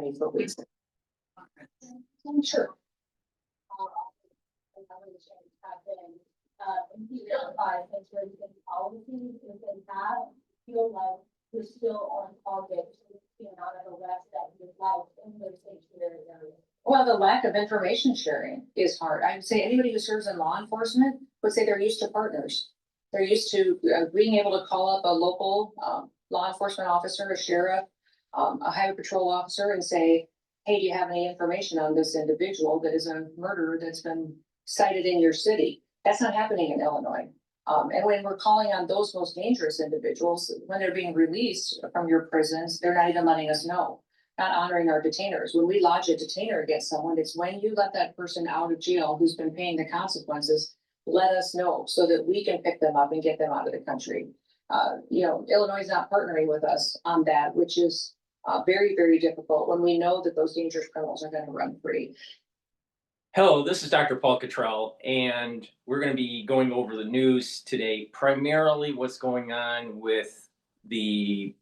me for weeks. Sure. Policies, if they have, feel like we're still on target, not an arrest that we like in those sanctuary areas. Well, the lack of information sharing is hard. I would say anybody who serves in law enforcement would say they're used to partners. They're used to being able to call up a local law enforcement officer, a sheriff, a highway patrol officer and say, hey, do you have any information on this individual that is a murderer that's been cited in your city? That's not happening in Illinois. And when we're calling on those most dangerous individuals, when they're being released from your prisons, they're not even letting us know, not honoring our detainers. When we lodge a detainer against someone, it's when you let that person out of jail who's been paying the consequences, let us know so that we can pick them up and get them out of the country. Illinois is not partnering with us on that, which is very, very difficult when we know that those dangerous criminals are going to run free. Hello, this is Dr. Paul Cottrell, and we're going to be going over the news today, primarily what's going on with the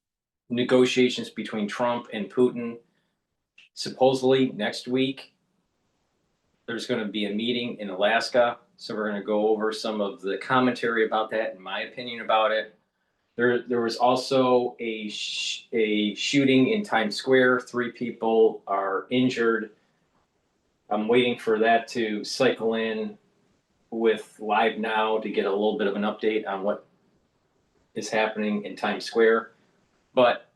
negotiations between Trump and Putin. Supposedly next week, there's going to be a meeting in Alaska, so we're going to go over some of the commentary about that and my opinion about it. There was also a shooting in Times Square. 3 people are injured. I'm waiting for that to cycle in with Live Now to get a little bit of an update on what is happening in Times Square. But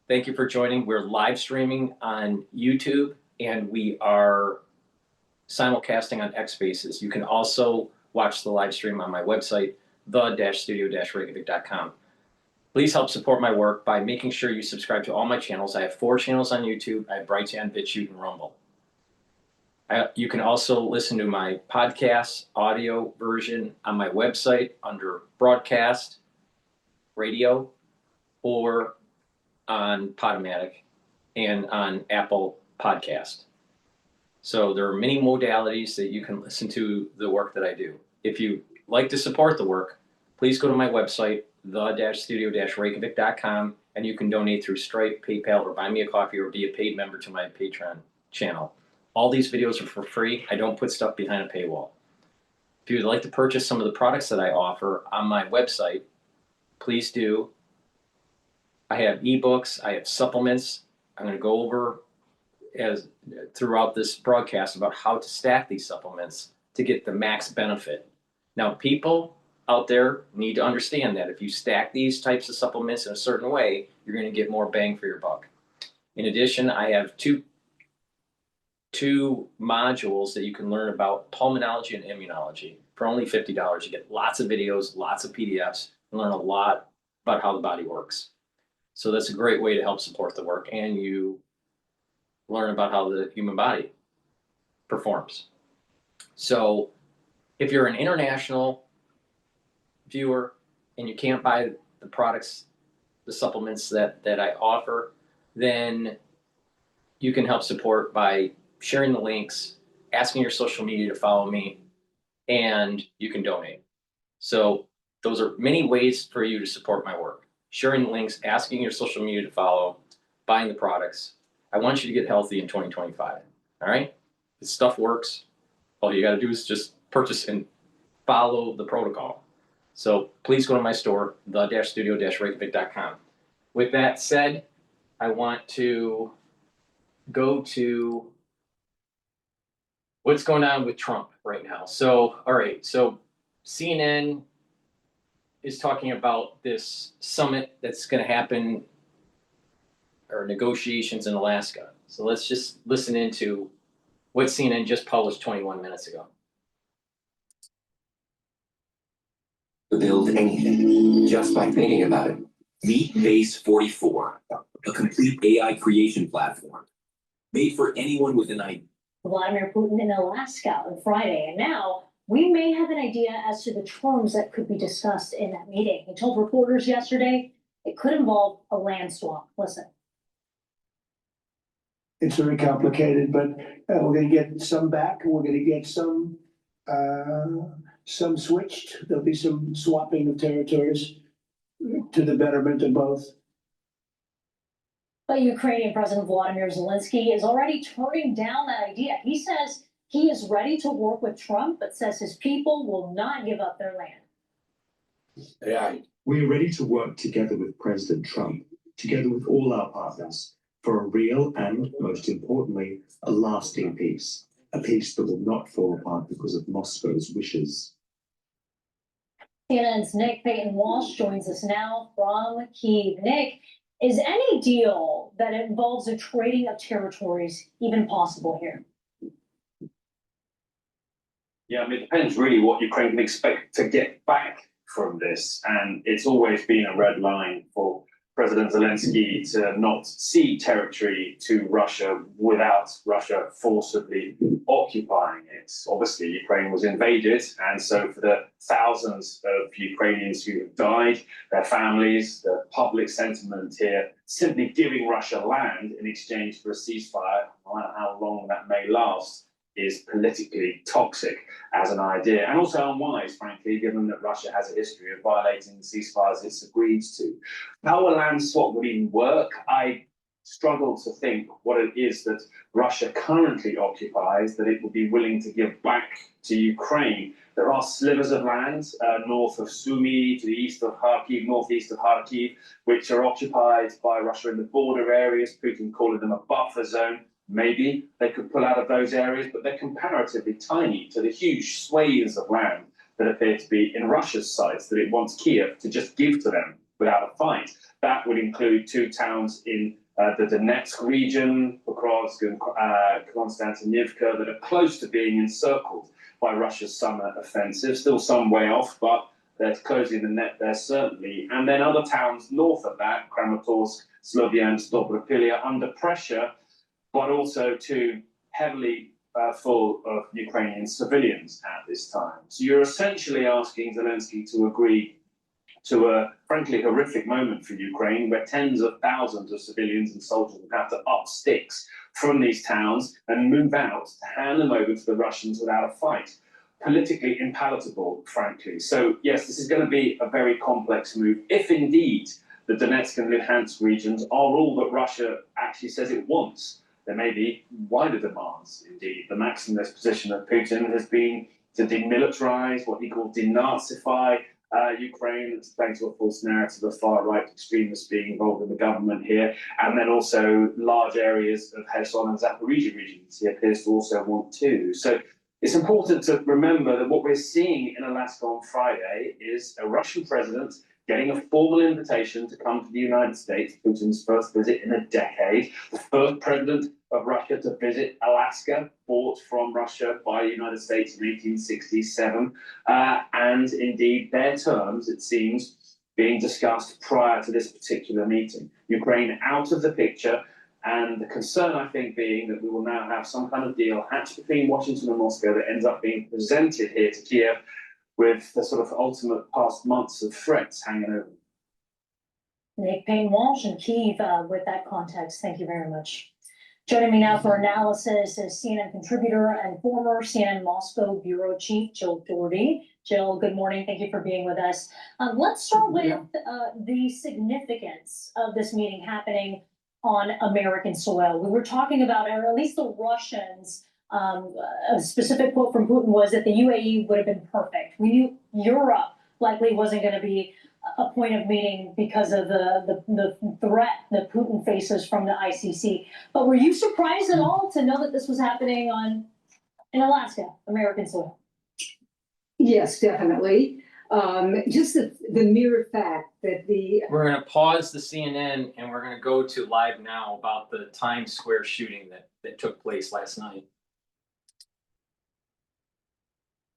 thank you for joining. We're live streaming on YouTube and we are simulcasting on X Spaces. You can also watch the live stream on my website, the-studio-reykjavik.com. Please help support my work by making sure you subscribe to all my channels. I have 4 channels on YouTube. I have Brighteon, Bitchute, and Rumble. You can also listen to my podcast audio version on my website under broadcast, radio, or on Podomatic and on Apple Podcast. So there are many modalities that you can listen to the work that I do. If you like to support the work, please go to my website, the-studio-reykjavik.com, and you can donate through Stripe, PayPal, or buy me a coffee or be a paid member to my Patreon channel. All these videos are for free. I don't put stuff behind a paywall. If you'd like to purchase some of the products that I offer on my website, please do. I have ebooks, I have supplements. I'm going to go over throughout this broadcast about how to stack these supplements to get the max benefit. Now, people out there need to understand that if you stack these types of supplements in a certain way, you're going to get more bang for your buck. In addition, I have two modules that you can learn about pulmonology and immunology for only $50. You get lots of videos, lots of PDFs, and learn a lot about how the body works. So that's a great way to help support the work, and you learn about how the human body performs. So if you're an international viewer and you can't buy the products, the supplements that I offer, then you can help support by sharing the links, asking your social media to follow me, and you can donate. So those are many ways for you to support my work. Sharing the links, asking your social media to follow, buying the products. I want you to get healthy in 2025, all right? This stuff works. All you gotta do is just purchase and follow the protocol. So please go to my store, the-studio-reykjavik.com. With that said, I want to go to what's going on with Trump right now. So, all right, so CNN is talking about this summit that's going to happen or negotiations in Alaska. So let's just listen into what CNN just published 21 minutes ago. To build anything just by thinking about it. Meet Base 44, a complete AI creation platform made for anyone with an idea. Vladimir Putin in Alaska on Friday, and now we may have an idea as to the terms that could be discussed in that meeting. He told reporters yesterday it could involve a land swap. Listen. It's very complicated, but we're going to get some back. We're going to get some switched. There'll be some swapping of territories to the betterment of both. But Ukrainian President Vladimir Zelensky is already turning down that idea. He says he is ready to work with Trump, but says his people will not give up their land. AI. We are ready to work together with President Trump, together with all our partners, for a real and, most importantly, a lasting peace. A peace that will not fall apart because of Moscow's wishes. CNN's Nick Payton-Walsh joins us now from Kyiv. Nick, is any deal that involves a trading of territories even possible here? Yeah, I mean, it depends really what Ukraine can expect to get back from this. And it's always been a red line for President Zelensky to not cede territory to Russia without Russia forcibly occupying it. Obviously, Ukraine was invaded, and so for the thousands of Ukrainians who have died, their families, the public sentiment here, simply giving Russia land in exchange for a ceasefire, no matter how long that may last, is politically toxic as an idea, and also unwise, frankly, given that Russia has a history of violating the ceasefires it's agreed to. How a land swap would even work, I struggle to think what it is that Russia currently occupies that it would be willing to give back to Ukraine. There are slivers of land north of Sumy, to the east of Kharkiv, northeast of Kharkiv, which are occupied by Russia in the border areas, Putin calling them a buffer zone. Maybe they could pull out of those areas, but they're comparatively tiny to the huge swathes of land that appear to be in Russia's sights that it wants Kiev to just give to them without a fight. That would include two towns in the Donetsk region, Pokrovsk and Konstantinivka, that are close to being encircled by Russia's summer offensive. Still some way off, but they're closing the net there certainly. And then other towns north of that, Kramatorsk, Slovyansk, Dobropilya, under pressure, but also too heavily full of Ukrainian civilians at this time. So you're essentially asking Zelensky to agree to a frankly horrific moment for Ukraine, where tens of thousands of civilians and soldiers would have to up sticks from these towns and move out to hand them over to the Russians without a fight. Politically impalatable, frankly. So yes, this is going to be a very complex move, if indeed the Donetsk and Luhansk regions are all that Russia actually says it wants. There may be wider demands, indeed. The maximalist position of Putin has been to demilitarize, what he called denazify Ukraine. It's playing to a false narrative of far-right extremists being involved in the government here. And then also large areas of Kherson and Zaporizhia regions he appears to also want too. So it's important to remember that what we're seeing in Alaska on Friday is a Russian president getting a formal invitation to come to the United States, Putin's first visit in a decade, the first president of Russia to visit Alaska, bought from Russia by the United States in 1867, and indeed their terms, it seems, being discussed prior to this particular meeting. Ukraine out of the picture, and the concern, I think, being that we will now have some kind of deal hatched between Washington and Moscow that ends up being presented here to Kiev with the sort of ultimate past months of threats hanging over. Nick Payton-Walsh in Kyiv with that context. Thank you very much. Joining me now for analysis is CNN contributor and former CNN Moscow bureau chief, Jill Doherty. Jill, good morning. Thank you for being with us. Let's start with the significance of this meeting happening on American soil. We were talking about, or at least the Russians, a specific quote from Putin was that the UAE would have been perfect. We knew Europe likely wasn't going to be a point of meeting because of the threat that Putin faces from the ICC. But were you surprised at all to know that this was happening in Alaska, American soil? Yes, definitely. Just the mere fact that We're going to pause the CNN and we're going to go to live now about the Times Square shooting that took place last night.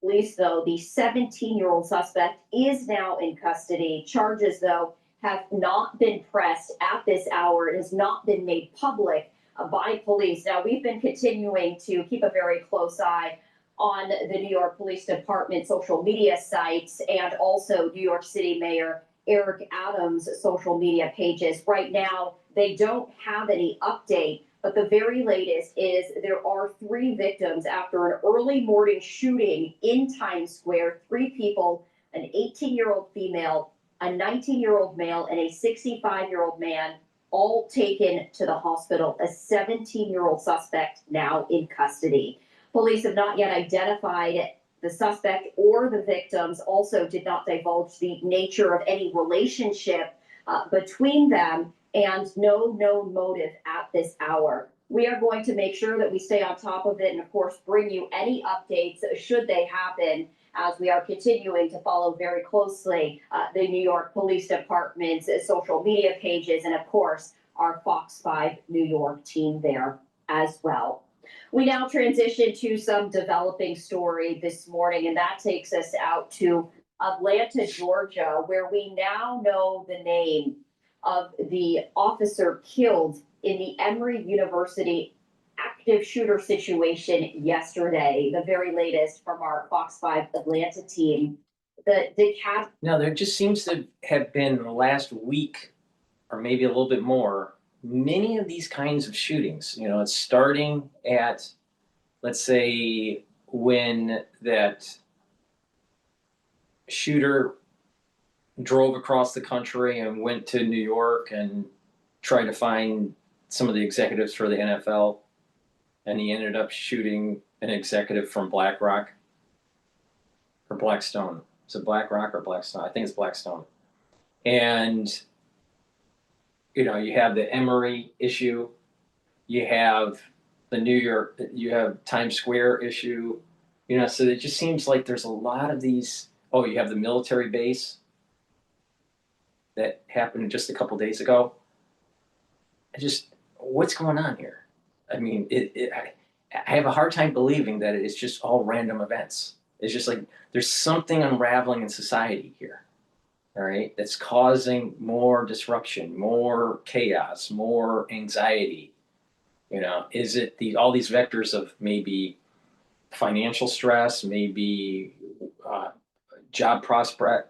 Police, though, the 17-year-old suspect is now in custody. Charges, though, have not been pressed at this hour. It has not been made public by police. Now, we've been continuing to keep a very close eye on the New York Police Department social media sites and also New York City Mayor Eric Adams' social media pages. Right now, they don't have any update. But the very latest is there are 3 victims after an early morning shooting in Times Square. 3 people, an 18-year-old female, a 19-year-old male, and a 65-year-old man all taken to the hospital. A 17-year-old suspect now in custody. Police have not yet identified the suspect or the victims, also did not divulge the nature of any relationship between them, and no known motive at this hour. We are going to make sure that we stay on top of it and, of course, bring you any updates should they happen, as we are continuing to follow very closely the New York Police Department's social media pages and, of course, our Fox 5 New York team there as well. We now transition to some developing story this morning, and that takes us out to Atlanta, Georgia, where we now know the name of the officer killed in the Emory University active shooter situation yesterday. The very latest from our Fox 5 Atlanta team. Now, there just seems to have been in the last week, or maybe a little bit more, many of these kinds of shootings. You know, it's starting at, let's say, when that shooter drove across the country and went to New York and tried to find some of the executives for the NFL, and he ended up shooting an executive from BlackRock or Blackstone. Is it BlackRock or Blackstone? I think it's Blackstone. And you know, you have the Emory issue, you have the New York, you have Times Square issue, you know, so it just seems like there's a lot of these. Oh, you have the military base that happened just a couple days ago. What's going on here? I mean, I have a hard time believing that it's just all random events. It's just like there's something unraveling in society here, all right, that's causing more disruption, more chaos, more anxiety. You know, is it all these vectors of maybe financial stress, maybe job prospects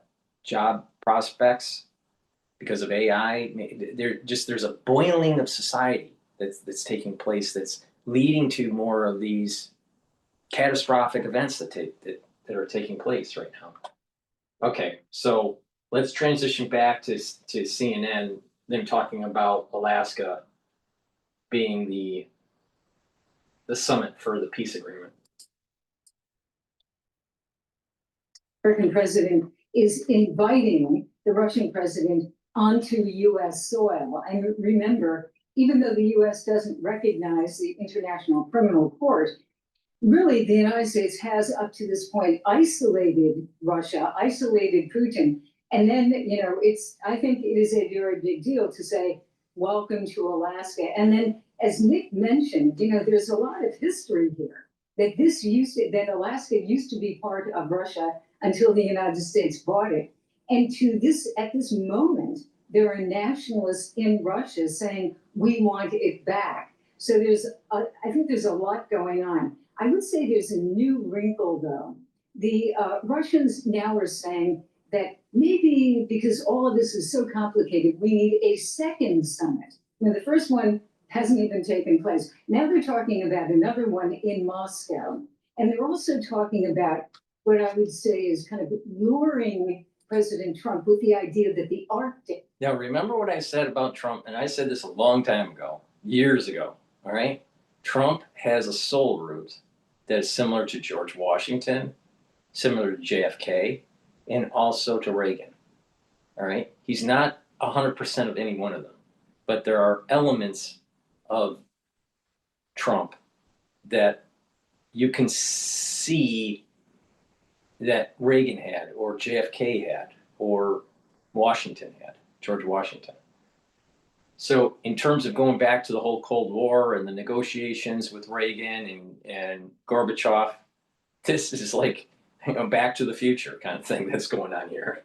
because of AI? There's a boiling of society that's taking place that's leading to more of these catastrophic events that are taking place right now. Okay, so let's transition back to CNN, them talking about Alaska being the summit for the peace agreement. American president is inviting the Russian president onto U.S. soil. And remember, even though the U.S. doesn't recognize the International Criminal Court, really the United States has up to this point isolated Russia, isolated Putin. And then, you know, I think it is a very big deal to say, welcome to Alaska. And then, as Nick mentioned, you know, there's a lot of history here that Alaska used to be part of Russia until the United States bought it. And at this moment, there are nationalists in Russia saying, we want it back. So I think there's a lot going on. I would say there's a new wrinkle, though. The Russians now are saying that maybe because all of this is so complicated, we need a second summit. Now, the first one hasn't even taken place. Now they're talking about another one in Moscow. And they're also talking about what I would say is kind of luring President Trump with the idea that the Arctic. Now, remember what I said about Trump, and I said this a long time ago, years ago, all right? Trump has a soul root that is similar to George Washington, similar to JFK, and also to Reagan, all right? He's not 100% of any one of them, but there are elements of Trump that you can see that Reagan had, or JFK had, or Washington had, George Washington. So in terms of going back to the whole Cold War and the negotiations with Reagan and Gorbachev, this is like, you know, Back to the Future kind of thing that's going on here.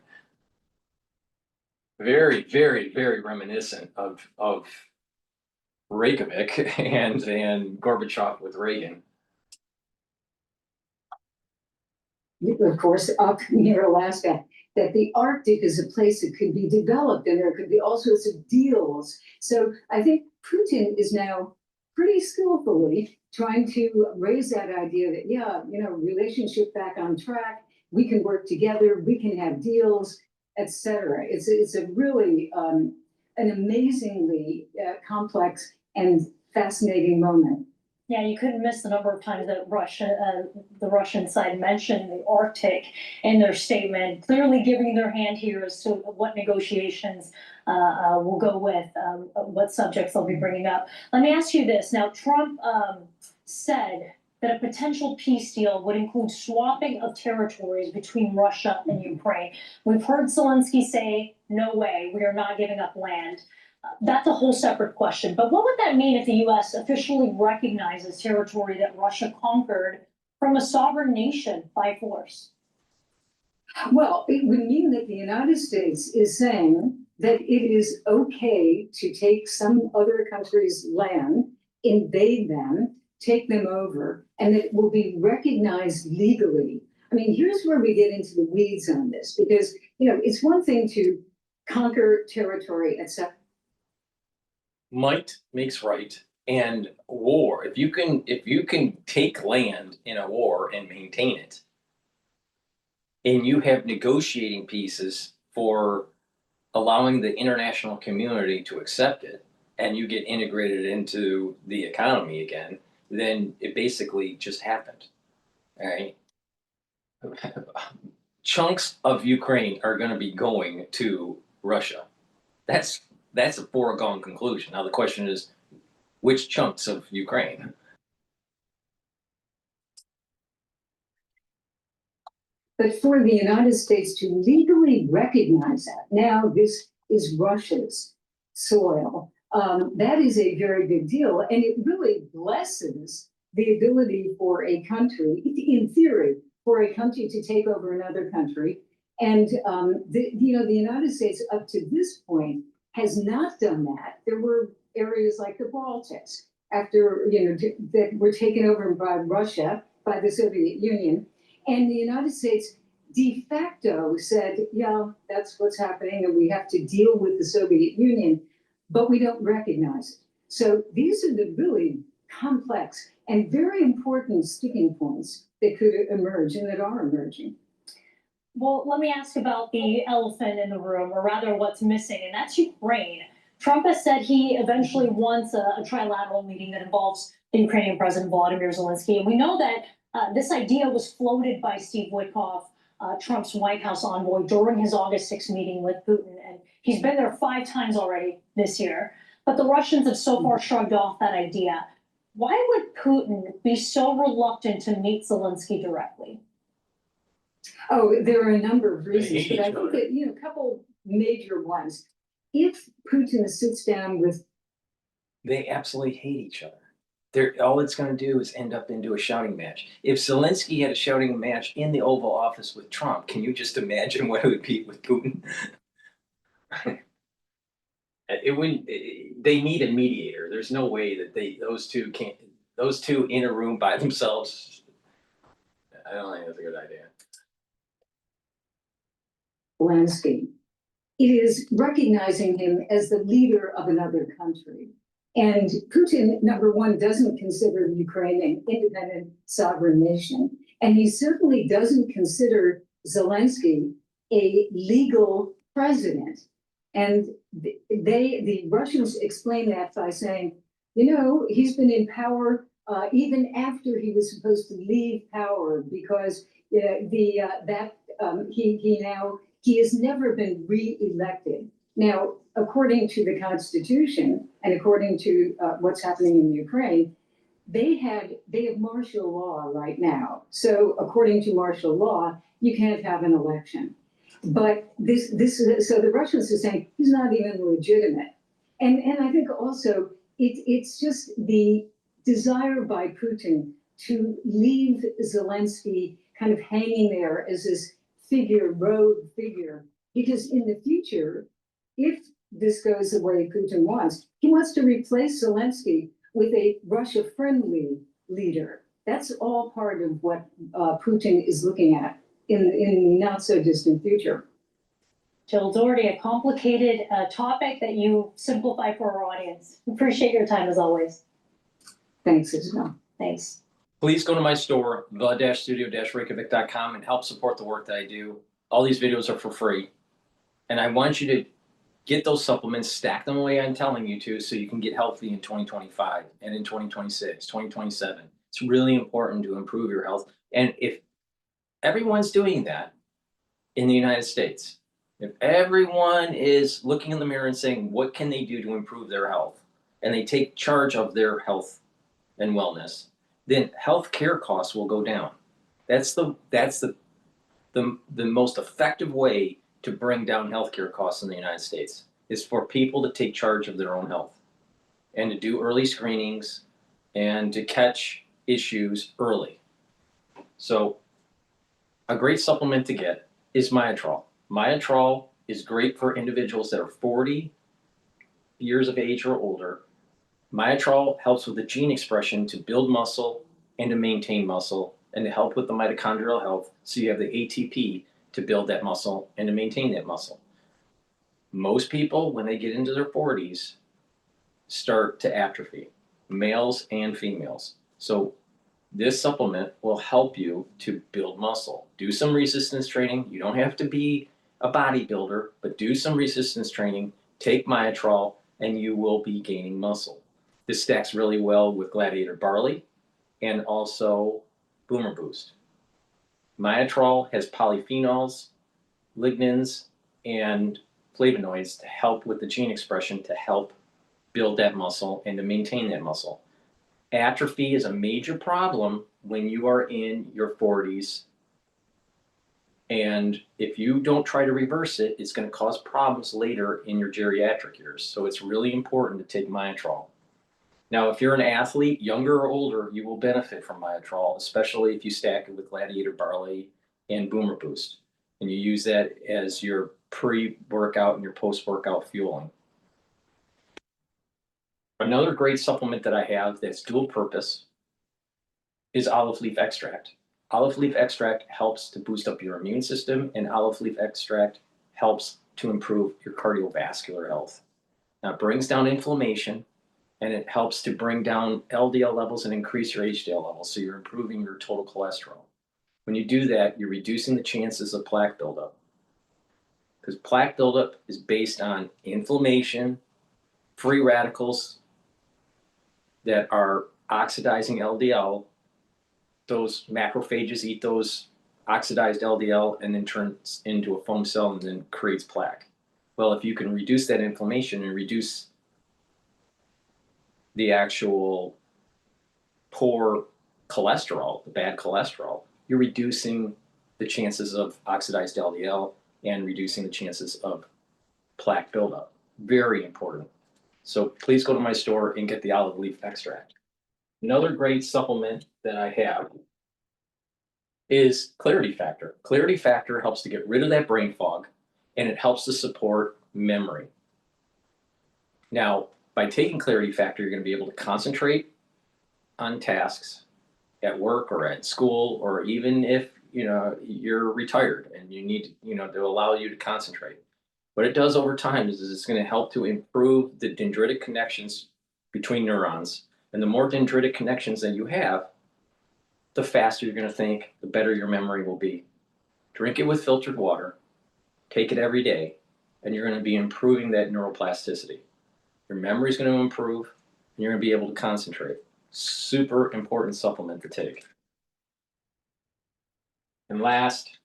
Very, very, very reminiscent of Reykjavik and Gorbachev with Reagan. Of course, up near Alaska, that the Arctic is a place that could be developed and there could be all sorts of deals. So I think Putin is now pretty skillfully trying to raise that idea that, yeah, you know, relationship back on track, we can work together, we can have deals, etc. It's a really an amazingly complex and fascinating moment. Yeah, you couldn't miss the number of times that the Russian side mentioned the Arctic in their statement, clearly giving their hand here as to what negotiations will go with, what subjects they'll be bringing up. Let me ask you this. Now, Trump said that a potential peace deal would include swapping of territories between Russia and Ukraine. We've heard Zelensky say, no way, we are not giving up land. That's a whole separate question. But what would that mean if the U.S. officially recognizes territory that Russia conquered from a sovereign nation by force? Well, it would mean that the United States is saying that it is okay to take some other country's land, invade them, take them over, and it will be recognized legally. I mean, here's where we get into the weeds on this, because, it's one thing to conquer territory, etc. Might makes right, and war, if you can take land in a war and maintain it, and you have negotiating pieces for allowing the international community to accept it, and you get integrated into the economy again, then it basically just happened. All right. Chunks of Ukraine are going to be going to Russia. That's a foregone conclusion. Now the question is, which chunks of Ukraine? But for the United States to legally recognize that, now this is Russia's soil, that is a very big deal. And it really blesses the ability for a country, in theory, for a country to take over another country. And, the United States up to this point has not done that. There were areas like the Baltics after, that were taken over by Russia, by the Soviet Union. And the United States de facto said, yeah, that's what's happening, and we have to deal with the Soviet Union, but we don't recognize it. So these are the really complex and very important sticking points that could emerge and that are emerging. Well, let me ask about the elephant in the room, or rather what's missing, and that's Ukraine. Trump has said he eventually wants a trilateral meeting that involves the Ukrainian President Volodymyr Zelensky. And we know that this idea was floated by Steve Witkoff, Trump's White House envoy, during his August 6th meeting with Putin. And he's been there 5 times already this year. But the Russians have so far shrugged off that idea. Why would Putin be so reluctant to meet Zelensky directly? Oh, there are a number of reasons, hate but I each think other. that, a couple major ones. If Putin sits down with, They absolutely hate each other. All it's going to do is end up into a shouting match. If Zelensky had a shouting match in the Oval Office with Trump, can you just imagine what it would be with Putin? They need a mediator. There's no way that those two in a room by themselves. I don't think that's a good idea. landscape. It is recognizing him as the leader of another country. And Putin, number one, doesn't consider Ukraine an independent sovereign nation. And he certainly doesn't consider Zelensky a legal president. And the Russians explain that by saying, he's been in power even after he was supposed to leave power, because he has never been re-elected. Now, according to the Constitution and according to what's happening in Ukraine, they have martial law right now. So according to martial law, you can't have an election. But so the Russians are saying he's not even legitimate. And I think also it's just the desire by Putin to leave Zelensky kind of hanging there as this rogue figure, because in the future, if this goes the way Putin wants, he wants to replace Zelensky with a Russia-friendly leader. That's all part of what Putin is looking at in the not-so-distant future. Jill Doherty, a complicated topic that you simplify for our audience. Appreciate your time as always. Thanks, Isabel. Thanks. Please go to my store, the-studio-reykjavik.com, and help support the work that I do. All these videos are for free. And I want you to get those supplements, stack them away I'm telling you to, so you can get healthy in 2025 and in 2026, 2027. It's really important to improve your health. And if everyone's doing that in the United States, if everyone is looking in the mirror and saying, what can they do to improve their health? And they take charge of their health and wellness, then healthcare costs will go down. That's the most effective way to bring down healthcare costs in the United States, is for people to take charge of their own health and to do early screenings and to catch issues early. So a great supplement to get is Myotrol. Myotrol is great for individuals that are 40 years of age or older. Myotrol helps with the gene expression to build muscle and to maintain muscle and to help with the mitochondrial health, so you have the ATP to build that muscle and to maintain that muscle. Most people, when they get into their 40s, start to atrophy, males and females. So this supplement will help you to build muscle. Do some resistance training. You don't have to be a bodybuilder, but do some resistance training, take Myotrol, and you will be gaining muscle. This stacks really well with Gladiator Barley and also Boomer Boost. Myotrol has polyphenols, lignans, and flavonoids to help with the gene expression to help build that muscle and to maintain that muscle. Atrophy is a major problem when you are in your 40s. And if you don't try to reverse it, it's going to cause problems later in your geriatric years. So it's really important to take Myotrol. Now, if you're an athlete, younger or older, you will benefit from Myotrol, especially if you stack it with Gladiator Barley and Boomer Boost. And you use that as your pre-workout and your post-workout fueling. Another great supplement that I have that's dual purpose is olive leaf extract. Olive leaf extract helps to boost up your immune system, and olive leaf extract helps to improve your cardiovascular health. Now, it brings down inflammation, and it helps to bring down LDL levels and increase your HDL levels, so you're improving your total cholesterol. When you do that, you're reducing the chances of plaque buildup, because plaque buildup is based on inflammation, free radicals that are oxidizing LDL. Those macrophages eat those oxidized LDL and then turns into a foam cell and then creates plaque. Well, if you can reduce that inflammation and reduce the actual poor cholesterol, the bad cholesterol, you're reducing the chances of oxidized LDL and reducing the chances of plaque buildup. Very important. So please go to my store and get the olive leaf extract. Another great supplement that I have is Clarity Factor. Clarity Factor helps to get rid of that brain fog, and it helps to support memory. Now, by taking Clarity Factor, you're going to be able to concentrate on tasks at work or at school, or even if you're retired and you need to allow you to concentrate. What it does over time is it's going to help to improve the dendritic connections between neurons. And the more dendritic connections that you have, the faster you're going to think, the better your memory will be. Drink it with filtered water, take it every day, and you're going to be improving that neuroplasticity. Your memory is going to improve, and you're going to be able to concentrate. Super important supplement to take. And last,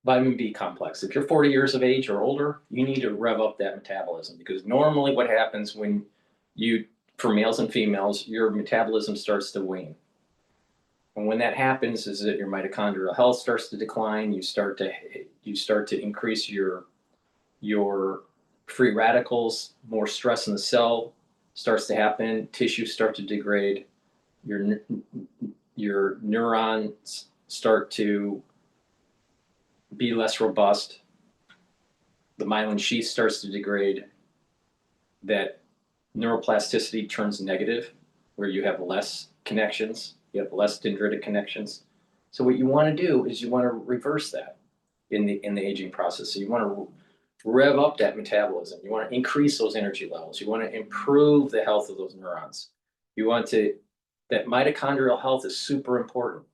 vitamin B complex. If you're 40 years of age or older, you need to rev up that metabolism, because normally what happens when for males and females, your metabolism starts to wane. And when that happens is that your mitochondrial health starts to decline. You start to increase your free radicals, more stress in the cell starts to happen, tissues start to degrade, your neurons start to be less robust, the myelin sheath starts to degrade, that neuroplasticity turns negative, where you have less connections, you have less dendritic connections. So what you want to do is you want to reverse that in the aging process. So you want to rev up that metabolism. You want to increase those energy levels. You want to improve the health of those neurons. That mitochondrial health is super important.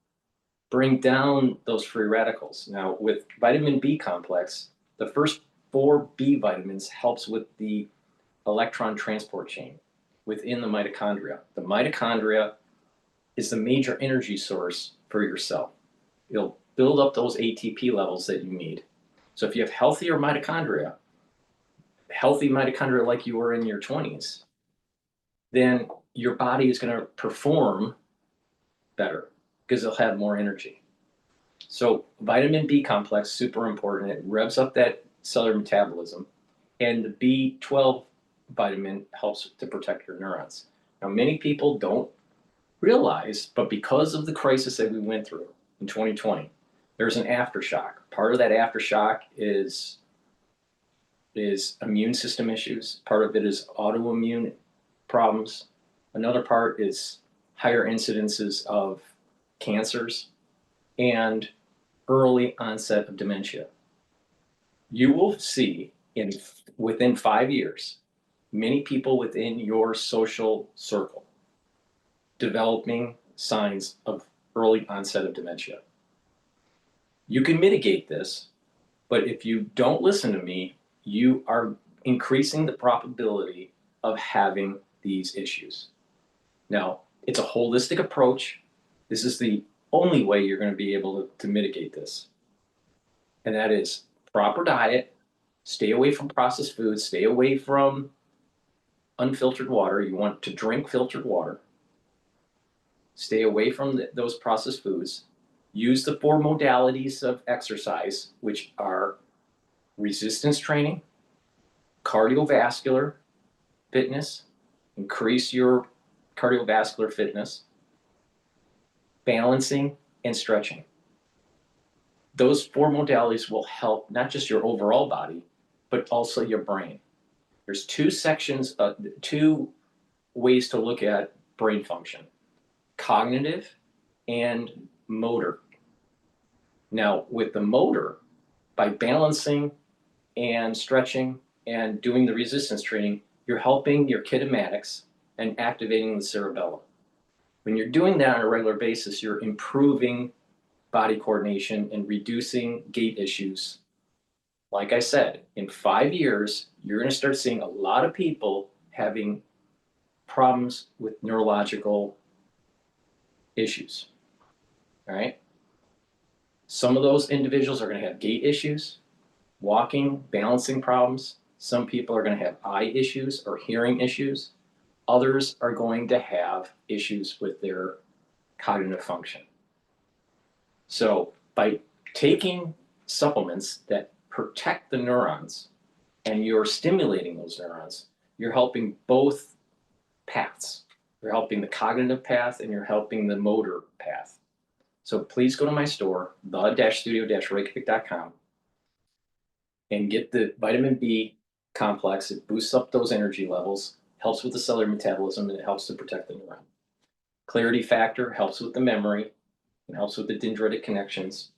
Bring down those free radicals. Now, with vitamin B complex, the first 4 B vitamins helps with the electron transport chain within the mitochondria. The mitochondria is the major energy source for your cell. It'll build up those ATP levels that you need. So if you have healthy mitochondria like you were in your 20s, then your body is going to perform better because it'll have more energy. So vitamin B complex, super important. It revs up that cellular metabolism. And the B12 vitamin helps to protect your neurons. Now, many people don't realize, but because of the crisis that we went through in 2020, there's an aftershock. Part of that aftershock is immune system issues. Part of it is autoimmune problems. Another part is higher incidences of cancers and early onset of dementia. You will see within 5 years, many people within your social circle developing signs of early onset of dementia. You can mitigate this, but if you don't listen to me, you are increasing the probability of having these issues. Now, it's a holistic approach. This is the only way you're going to be able to mitigate this. And that is proper diet, stay away from processed foods, stay away from unfiltered water. You want to drink filtered water. Stay away from those processed foods. Use the 4 modalities of exercise, which are resistance training, cardiovascular fitness, increase your cardiovascular fitness, balancing, and stretching. Those 4 modalities will help not just your overall body, but also your brain. There's 2 sections, 2 ways to look at brain function: cognitive and motor. Now, with the motor, by balancing and stretching and doing the resistance training, you're helping your kinematics and activating the cerebellum. When you're doing that on a regular basis, you're improving body coordination and reducing gait issues. Like I said, in 5 years, you're going to start seeing a lot of people having problems with neurological issues. All right? Some of those individuals are going to have gait issues, walking, balancing problems. Some people are going to have eye issues or hearing issues. Others are going to have issues with their cognitive function. So by taking supplements that protect the neurons and you're stimulating those neurons, you're helping both paths. You're helping the cognitive path and you're helping the motor path. So please go to my store, the-studio-reykjavik.com, and get the vitamin B complex. It boosts up those energy levels, helps with the cellular metabolism, and it helps to protect the neuron. Clarity factor helps with the memory and helps with the dendritic connections.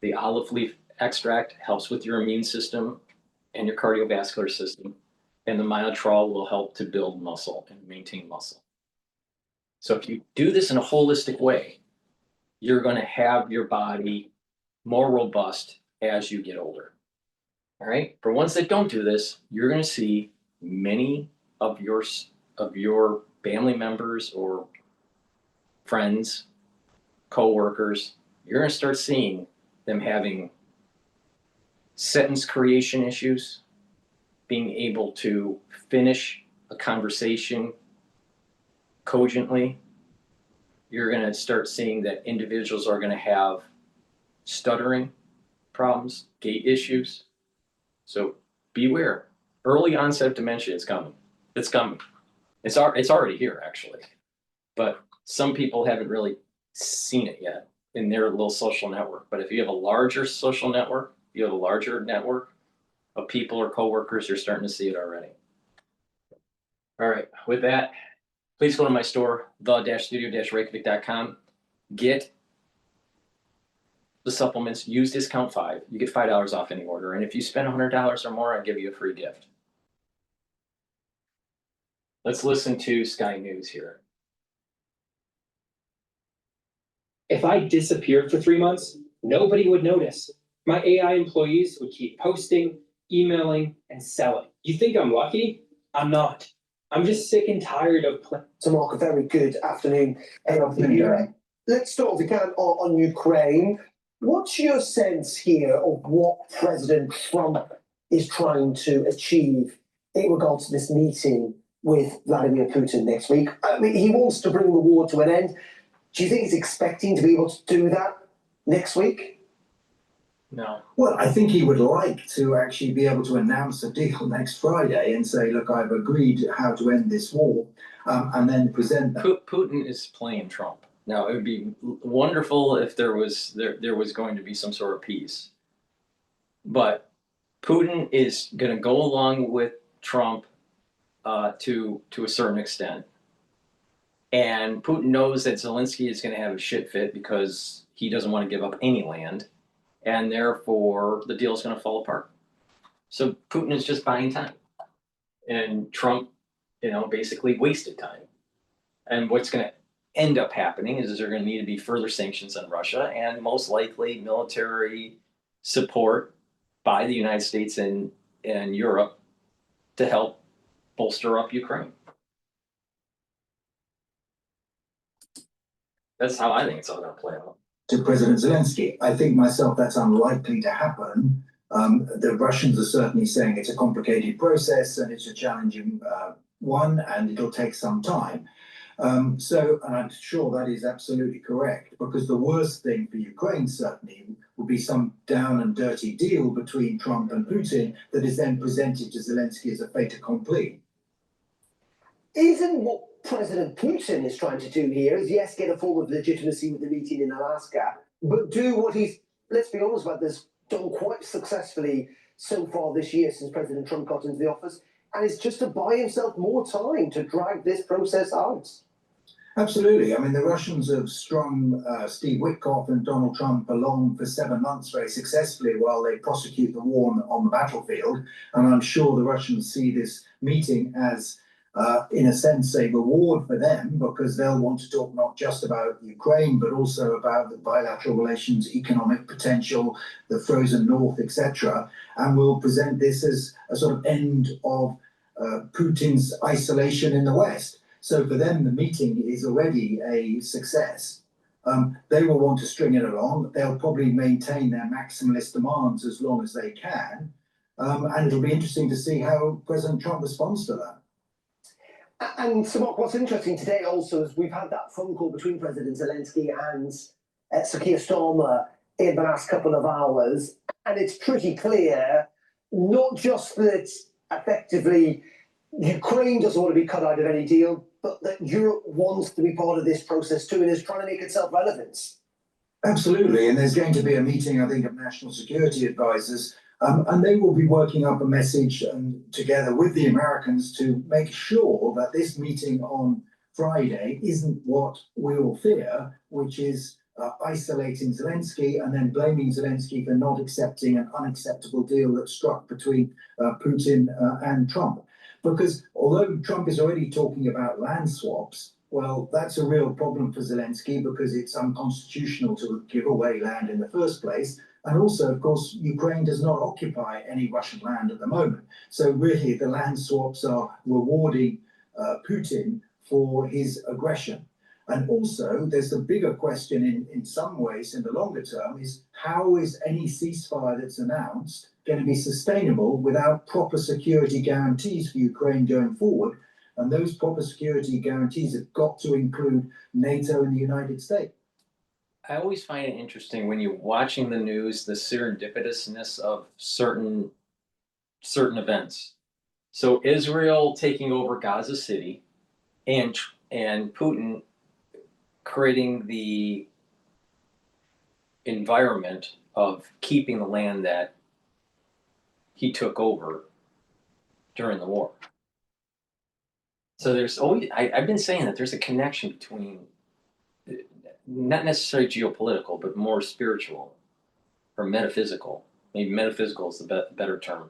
The olive leaf extract helps with your immune system and your cardiovascular system. And the myotrol will help to build muscle and maintain muscle. So if you do this in a holistic way, you're going to have your body more robust as you get older. All right. For ones that don't do this, you're going to see many of your family members or friends, co-workers, you're going to start seeing them having sentence creation issues, being able to finish a conversation cogently. You're going to start seeing that individuals are going to have stuttering problems, gait issues. So beware. Early onset of dementia is coming. It's coming. It's already here, actually. But some people haven't really seen it yet in their little social network. But if you have a larger social network, you have a larger network of people or coworkers, you're starting to see it already. All right, with that, please go to my store, the-studio-reykjavik.com. Get the supplements, use discount 5. You get $5 off any order. And if you spend $100 or more, I give you a free gift. Let's listen to Sky News here. If I disappeared for 3 months, nobody would notice. My AI employees would keep posting, emailing, and selling. You think I'm lucky? I'm not. I'm just sick and tired of So Mark, a very good afternoon. Let's start, if we can, on Ukraine. What's your sense here of what President Trump is trying to achieve in regards to this meeting with Vladimir Putin next week? I mean, he wants to bring the war to an end. Do you think he's expecting to be able to do that next week? No. Well, I think he would like to actually be able to announce a deal next Friday and say, look, I've agreed how to end this war, and then present that. Putin is playing Trump. Now, it would be wonderful if there was going to be some sort of peace. But Putin is going to go along with Trump to a certain extent. And Putin knows that Zelensky is going to have a shit fit because he doesn't want to give up any land. And therefore, the deal is going to fall apart. So Putin is just buying time. And Trump, basically wasted time. And what's going to end up happening is there going to need to be further sanctions on Russia and most likely military support by the United States and Europe to help bolster up Ukraine. That's how I think it's all going to play out. To President Zelensky, I think myself that's unlikely to happen. The Russians are certainly saying it's a complicated process and it's a challenging one, and it'll take some time. And I'm sure that is absolutely correct, because the worst thing for Ukraine certainly would be some down and dirty deal between Trump and Putin that is then presented to Zelensky as a fait accompli. Isn't what President Putin is trying to do here is, yes, get a form of legitimacy with the meeting in Alaska, but do what he's, let's be honest about this, done quite successfully so far this year since President Trump got into the office, and it's just to buy himself more time to drag this process out. Absolutely. I mean, the Russians have strung Steve Witkoff and Donald Trump along for 7 months very successfully while they prosecute the war on the battlefield. And I'm sure the Russians see this meeting as, in a sense, a reward for them, because they'll want to talk not just about Ukraine, but also about the bilateral relations, economic potential, the frozen north, etc. And will present this as a sort of end of Putin's isolation in the West. So for them, the meeting is already a success. They will want to string it along. They'll probably maintain their maximalist demands as long as they can. And it'll be interesting to see how President Trump responds to that. And so Mark, what's interesting today also is we've had that phone call between President Zelensky and Sir Keir Starmer in the last couple of hours. And it's pretty clear, not just that effectively Ukraine doesn't want to be cut out of any deal, but that Europe wants to be part of this process too and is trying to make itself relevant. Absolutely. And there's going to be a meeting, I think, of national security advisors, and they will be working up a message together with the Americans to make sure that this meeting on Friday isn't what we all fear, which is isolating Zelensky and then blaming Zelensky for not accepting an unacceptable deal that struck between Putin and Trump. Because although Trump is already talking about land swaps, well, that's a real problem for Zelensky because it's unconstitutional to give away land in the first place. And also, of course, Ukraine does not occupy any Russian land at the moment. So really, the land swaps are rewarding Putin for his aggression. And also, there's the bigger question in some ways in the longer term is how is any ceasefire that's announced going to be sustainable without proper security guarantees for Ukraine going forward? And those proper security guarantees have got to include NATO and the United States. I always find it interesting when you're watching the news, the serendipitousness of certain events. So Israel taking over Gaza City and Putin creating the environment of keeping the land that he took over during the war. So there's always, I've been saying that there's a connection between, not necessarily geopolitical, but more spiritual or metaphysical. Maybe metaphysical is the better term,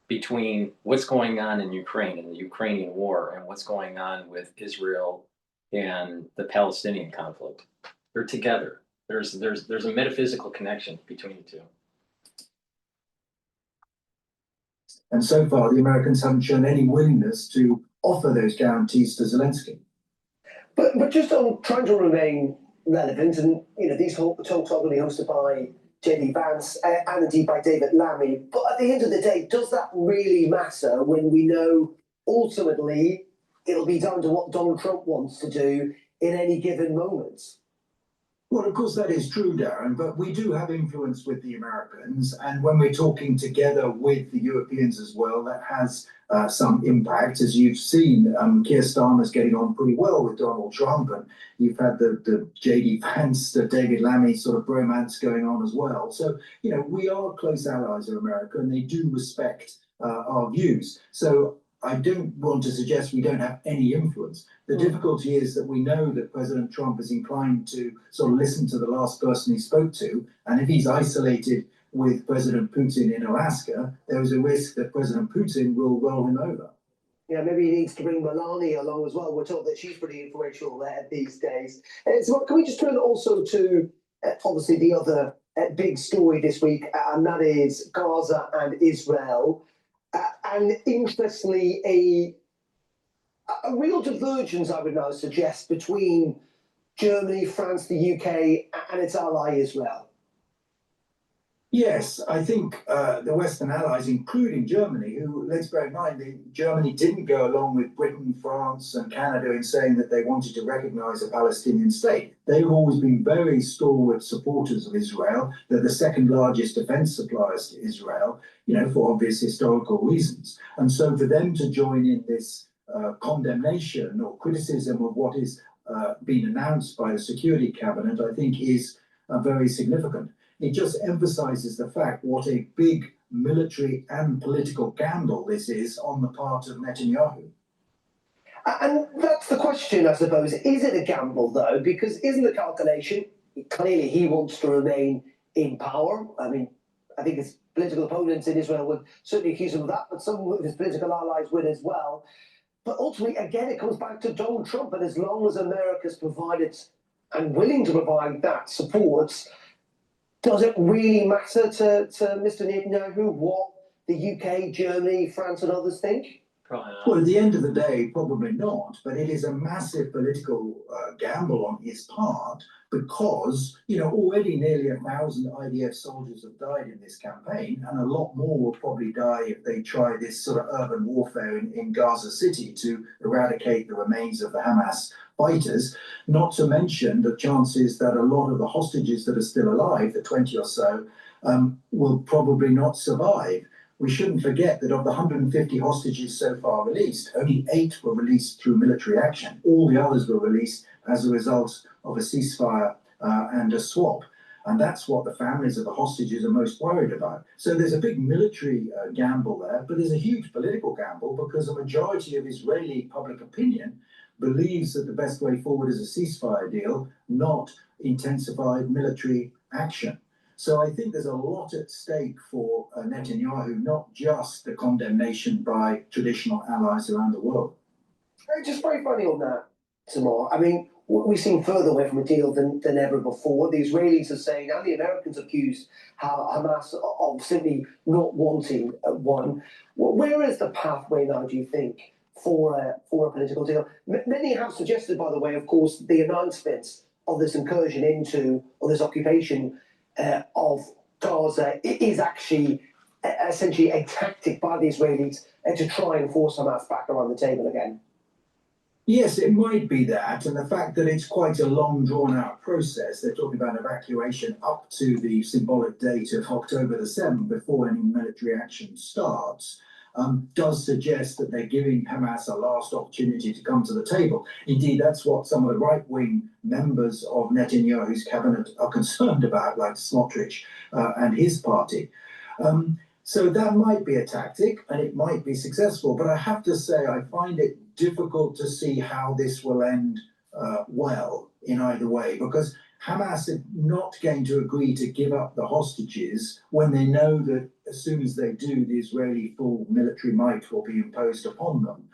between what's going on in Ukraine and the Ukrainian war and what's going on with Israel and the Palestinian conflict. They're together. There's a metaphysical connection between the two. And so far, the Americans haven't shown any willingness to offer those guarantees to Zelensky. But just on trying to remain relevant, and these talks are going to be hosted by JD Vance and indeed by David Lammy. But at the end of the day, does that really matter when we know ultimately it'll be down to what Donald Trump wants to do in any given moment? Well, of course, that is true, Darren, but we do have influence with the Americans. And when we're talking together with the Europeans as well, that has some impact. As you've seen, Keir Starmer's getting on pretty well with Donald Trump, and you've had the JD Vance, the David Lammy sort of bromance going on as well. So, we are close allies of America, and they do respect our views. So I don't want to suggest we don't have any influence. The difficulty is that we know that President Trump is inclined to sort of listen to the last person he spoke to, and if he's isolated with President Putin in Alaska, there is a risk that President Putin will roll him over. Yeah, maybe he needs to bring Melania along as well. We're told that she's pretty influential there these days. So can we just turn also to obviously the other big story this week, and that is Gaza and Israel. And interestingly, a real divergence, I would now suggest, between Germany, France, the UK, and its ally Israel. Yes, I think the Western allies, including Germany, who, let's bear in mind, Germany didn't go along with Britain, France, and Canada in saying that they wanted to recognize a Palestinian state. They've always been very stalwart supporters of Israel. They're the second largest defense suppliers to Israel, for obvious historical reasons. And so for them to join in this condemnation or criticism of what is being announced by the Security Cabinet, I think is very significant. It just emphasizes the fact what a big military and political gamble this is on the part of Netanyahu. And that's the question, I suppose. Is it a gamble, though? Because isn't the calculation, clearly he wants to remain in power. I mean, I think his political opponents in Israel would certainly accuse him of that, but some of his political allies would as well. But ultimately, again, it comes back to Donald Trump. And as long as America's provided and willing to provide that support, does it really matter to Mr. Netanyahu what the UK, Germany, France and others think? Probably not. Well, at the end of the day, probably not, but it is a massive political gamble on his part because, already nearly 1,000 IDF soldiers have died in this campaign, and a lot more will probably die if they try this sort of urban warfare in Gaza City to eradicate the remains of the Hamas fighters, not to mention the chances that a lot of the hostages that are still alive, the 20 or so, will probably not survive. We shouldn't forget that of the 150 hostages so far released, only 8 were released through military action. All the others were released as a result of a ceasefire and a swap. And that's what the families of the hostages are most worried about. So there's a big military gamble there, but there's a huge political gamble because a majority of Israeli public opinion believes that the best way forward is a ceasefire deal, not intensified military action. So I think there's a lot at stake for Netanyahu, not just the condemnation by traditional allies around the world. Just very funny on that, Tamar. I mean, we seem further away from a deal than ever before. The Israelis are saying, and the Americans accused Hamas of simply not wanting one. Where is the pathway now, do you think, for a political deal? Many have suggested, by the way, of course, the announcement of this incursion into, or this occupation of Gaza is actually essentially a tactic by the Israelis to try and force Hamas back around the table again. Yes, it might be that, and the fact that it's quite a long, drawn-out process. They're talking about evacuation up to the symbolic date of October the 7th, before any military action starts, does suggest that they're giving Hamas a last opportunity to come to the table. Indeed, that's what some of the right-wing members of Netanyahu's cabinet are concerned about, like Smotrich and his party. So that might be a tactic, and it might be successful. But I have to say, I find it difficult to see how this will end well in either way, because Hamas are not going to agree to give up the hostages when they know that as soon as they do, the Israeli full military might will be imposed upon them.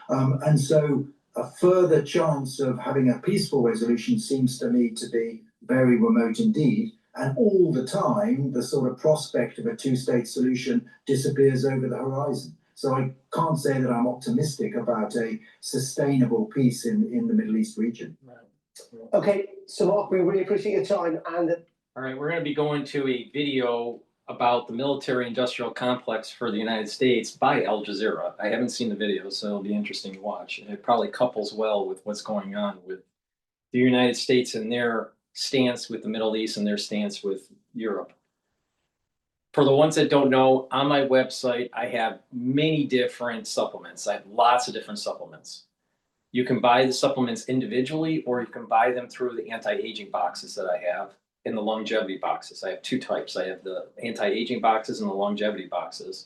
And so a further chance of having a peaceful resolution seems to me to be very remote indeed. And all the time, the sort of prospect of a two-state solution disappears over the horizon. So I can't say that I'm optimistic about a sustainable peace in the Middle East region. Okay, so Mark, we really appreciate your time, and All right, we're going to be going to a video about the military industrial complex for the United States by Al Jazeera. I haven't seen the video, so it'll be interesting to watch. And it probably couples well with what's going on with the United States and their stance with the Middle East and their stance with Europe. For the ones that don't know, on my website, I have many different supplements. I have lots of different supplements. You can buy the supplements individually, or you can buy them through the anti-aging boxes that I have in the longevity boxes. I have two types. I have the anti-aging boxes and the longevity boxes.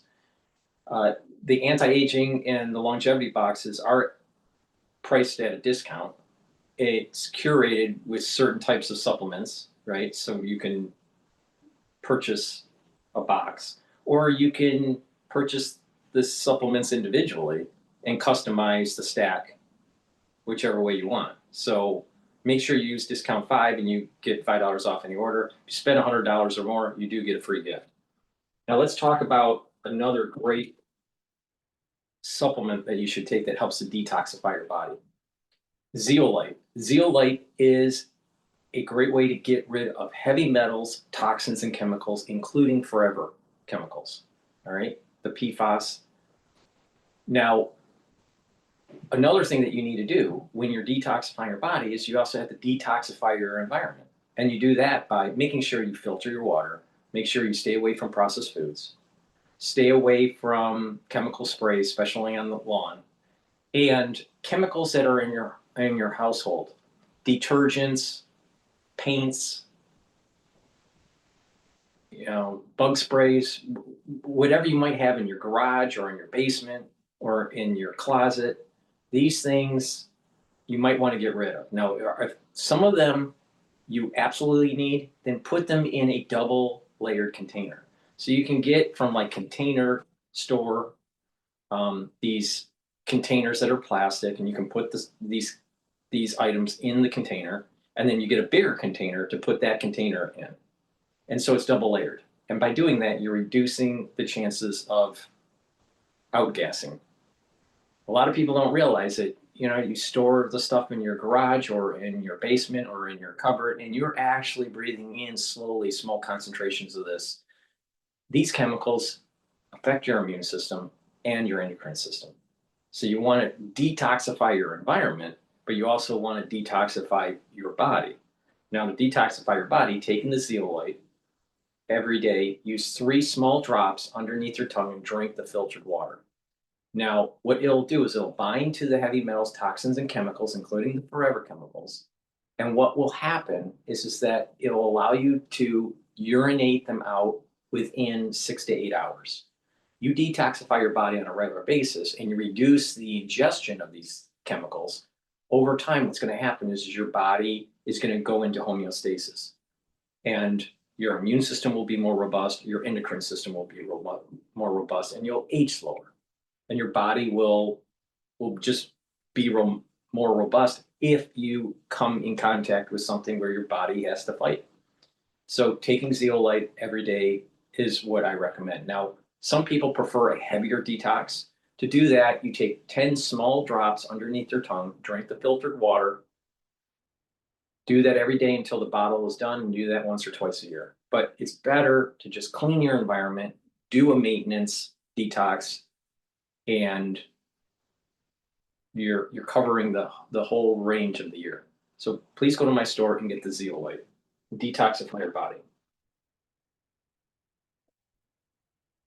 The anti-aging and the longevity boxes are priced at a discount. It's curated with certain types of supplements, right? So you can purchase a box, or you can purchase the supplements individually and customize the stack whichever way you want. So make sure you use discount 5 and you get $5 off any order. If you spend $100 or more, you do get a free gift. Now let's talk about another great supplement that you should take that helps to detoxify your body. Zeolite. Zeolite is a great way to get rid of heavy metals, toxins, and chemicals, including forever chemicals. All right, the PFAS. Now, another thing that you need to do when you're detoxifying your body is you also have to detoxify your environment. And you do that by making sure you filter your water, make sure you stay away from processed foods, stay away from chemical sprays, especially on the lawn, and chemicals that are in your household, detergents, paints, bug sprays, whatever you might have in your garage or in your basement or in your closet. These things you might want to get rid of. Now, if some of them you absolutely need, then put them in a double layered container. So you can get from like Container Store these containers that are plastic, and you can put these items in the container, and then you get a bigger container to put that container in. And so it's double layered. And by doing that, you're reducing the chances of outgassing. A lot of people don't realize that, you store the stuff in your garage or in your basement or in your cupboard, and you're actually breathing in slowly small concentrations of this. These chemicals affect your immune system and your endocrine system. So you want to detoxify your environment, but you also want to detoxify your body. Now, to detoxify your body, taking the zeolite every day, use 3 small drops underneath your tongue and drink the filtered water. Now, what it'll do is it'll bind to the heavy metals, toxins, and chemicals, including the forever chemicals. And what will happen is that it'll allow you to urinate them out within 6 to 8 hours. You detoxify your body on a regular basis and you reduce the ingestion of these chemicals. Over time, what's going to happen is your body is going to go into homeostasis. And your immune system will be more robust, your endocrine system will be more robust, and you'll age slower. And your body will just be more robust if you come in contact with something where your body has to fight. So taking zeolite every day is what I recommend. Now, some people prefer a heavier detox. To do that, you take 10 small drops underneath your tongue, drink the filtered water, do that every day until the bottle is done, and do that once or twice a year. But it's better to just clean your environment, do a maintenance detox, and you're covering the whole range of the year. So please go to my store and get the zeolite. Detoxify your body.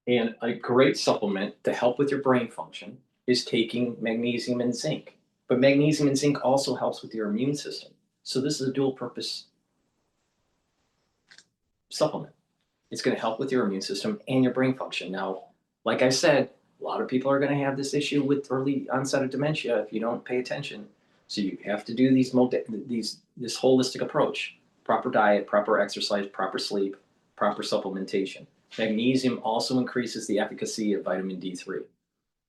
And a great supplement to help with your brain function is taking magnesium and zinc. But magnesium and zinc also helps with your immune system. So this is a dual purpose supplement. It's going to help with your immune system and your brain function. Now, like I said, a lot of people are going to have this issue with early onset of dementia if you don't pay attention. So you have to do this holistic approach: proper diet, proper exercise, proper sleep, proper supplementation. Magnesium also increases the efficacy of vitamin D3.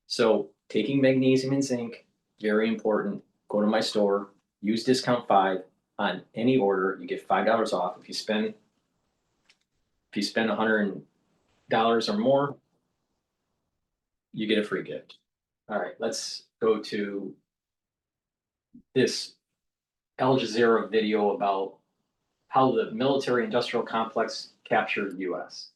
So taking magnesium and zinc, very important. Go to my store, use discount 5 on any order. You get $5 off. If you spend If you spend $100 or more, you get a free gift. All right, let's go to this Al Jazeera video about how the military industrial complex captured US.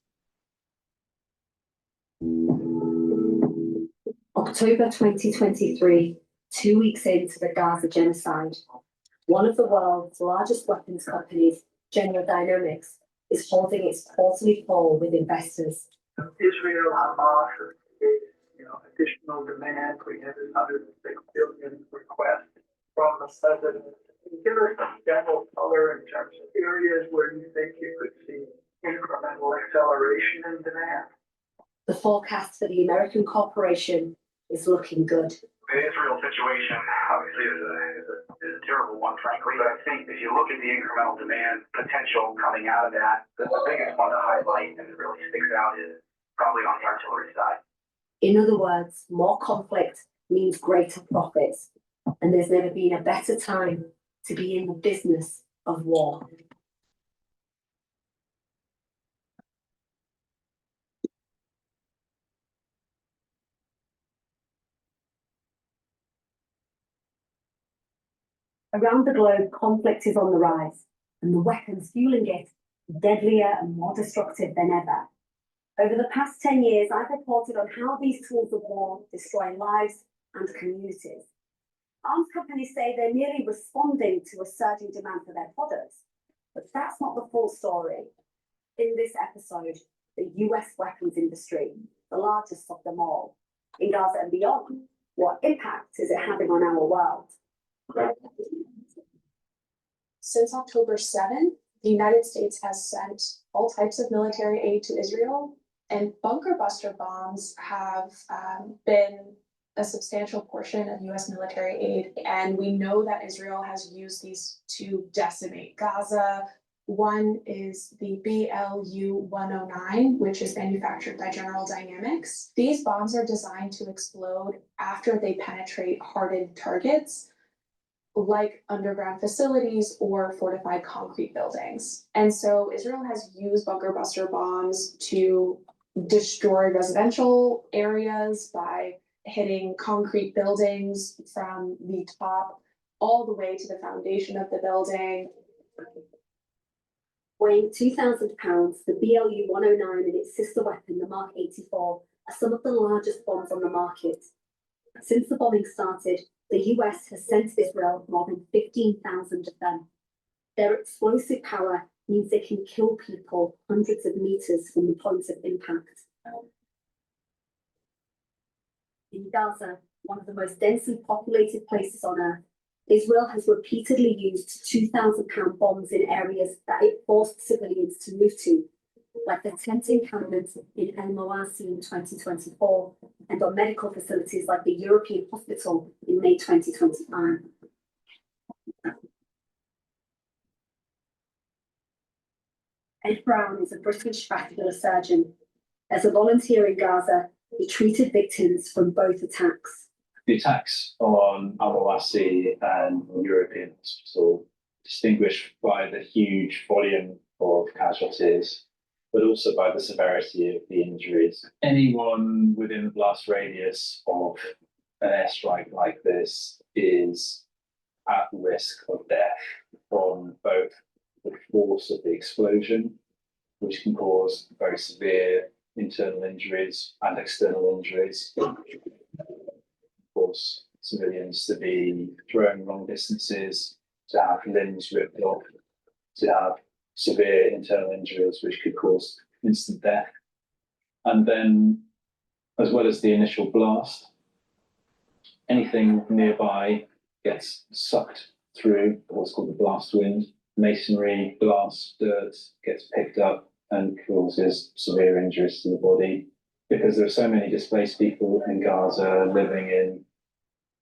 October 2023, 2 weeks into the Gaza genocide, one of the world's largest weapons companies, General Dynamics, is holding its quarterly call with investors. Israel, Hamas, additional demand. We have another $6 billion request from the president. Can you give us some general color in terms of areas where you think you could see incremental acceleration in demand? The forecast for the American corporation is looking good. The Israel situation obviously is a terrible one, frankly, but I think if you look at the incremental demand potential coming out of that, the biggest one to highlight and it really sticks out is probably on the artillery side. In other words, more conflict means greater profits, and there's never been a better time to be in the business of war. Around the globe, conflict is on the rise, and the weapons fueling it are deadlier and more destructive than ever. Over the past 10 years, I've reported on how these tools of war destroy lives and communities. Arms companies say they're merely responding to a surging demand for their products, but that's not the full story. In this episode, the US weapons industry, the largest of them all, in Gaza and beyond, what impact is it having on our world? Since October 7th, the United States has sent all types of military aid to Israel, and bunker buster bombs have been a substantial portion of US military aid. And we know that Israel has used these to decimate Gaza. One is the BLU-109, which is manufactured by General Dynamics. These bombs are designed to explode after they penetrate hardened targets, like underground facilities or fortified concrete buildings. And so Israel has used bunker buster bombs to destroy residential areas by hitting concrete buildings from the top all the way to the foundation of the building. Weighing 2,000 pounds, the BLU-109 and its sister weapon, the Mark 84, are some of the largest bombs on the market. Since the bombing started, the US has sent to Israel more than 15,000 of them. Their explosive power means they can kill people hundreds of meters from the point of impact. In Gaza, one of the most densely populated places on Earth, Israel has repeatedly used 2,000-pound bombs in areas that it forced civilians to move to, like the tent encampment in El Mawasi in 2024, and on medical facilities like the European Hospital in May 2025. Ed Brown is a British vascular surgeon. As a volunteer in Gaza, he treated victims from both attacks. The attacks on Al Mawasi and European Hospital distinguished by the huge volume of casualties, but also by the severity of the injuries. Anyone within the blast radius of an airstrike like this is at risk of death from both the force of the explosion, which can cause very severe internal injuries and external injuries. Of course, civilians to be thrown long distances, to have limbs ripped off, to have severe internal injuries which could cause instant death. And then, as well as the initial blast, anything nearby gets sucked through what's called the blast wind. Masonry, glass, dirt gets picked up and causes severe injuries to the body. Because there are so many displaced people in Gaza living in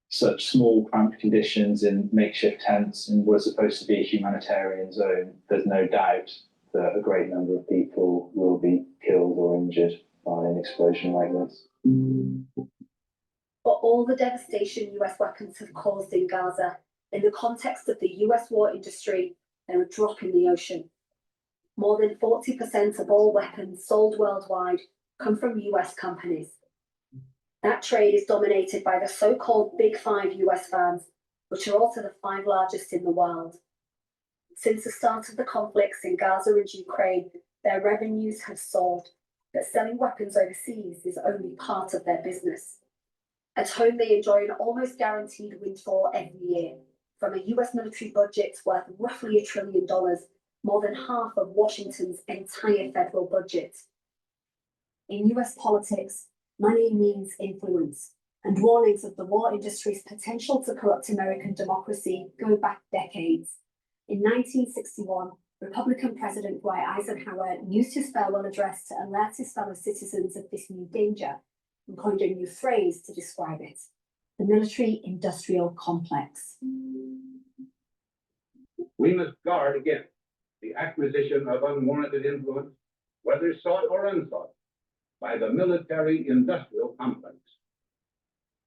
such small, cramped conditions in makeshift tents in what is supposed to be a humanitarian zone, there's no doubt that a great number of people will be killed or injured by an explosion like this. For all the devastation US weapons have caused in Gaza, in the context of the US war industry, they're a drop in the ocean. More than 40% of all weapons sold worldwide come from US companies. That trade is dominated by the so-called Big Five US firms, which are also the 5 largest in the world. Since the start of the conflicts in Gaza and Ukraine, their revenues have soared, but selling weapons overseas is only part of their business. At home, they enjoy an almost guaranteed windfall every year, from a US military budget worth roughly $1 trillion, more than half of Washington's entire federal budget. In US politics, money means influence, and warnings of the war industry's potential to corrupt American democracy go back decades. In 1961, Republican President Dwight Eisenhower used his farewell address to alert his fellow citizens of this new danger and coined a new phrase to describe it: the military-industrial complex. We must guard against the acquisition of unwarranted influence, whether sought or unsought, by the military-industrial complex.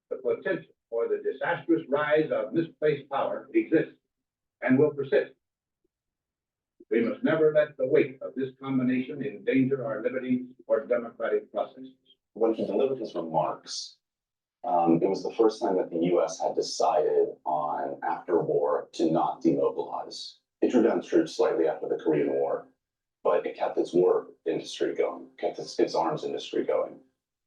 The potential for the disastrous rise of misplaced power exists and will persist. We must never let the weight of this combination endanger our liberties or democratic processes. When he delivered his remarks, it was the first time that the U.S. had decided on, after war, to not demobilize. It drew down troops slightly after the Korean War, but it kept its war industry going, kept its arms industry going.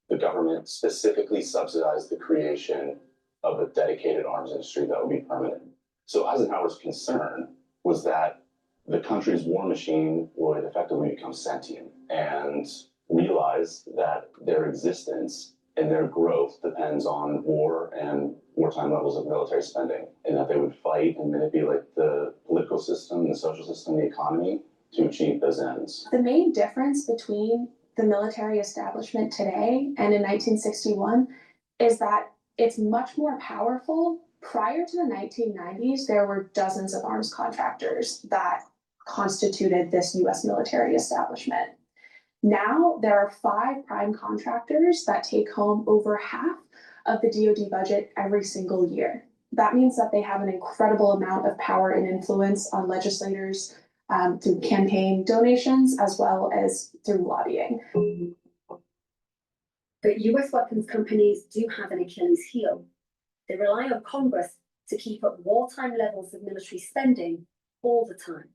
The government specifically subsidized the creation of a dedicated arms industry that would be permanent. So Eisenhower's concern was that the country's war machine would effectively become sentient and realize that their existence and their growth depends on war and wartime levels of military spending, and that they would fight and manipulate the political system, the social system, the economy to achieve those ends. The main difference between the military establishment today and in 1961 is that it's much more powerful. Prior to the 1990s, there were dozens of arms contractors that constituted this US military establishment. Now there are 5 prime contractors that take home over half of the DoD budget every single year. That means that they have an incredible amount of power and influence on legislators through campaign donations as well as through lobbying. But US weapons companies do have an Achilles heel. They rely on Congress to keep up wartime levels of military spending all the time.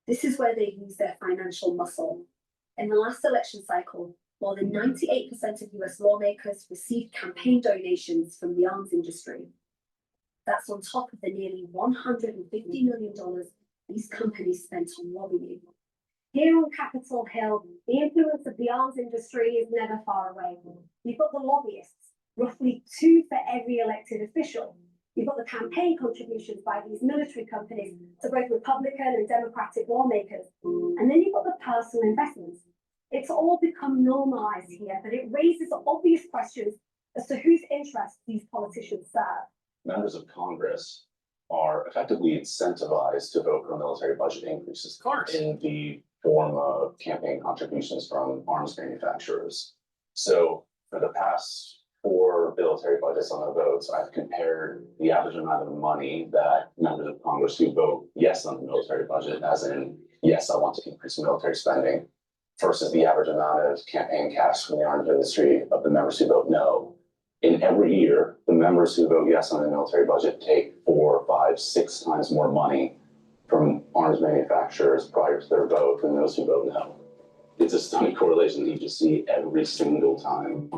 This is where they use their financial muscle. In the last election cycle, more than 98% of US lawmakers received campaign donations from the arms industry. That's on top of the nearly $150 million these companies spent on lobbying. Here on Capitol Hill, the influence of the arms industry is never far away. You've got the lobbyists, roughly 2 for every elected official. You've got the campaign contributions by these military companies to both Republican and Democratic lawmakers. And then you've got the personal investments. It's all become normalized here, but it raises obvious questions as to whose interests these politicians serve. Members of Congress are effectively incentivized to vote for military budget increases in the form of campaign contributions from arms manufacturers. So for the past 4 military budgets on the votes, I've compared the average amount of money that members of Congress who vote yes on the military budget, as in, yes, I want to increase military spending, versus the average amount of campaign cash from the arms industry of the members who vote no. In every year, the members who vote yes on the military budget take 4, 5, 6 times more money from arms manufacturers prior to their vote than those who vote no. It's a stunning correlation that you just see every single time.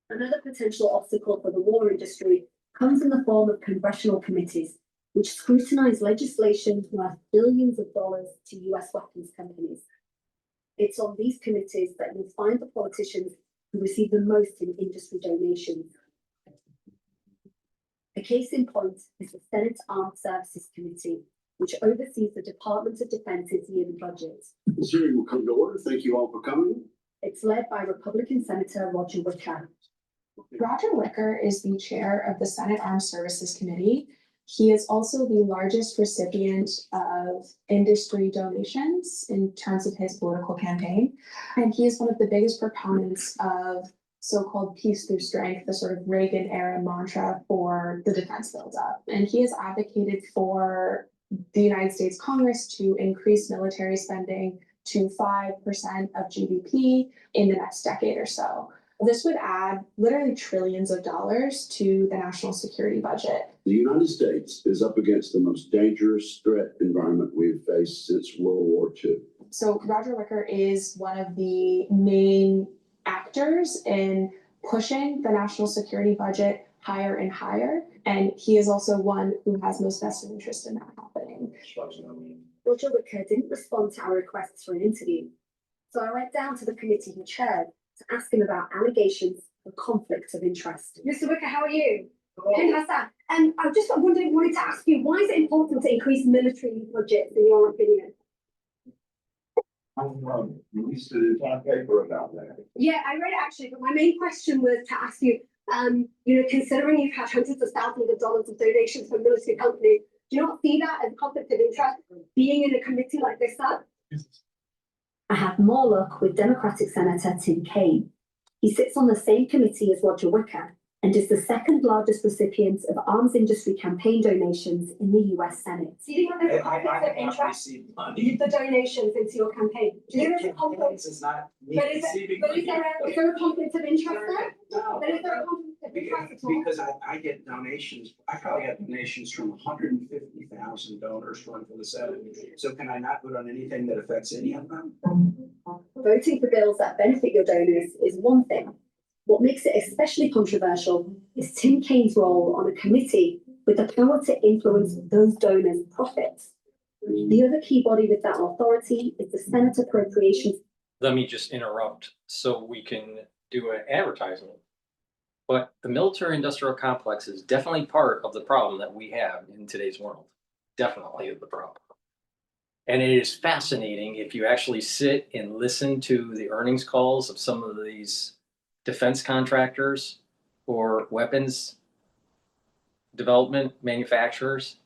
Another potential obstacle for the war industry comes in the form of congressional committees, which scrutinize legislation worth billions of dollars to US weapons companies. It's on these committees that you'll find the politicians who receive the most in industry donations. A case in point is the Senate Armed Services Committee, which oversees the Department of Defense's yearly budget. This hearing will come to order. Thank you all for coming. It's led by Republican Senator Roger Wicker. Roger Wicker is the chair of the Senate Armed Services Committee. He is also the largest recipient of industry donations in terms of his political campaign. And he is one of the biggest proponents of so-called peace through strength, the sort of Reagan era mantra for the defense buildup. And he has advocated for the United States Congress to increase military spending to 5% of GDP in the next decade or so. This would add literally trillions of dollars to the national security budget. The United States is up against the most dangerous threat environment we've faced since World War II. So Roger Wicker is one of the main actors in pushing the national security budget higher and higher. And he is also one who has most vested interest in that happening. Roger Wicker didn't respond to our requests for an interview. So I went down to the committee he chaired to ask him about allegations of conflict of interest. Mr. Wicker, how are you? Ken Hassan. I just wanted to ask you, why is it important to increase military budgets in your opinion? Released an entire paper about that. Yeah, I read it actually, but my main question was to ask you, considering you've had hundreds of thousands of dollars of donations from military companies, do you not see that as conflict of interest being in a committee like this, sir? I have more luck with Democratic Senator Tim Kaine. He sits on the same committee as Roger Wicker and is the second largest recipient of arms industry campaign donations in the US Senate. Do you think there's a conflict of interest? The donations into your campaign. Do you think there's a conflict? Is not me But is there a conflict of interest there? No. But is there a conflict of interest at all? Because I get donations, I probably get donations from 150,000 donors running for the Senate. So can I not vote on anything that affects any of them? Voting for bills that benefit your donors is one thing. What makes it especially controversial is Tim Kaine's role on a committee with the power to influence those donors' profits. The other key body with that authority is the Senate Appropriations. Let me just interrupt so we can do an advertisement. But the military industrial complex is definitely part of the problem that we have in today's world. Definitely the problem. And it is fascinating if you actually sit and listen to the earnings calls of some of these defense contractors or weapons development manufacturers.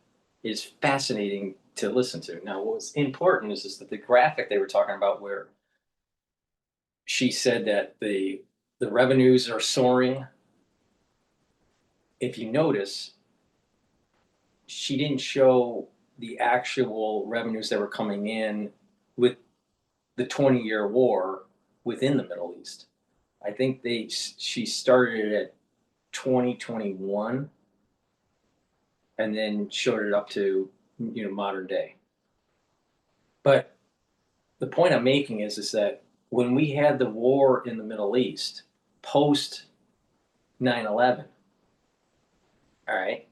It is fascinating to listen to. Now, what's important is that the graphic they were talking about where she said that the revenues are soaring. If you notice, she didn't show the actual revenues that were coming in with the 20-year war within the Middle East. I think she started it at 2021 and then showed it up to modern day. But the point I'm making is that when we had the war in the Middle East post 9/11, all right,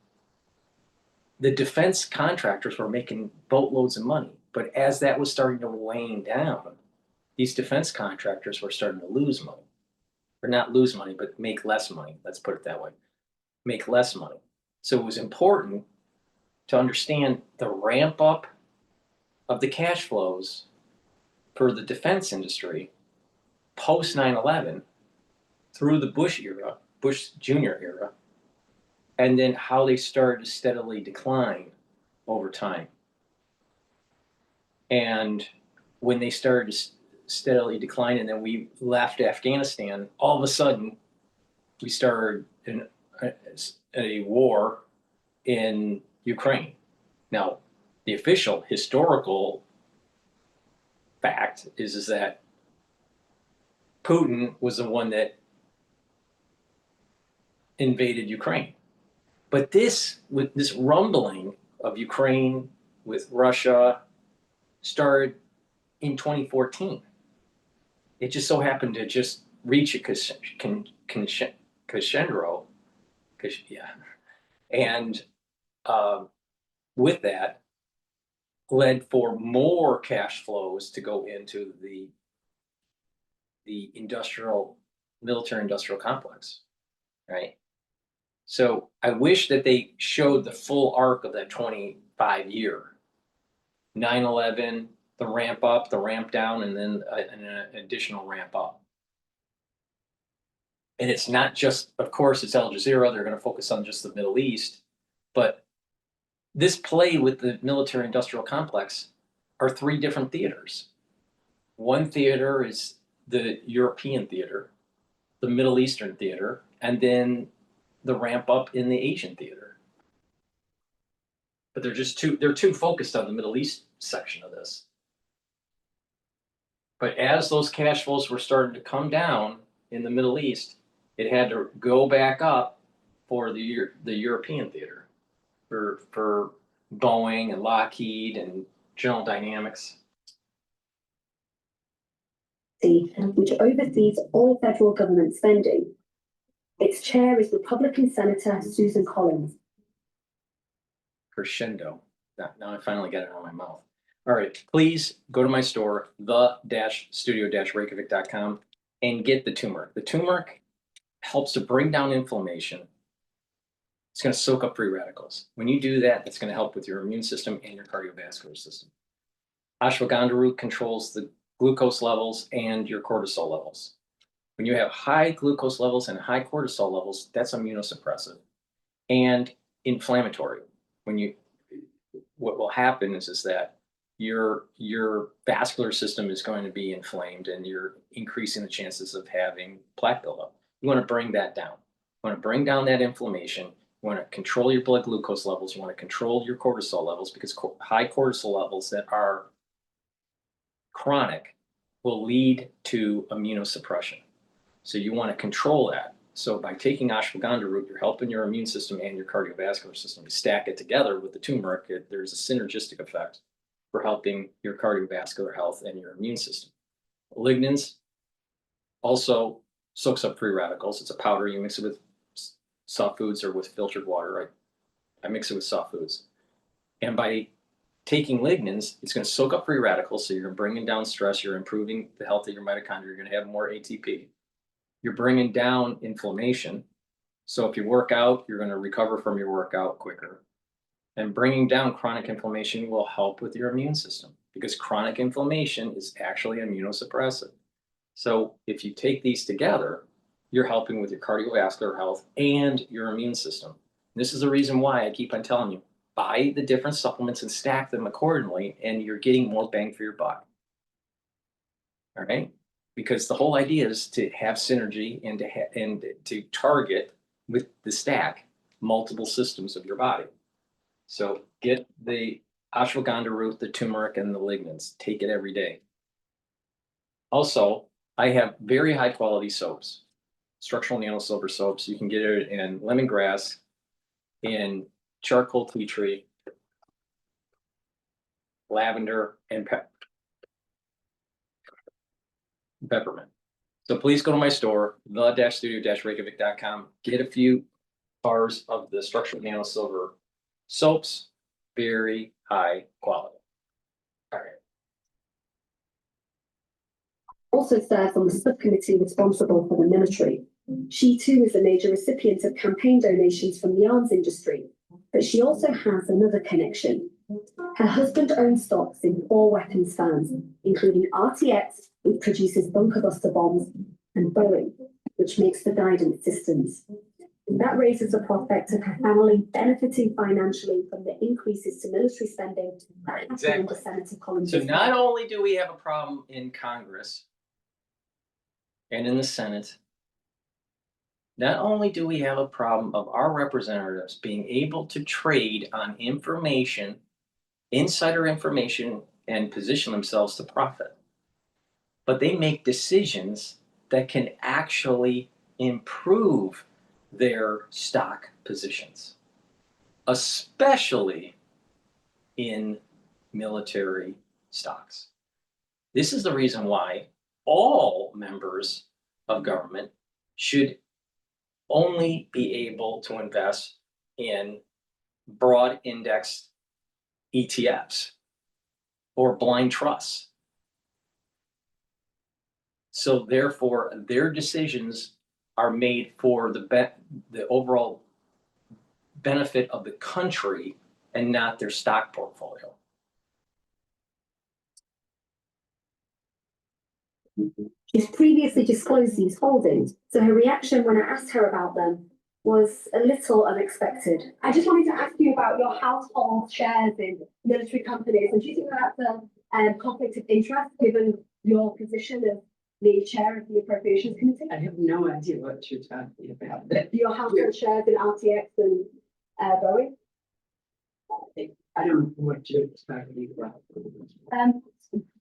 the defense contractors were making boatloads of money. But as that was starting to wane down, these defense contractors were starting to lose money. Or not lose money, but make less money. Let's put it that way. Make less money. So it was important to understand the ramp up of the cash flows for the defense industry post 9/11 through the Bush era, Bush Jr. era, and then how they started to steadily decline over time. And when they started to steadily decline and then we left Afghanistan, all of a sudden we started a war in Ukraine. Now, the official historical fact is that Putin was the one that invaded Ukraine. But this rumbling of Ukraine with Russia started in 2014. It just so happened to just reach a crescendo, and with that led for more cash flows to go into the military industrial complex, right? So I wish that they showed the full arc of that 25-year, 9/11, the ramp up, the ramp down, and then an additional ramp up. And it's not just, of course, it's Al Jazeera. They're going to focus on just the Middle East. But this play with the military industrial complex are three different theaters. One theater is the European theater, the Middle Eastern theater, and then the ramp up in the Asian theater. But they're too focused on the Middle East section of this. But as those cash flows were starting to come down in the Middle East, it had to go back up for the European theater, for Boeing and Lockheed and General Dynamics. Which oversees all federal government spending. Its chair is Republican Senator Susan Collins. Crescendo. Now I finally got it out of my mouth. All right, please go to my store, the-studio-reykjavik.com, and get the turmeric. The turmeric helps to bring down inflammation. It's going to soak up free radicals. When you do that, it's going to help with your immune system and your cardiovascular system. Ashwagandha root controls the glucose levels and your cortisol levels. When you have high glucose levels and high cortisol levels, that's immunosuppressive and inflammatory. What will happen is that your vascular system is going to be inflamed and you're increasing the chances of having plaque buildup. You want to bring that down. You want to bring down that inflammation. You want to control your blood glucose levels. You want to control your cortisol levels, because high cortisol levels that are chronic will lead to immunosuppression. So you want to control that. So by taking ashwagandha root, you're helping your immune system and your cardiovascular system. You stack it together with the turmeric, there's a synergistic effect for helping your cardiovascular health and your immune system. Lignans also soaks up free radicals. It's a powder. You mix it with soft foods or with filtered water. I mix it with soft foods. And by taking lignans, it's going to soak up free radicals. So you're bringing down stress. You're improving the health of your mitochondria. You're going to have more ATP. You're bringing down inflammation. So if you work out, you're going to recover from your workout quicker. And bringing down chronic inflammation will help with your immune system, because chronic inflammation is actually immunosuppressive. So if you take these together, you're helping with your cardiovascular health and your immune system. And this is the reason why I keep on telling you, buy the different supplements and stack them accordingly, and you're getting more bang for your buck. All right? Because the whole idea is to have synergy and to target with the stack multiple systems of your body. So get the ashwagandha root, the turmeric, and the lignans. Take it every day. Also, I have very high quality soaps, structural nano silver soaps. You can get it in lemongrass, in charcoal tea tree, lavender, and peppermint. So please go to my store, the-studio-reykjavik.com. Get a few bars of the structural nano silver soaps, very high quality. All right. Also serves on the subcommittee responsible for the military. She too is a major recipient of campaign donations from the arms industry, but she also has another connection. Her husband owns stocks in 4 weapons firms, including RTX, which produces bunker buster bombs, and Boeing, which makes the guidance systems. That raises the prospect of her family benefiting financially from the increases to military spending that happened under Senator Collins. So not only do we have a problem in Congress and in the Senate, not only do we have a problem of our representatives being able to trade on information, insider information, and position themselves to profit, but they make decisions that can actually improve their stock positions, especially in military stocks. This is the reason why all members of government should only be able to invest in broad index ETFs or blind trusts. So therefore, their decisions are made for the overall benefit of the country and not their stock portfolio. She's previously disclosed these holdings, so her reaction when I asked her about them was a little unexpected. I just wanted to ask you about your household shares in military companies, and do you think that's a conflict of interest given your position as the chair of the Appropriations Committee? I have no idea what you're talking about. Your household shares in RTX and Boeing? I don't know what to expect about.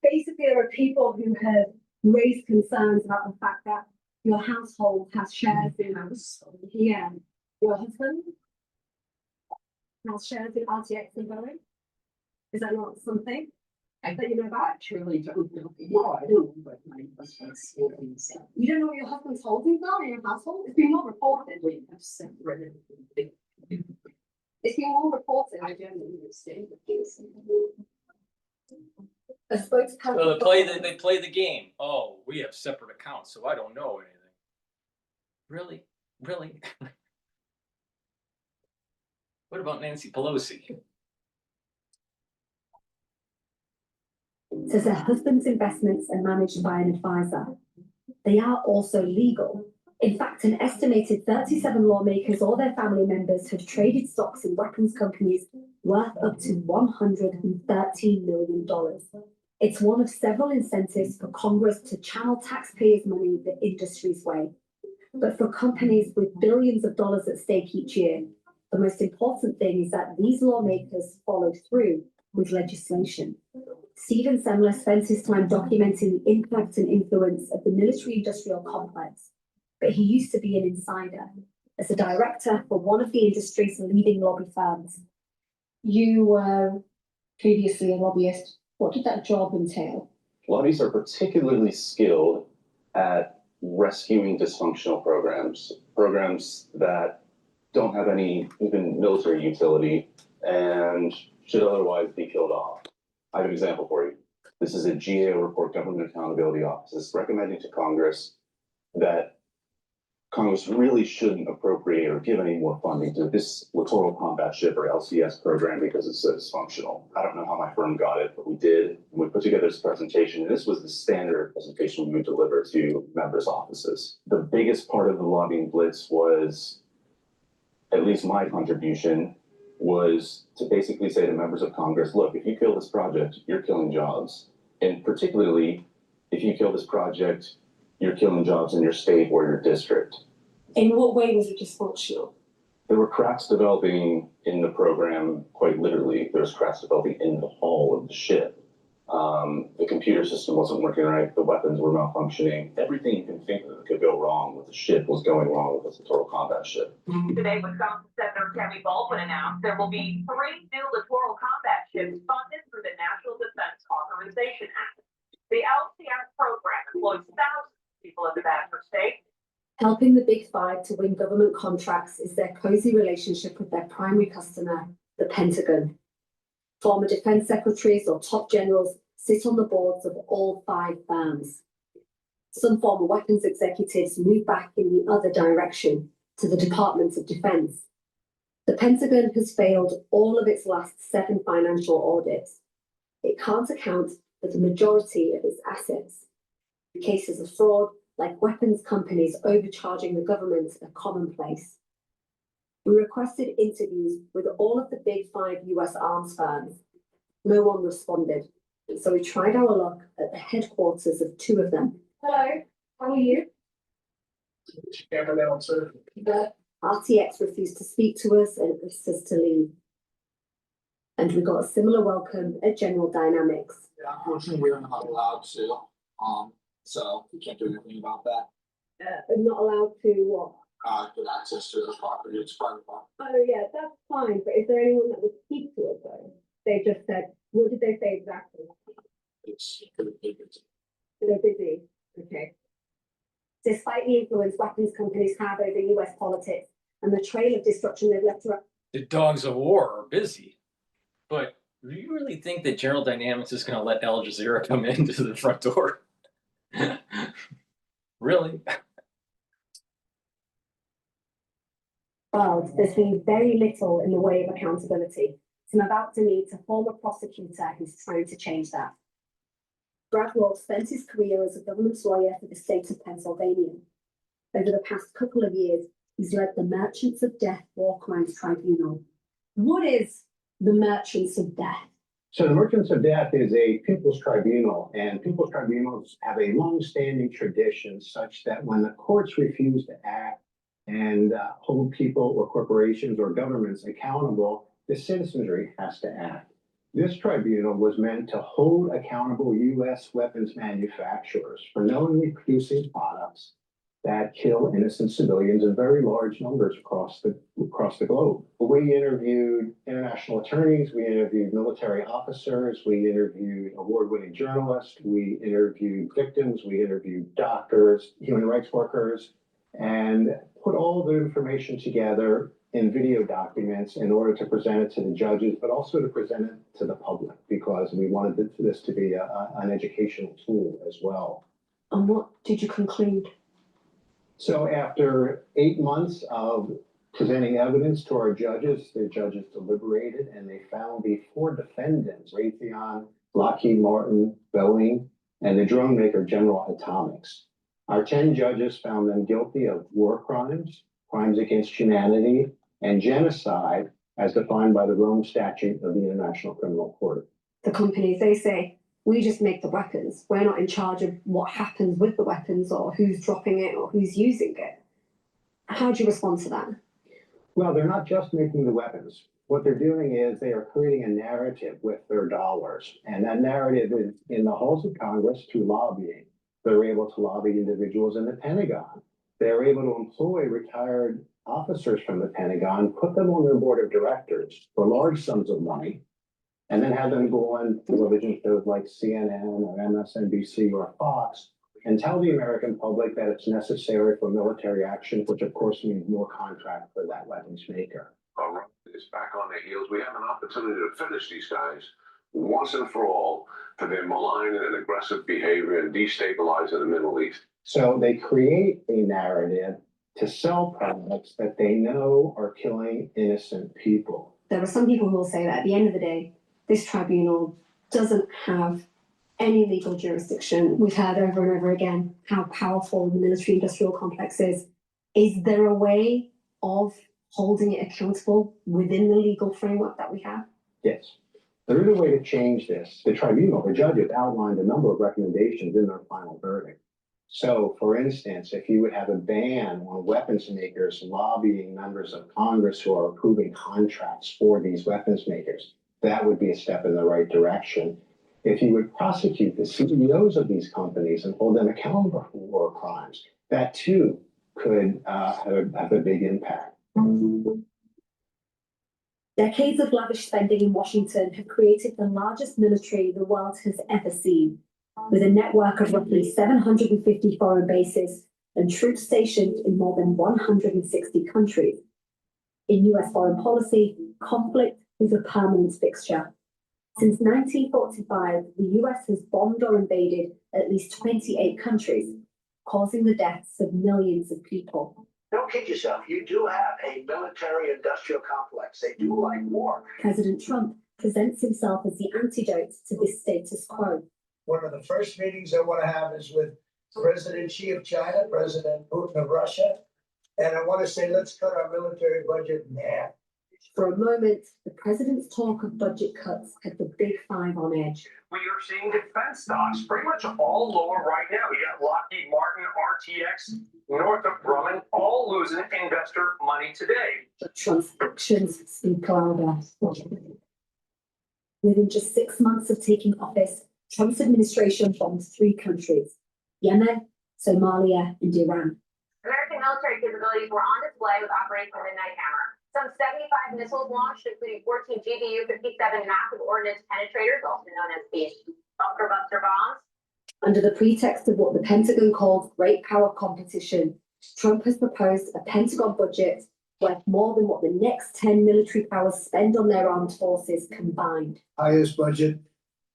Basically, there are people who have raised concerns about the fact that your household has shares in yeah, your husband has shares in RTX and Boeing. Is that not something that you know about? I truly don't know. No, I don't, but my husband's holding some. You don't know what your husband's holdings are in your household? It's been more reported. We have separated. It's been more reported. I don't understand. A spokesperson. So they play the game. Oh, we have separate accounts, so I don't know anything. Really? Really? What about Nancy Pelosi? Says her husband's investments are managed by an advisor. They are also legal. In fact, an estimated 37 lawmakers or their family members have traded stocks in weapons companies worth up to $113 million. It's one of several incentives for Congress to channel taxpayers' money the industry's way. But for companies with billions of dollars at stake each year, the most important thing is that these lawmakers follow through with legislation. Stephen Semler spends his time documenting the impact and influence of the military-industrial complex, but he used to be an insider as a director for one of the industry's leading lobby firms. You were previously a lobbyist. What did that job entail? Lobbies are particularly skilled at rescuing dysfunctional programs that don't have any even military utility and should otherwise be killed off. I have an example for you. This is a GAO report, Government Accountability Office. It's recommending to Congress that Congress really shouldn't appropriate or give any more funding to this Littoral Combat Ship or LCS program because it's so dysfunctional. I don't know how my firm got it, but we did. We put together this presentation, and this was the standard presentation we would deliver to members' offices. The biggest part of the lobbying blitz was, at least my contribution, was to basically say to members of Congress, look, if you kill this project, you're killing jobs. And particularly, if you kill this project, you're killing jobs in your state or your district. In what way was it dysfunctional? There were cracks developing in the program, quite literally. There was cracks developing in the hull of the ship. The computer system wasn't working right. The weapons were malfunctioning. Everything you can think of that could go wrong with the ship was going wrong with the Littoral Combat Ship. Today, Wisconsin Senator Tammy Baldwin announced there will be 3 new Littoral Combat ships funded through the National Defense Authorization Act. The LCS program employs thousands of people in the Badger State. Helping the Big Five to win government contracts is their cozy relationship with their primary customer, the Pentagon. Former defense secretaries or top generals sit on the boards of all 5 firms. Some former weapons executives move back in the other direction to the Department of Defense. The Pentagon has failed all of its last 7 financial audits. It can't account for the majority of its assets. Cases of fraud, like weapons companies overcharging the government, are commonplace. We requested interviews with all of the big 5 US arms firms. No one responded, so we tried our luck at the headquarters of 2 of them. Hello, how are you? The RTX refused to speak to us and asked us to leave. And we got a similar welcome at General Dynamics. Yeah, unfortunately, we're not allowed to, so we can't do anything about that. Not allowed to what? Get access to the property, it's private property. Oh yeah, that's fine, but is there anyone that would speak to us though? They just said, what did they say exactly? It's pretty big. They're busy, okay. Despite the influence weapons companies have over US politics and the trail of destruction they've left around. The dogs of war are busy. But do you really think that General Dynamics is going to let Al Jazeera come into the front door? Really? Well, there's been very little in the way of accountability. So I'm about to meet a former prosecutor who's trying to change that. Brad Wolf spent his career as a government lawyer for the state of Pennsylvania. Over the past couple of years, he's led the Merchants of Death War Crimes Tribunal. What is the Merchants of Death? So the Merchants of Death is a people's tribunal, and people's tribunals have a long-standing tradition such that when the courts refuse to act and hold people or corporations or governments accountable, the citizenry has to act. This tribunal was meant to hold accountable U.S. weapons manufacturers for knowingly producing products that kill innocent civilians in very large numbers across the globe. We interviewed international attorneys, we interviewed military officers, we interviewed award-winning journalists, we interviewed victims, we interviewed doctors, human rights workers, and put all the information together in video documents in order to present it to the judges, but also to present it to the public, because we wanted this to be an educational tool as well. And what did you conclude? So after 8 months of presenting evidence to our judges, the judges deliberated and they found the 4 defendants, Raytheon, Lockheed Martin, Boeing, and the drone maker General Atomics. Our 10 judges found them guilty of war crimes, crimes against humanity, and genocide as defined by the Rome Statute of the International Criminal Court. The companies, they say, we just make the weapons. We're not in charge of what happens with the weapons or who's dropping it or who's using it. How do you respond to that? Well, they're not just making the weapons. What they're doing is they are creating a narrative with their dollars. And that narrative is in the halls of Congress through lobbying. They're able to lobby individuals in the Pentagon. They're able to employ retired officers from the Pentagon, put them on their board of directors for large sums of money, and then have them go on television shows like CNN or MSNBC or Fox and tell the American public that it's necessary for military action, which of course means more contract for that weapons maker. All right, it's back on their heels. We have an opportunity to finish these guys once and for all for their malign and aggressive behavior and destabilizing the Middle East. So they create a narrative to sell products that they know are killing innocent people. There are some people who will say that at the end of the day, this tribunal doesn't have any legal jurisdiction. We've heard over and over again how powerful the military industrial complex is. Is there a way of holding it accountable within the legal framework that we have? Yes. There is a way to change this. The tribunal, the judges outlined a number of recommendations in their final verdict. So, for instance, if you would have a ban on weapons makers lobbying members of Congress who are approving contracts for these weapons makers, that would be a step in the right direction. If you would prosecute the CEOs of these companies and hold them accountable for war crimes, that too could have a big impact. Decades of lavish spending in Washington have created the largest military the world has ever seen, with a network of roughly 750 foreign bases and troops stationed in more than 160 countries. In US foreign policy, conflict is a permanent fixture. Since 1945, the US has bombed or invaded at least 28 countries, causing the deaths of millions of people. Don't kid yourself, you do have a military-industrial complex. They do like war. President Trump presents himself as the antidote to this status quo. One of the first meetings I want to have is with President Xi of China, President Putin of Russia. And I want to say, let's cut our military budget in half. For a moment, the president's talk of budget cuts had the big five on edge. We are seeing defense stocks pretty much all lower right now. You got Lockheed Martin, RTX, Northrop Grumman, all losing investor money today. But Trump's actions speak louder. Within just 6 months of taking office, Trump's administration bombed 3 countries: Yemen, Somalia, and Iran. American military capabilities were on display with Operation Midnight Hammer. Some 75 missiles launched, including 14 GBU-57 massive ordnance penetrators, also known as the bunker buster bombs. Under the pretext of what the Pentagon called great power competition, Trump has proposed a Pentagon budget worth more than what the next 10 military powers spend on their armed forces combined. Highest budget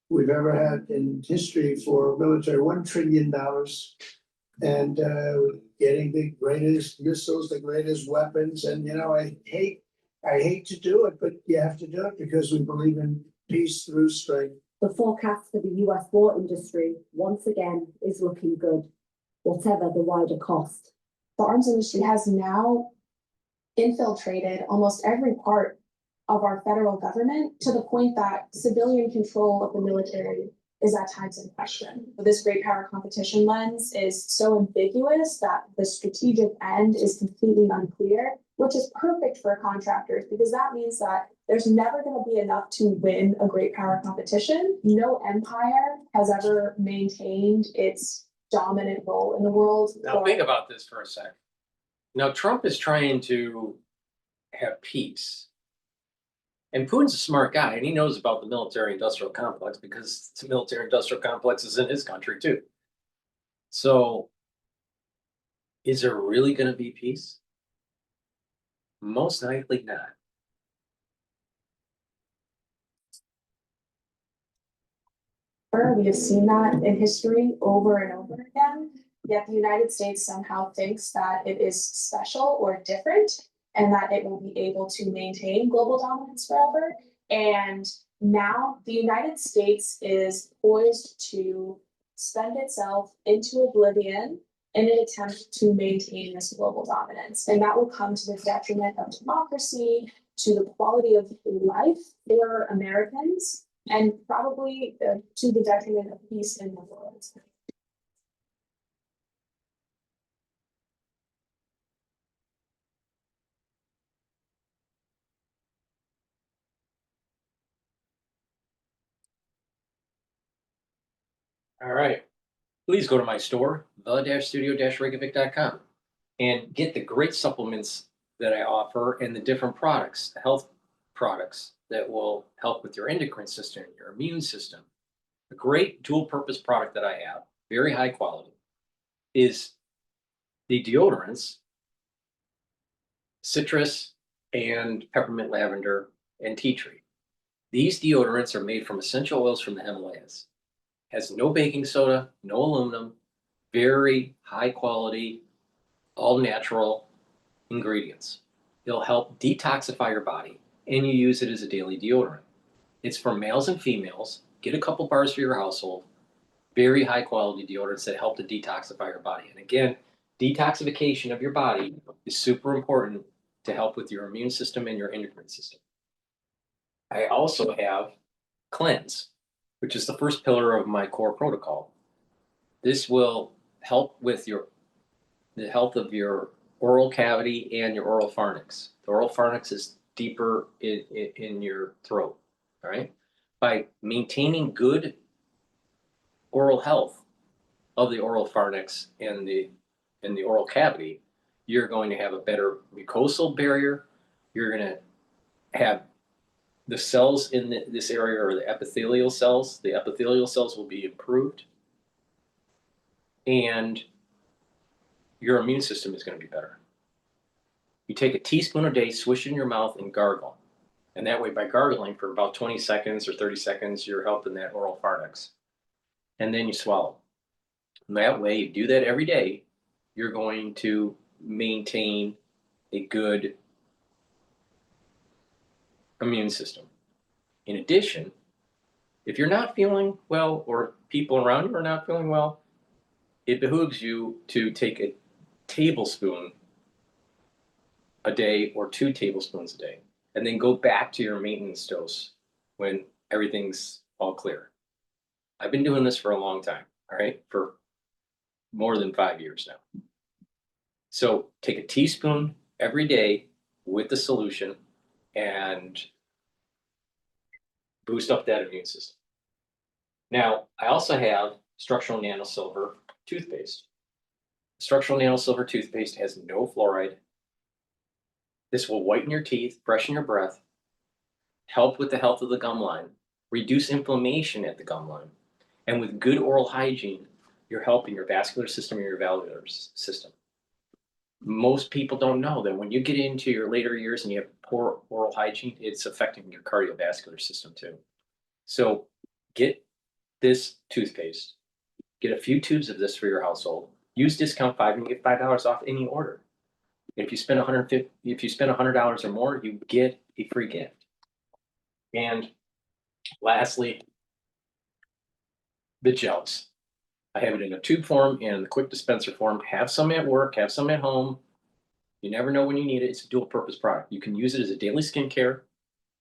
we've ever had in history for military, $1 trillion. And getting the greatest missiles, the greatest weapons. And, you know, I hate to do it, but you have to do it because we believe in peace through strength. The forecast for the US war industry, once again, is looking good, whatever the wider cost. The arms industry has now infiltrated almost every part of our federal government to the point that civilian control of the military is at times in question. This great power competition lens is so ambiguous that the strategic end is completely unclear, which is perfect for contractors because that means that there's never going to be enough to win a great power competition. No empire has ever maintained its dominant role in the world. Now think about this for a second. Now Trump is trying to have peace. And Putin's a smart guy and he knows about the military industrial complex because the military industrial complex is in his country too. So is there really going to be peace? Most likely not. We have seen that in history over and over again, yet the United States somehow thinks that it is special or different and that it will be able to maintain global dominance forever. And now the United States is poised to spend itself into oblivion in an attempt to maintain this global dominance. And that will come to the detriment of democracy, to the quality of life for Americans, and probably to the detriment of peace in the world. All right. Please go to my store, the-studio-reykjavik.com, and get the great supplements that I offer and the different products, the health products that will help with your endocrine system, your immune system. A great dual purpose product that I have, very high quality, is the deodorants, citrus and peppermint lavender and tea tree. These deodorants are made from essential oils from the Himalayas. Has no baking soda, no aluminum, very high quality, all natural ingredients. It'll help detoxify your body and you use it as a daily deodorant. It's for males and females. Get a couple bars for your household. Very high quality deodorants that help to detoxify your body. And again, detoxification of your body is super important to help with your immune system and your endocrine system. I also have Cleanse, which is the first pillar of my core protocol. This will help with the health of your oral cavity and your oral pharynx. The oral pharynx is deeper in your throat, all right? By maintaining good oral health of the oral pharynx and the oral cavity, you're going to have a better mucosal barrier. You're going to have the cells in this area are the epithelial cells. The epithelial cells will be improved. And your immune system is going to be better. You take a teaspoon a day, swish it in your mouth, and gargle. And that way, by gargling for about 20 seconds or 30 seconds, you're helping that oral pharynx. And then you swallow. And that way, you do that every day, you're going to maintain a good immune system. In addition, if you're not feeling well or people around you are not feeling well, it behooves you to take a tablespoon a day or 2 tablespoons a day, and then go back to your maintenance dose when everything's all clear. I've been doing this for a long time, all right, for more than 5 years now. So take a teaspoon every day with the solution and boost up that immune system. Now, I also have structural nanosilver toothpaste. Structural nanosilver toothpaste has no fluoride. This will whiten your teeth, freshen your breath, help with the health of the gum line, reduce inflammation at the gum line, and with good oral hygiene, you're helping your vascular system and your valvular system. Most people don't know that when you get into your later years and you have poor oral hygiene, it's affecting your cardiovascular system too. So get this toothpaste, get a few tubes of this for your household, use discount 5 and get $5 off any order. If you spend $100 or more, you get a free gift. And lastly, the gels. I have it in a tube form and the quick dispenser form. Have some at work, have some at home. You never know when you need it. It's a dual purpose product. You can use it as a daily skincare.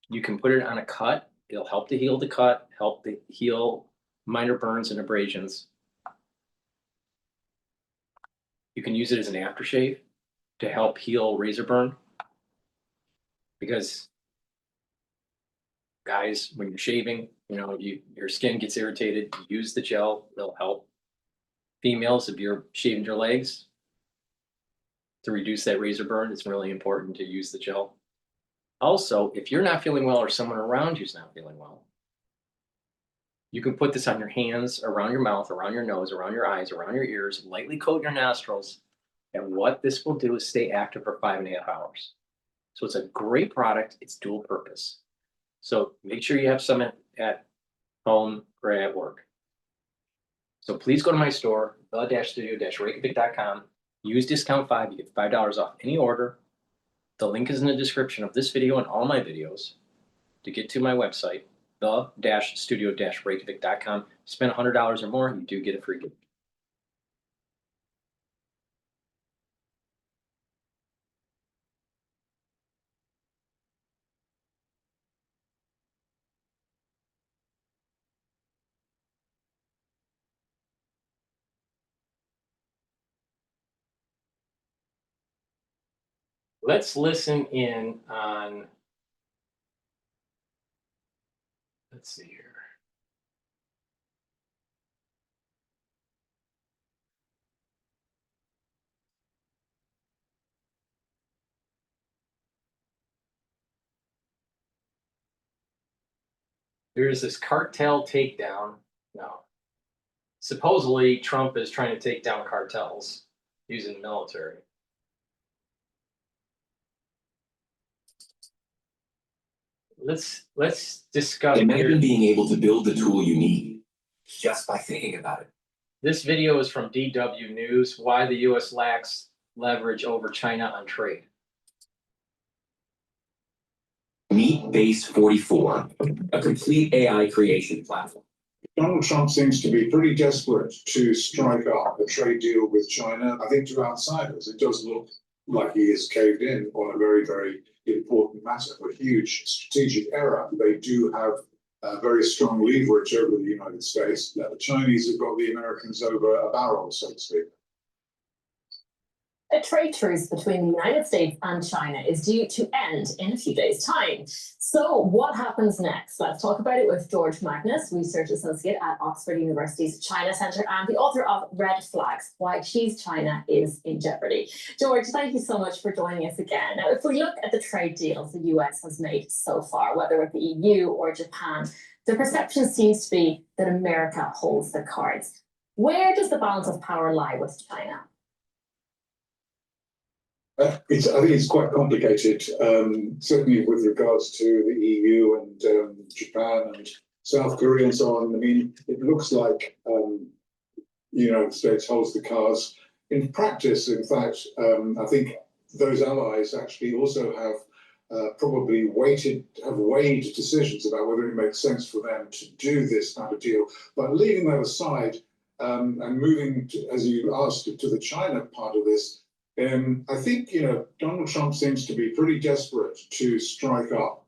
You can put it on a cut. It'll help to heal the cut, help to heal minor burns and abrasions. You can use it as an aftershave to help heal razor burn. Because guys, when you're shaving, your skin gets irritated, use the gel, it'll help. Females, if you're shaving your legs, to reduce that razor burn, it's really important to use the gel. Also, if you're not feeling well or someone around you's not feeling well, you can put this on your hands, around your mouth, around your nose, around your eyes, around your ears, lightly coat your nostrils. And what this will do is stay active for 5.5 hours. So it's a great product. It's dual purpose. So make sure you have some at home or at work. So please go to my store, the-studio-reykjavik.com. Use discount 5. You get $5 off any order. The link is in the description of this video and all my videos. To get to my website, the-studio-reykjavik.com. Spend $100 or more, you do get a free gift. Let's listen in on, let's see here. There's this cartel takedown. No. Supposedly, Trump is trying to take down cartels using the military. Let's discuss. Imagine being able to build the tool you need just by thinking about it. This video is from DW News, why the U.S. lacks leverage over China on trade. Meet Base 44, a complete AI creation platform. Donald Trump seems to be pretty desperate to strike up a trade deal with China. I think to outsiders, it does look like he is caved in on a very, very important matter, a huge strategic error. They do have very strong leverage over the United States. The Chinese have got the Americans over a barrel, so to speak. A trade truce between the United States and China is due to end in a few days' time. So what happens next? Let's talk about it with George Magnus, Research Associate at Oxford University's China Centre and the author of Red Flags, Why Xi's China is in Jeopardy. George, thank you so much for joining us again. Now, if we look at the trade deals the US has made so far, whether with the EU or Japan, the perception seems to be that America holds the cards. Where does the balance of power lie with China? I think it's quite complicated, certainly with regards to the EU and Japan and South Korea and so on. I mean, it looks like the United States holds the cards. In practice, in fact, I think those allies actually also have probably weighed decisions about whether it makes sense for them to do this kind of deal. But leaving that aside and moving, as you asked, to the China part of this, I think, Donald Trump seems to be pretty desperate to strike up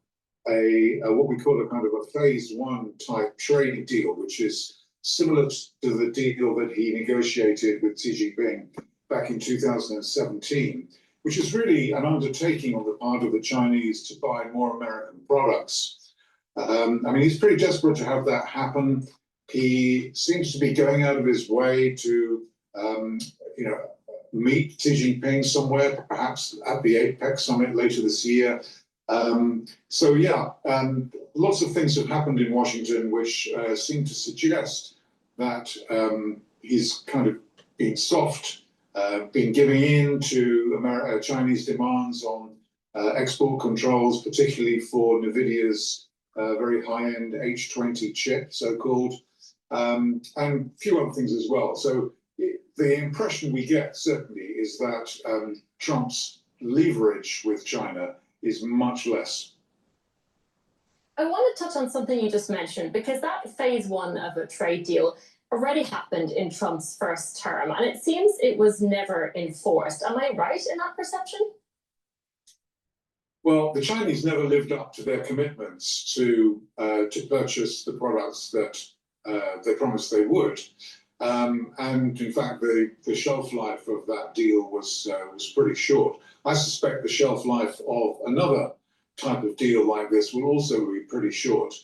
a what we call a kind of a phase one type trade deal, which is similar to the deal that he negotiated with Xi Jinping back in 2017, which is really an undertaking on the part of the Chinese to buy more American products. I mean, he's pretty desperate to have that happen. He seems to be going out of his way to, meet Xi Jinping somewhere, perhaps at the APEC summit later this year. Lots of things have happened in Washington which seem to suggest that he's kind of been soft, been giving in to Chinese demands on export controls, particularly for NVIDIA's very high-end H20 chip, so-called, and a few other things as well. So the impression we get, certainly, is that Trump's leverage with China is much less. I want to touch on something you just mentioned, because that phase one of a trade deal already happened in Trump's first term, and it seems it was never enforced. Am I right in that perception? Well, the Chinese never lived up to their commitments to purchase the products that they promised they would. And in fact, the shelf life of that deal was pretty short. I suspect the shelf life of another type of deal like this will also be pretty short,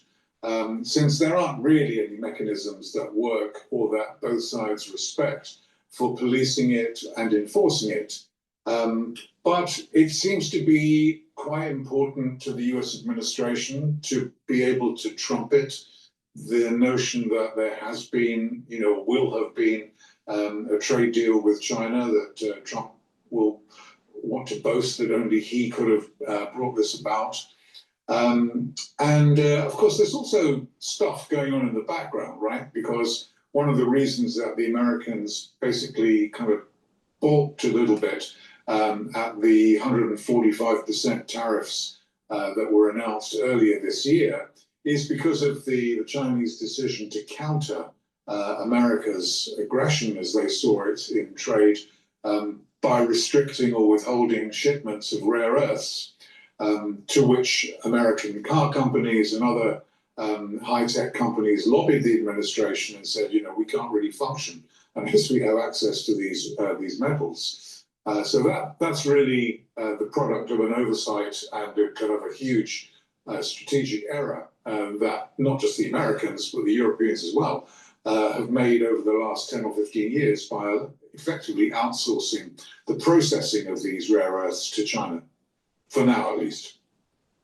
since there aren't really any mechanisms that work or that both sides respect for policing it and enforcing it. But it seems to be quite important to the US administration to be able to trumpet the notion that there has been, will have been a trade deal with China, that Trump will want to boast that only he could have brought this about. Of course, there's also stuff going on in the background, right? Because one of the reasons that the Americans basically kind of balked a little bit at the 145% tariffs that were announced earlier this year is because of the Chinese decision to counter America's aggression, as they saw it in trade, by restricting or withholding shipments of rare earths, to which American car companies and other high-tech companies lobbied the administration and said, we can't really function unless we have access to these metals. So that's really the product of an oversight and a kind of a huge strategic error that not just the Americans, but the Europeans as well, have made over the last 10 or 15 years by effectively outsourcing the processing of these rare earths to China, for now at least.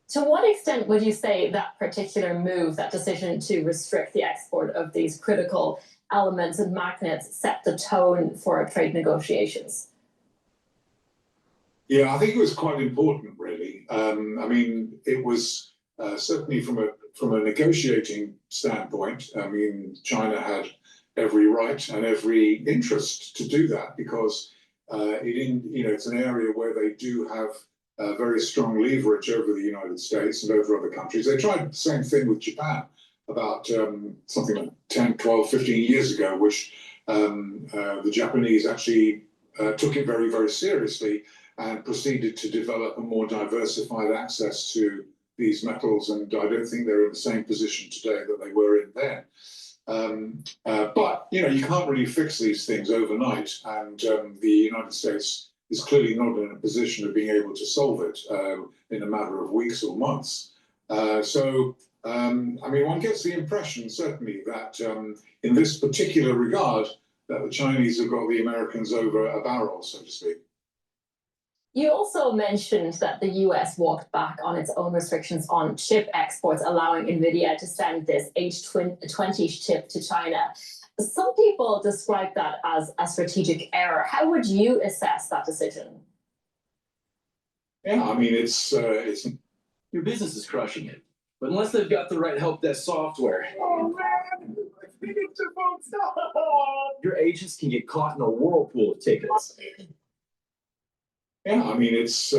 To what extent would you say that particular move, that decision to restrict the export of these critical elements and magnets, set the tone for trade negotiations? Yeah, I think it was quite important, really. I mean, it was certainly from a negotiating standpoint. I mean, China had every right and every interest to do that because it's an area where they do have very strong leverage over the United States and over other countries. They tried the same thing with Japan about something like 10, 12, 15 years ago, which the Japanese actually took it very, very seriously and proceeded to develop a more diversified access to these metals. And I don't think they're in the same position today that they were in then. But, you can't really fix these things overnight. And the United States is clearly not in a position of being able to solve it in a matter of weeks or months. I mean, one gets the impression, certainly, that in this particular regard, that the Chinese have got the Americans over a barrel, so to speak. You also mentioned that the US walked back on its own restrictions on chip exports, allowing NVIDIA to send this H20 chip to China. Some people describe that as a strategic error. How would you assess that decision? Yeah, I mean, it's your business is crushing it, but unless they've got the right help desk software, your agents can get caught in a whirlpool of tickets. Yeah, I mean, it's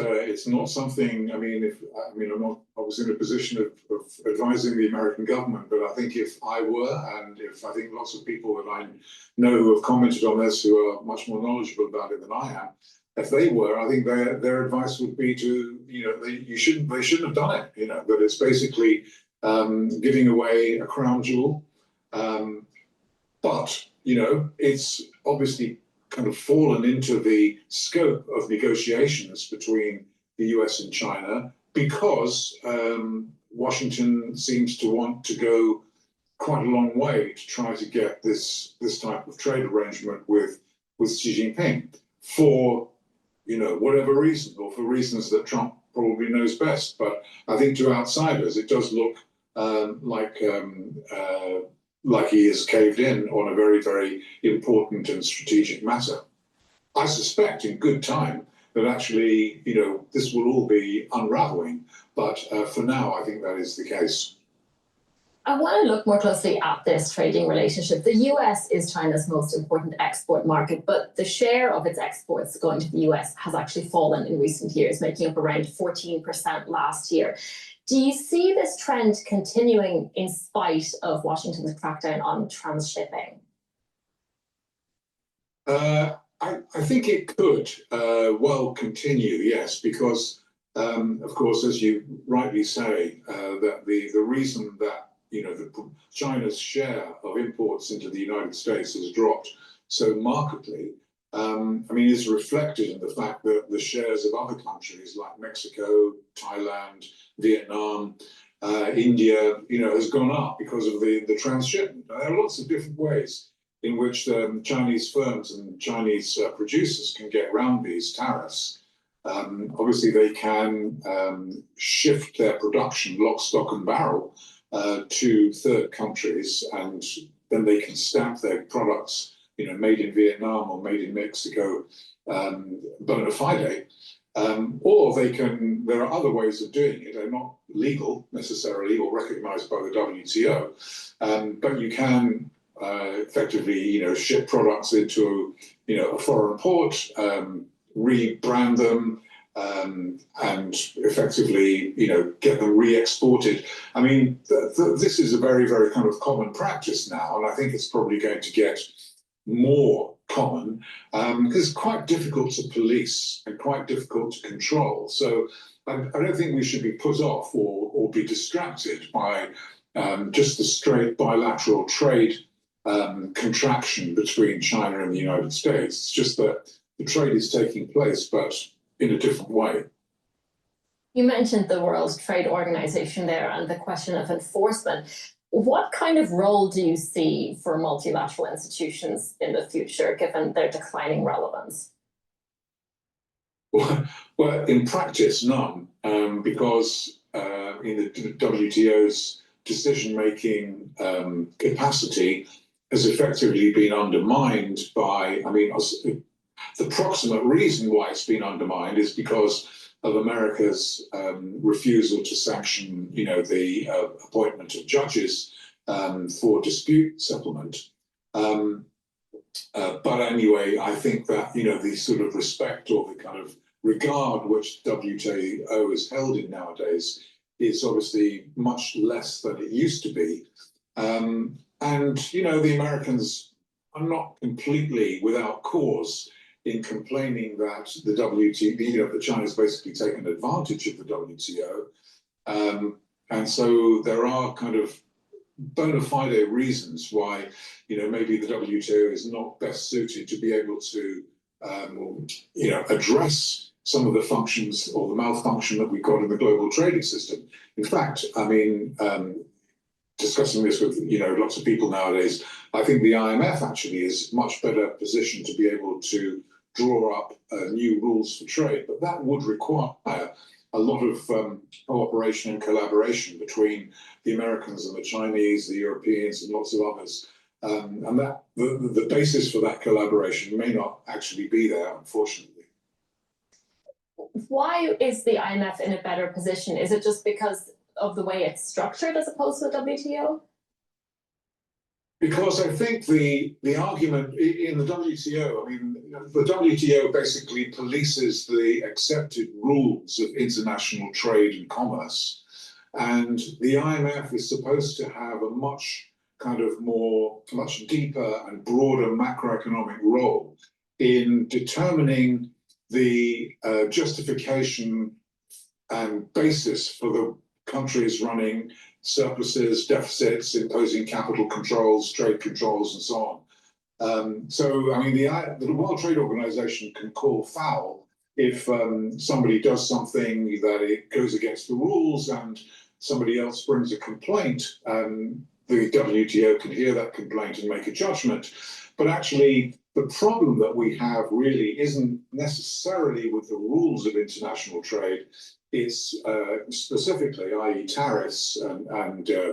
not something. I mean, I was in a position of advising the American government, but I think if I were, and if I think lots of people that I know who have commented on this who are much more knowledgeable about it than I am, if they were, I think their advice would be to, they shouldn't have done it. That it's basically giving away a crown jewel, but it's obviously kind of fallen into the scope of negotiations between the US and China because Washington seems to want to go quite a long way to try to get this type of trade arrangement with Xi Jinping for whatever reason, or for reasons that Trump probably knows best. But I think to outsiders it does look like he has caved in on a very, very important and strategic matter. I suspect in good time that actually, this will all be unraveling. But for now, I think that is the case. I want to look more closely at this trading relationship. The US is China's most important export market, but the share of its exports going to the US has actually fallen in recent years, making up around 14% last year. Do you see this trend continuing in spite of Washington's crackdown on transshipping? I think it could well continue, yes, because, of course, as you rightly say, that the reason that China's share of imports into the United States has dropped so markedly I mean, is reflected in the fact that the shares of other countries like Mexico, Thailand, Vietnam, India, has gone up because of the transshipment. There are lots of different ways in which Chinese firms and Chinese producers can get around these tariffs. Obviously, they can shift their production lock, stock, and barrel to third countries, and then they can stamp their products, made in Vietnam or made in Mexico, bona fide. Or there are other ways of doing it. They're not legal necessarily or recognized by the WTO, but you can effectively, ship products into, a foreign port, rebrand them, and effectively, get them re-exported. I mean, this is a very, very kind of common practice now, and I think it's probably going to get more common because it's quite difficult to police and quite difficult to control. So I don't think we should be put off or be distracted by just the straight bilateral trade contraction between China and the United States. It's just that the trade is taking place, but in a different way. You mentioned the World Trade Organization there and the question of enforcement. What kind of role do you see for multilateral institutions in the future, given their declining relevance? Well, in practice, none, because in the WTO's decision-making capacity has effectively been undermined by, the proximate reason why it's been undermined is because of America's refusal to sanction, the appointment of judges for dispute settlement. But anyway, I think that, the sort of respect or the kind of regard which WTO is held in nowadays is obviously much less than it used to be. And, the Americans are not completely without cause in complaining that the WTO, that China's basically taken advantage of the WTO. And so there are kind of bona fide reasons why, maybe the WTO is not best suited to be able to, address some of the functions or the malfunction that we've got in the global trading system. In fact, discussing this with, lots of people nowadays, I think the IMF actually is much better positioned to be able to draw up new rules for trade, but that would require a lot of cooperation and collaboration between the Americans and the Chinese, the Europeans, and lots of others. And that the basis for that collaboration may not actually be there, unfortunately. Why is the IMF in a better position? Is it just because of the way it's structured as opposed to the WTO? Because I think the argument in the WTO, the WTO basically polices the accepted rules of international trade and commerce. And the IMF is supposed to have a much deeper and broader macroeconomic role in determining the justification and basis for the countries running surpluses, deficits, imposing capital controls, trade controls, and so on. The World Trade Organization can call foul if somebody does something that it goes against the rules and somebody else brings a complaint. The WTO can hear that complaint and make a judgment. But actually, the problem that we have really isn't necessarily with the rules of international trade. It's specifically, i.e. tariffs and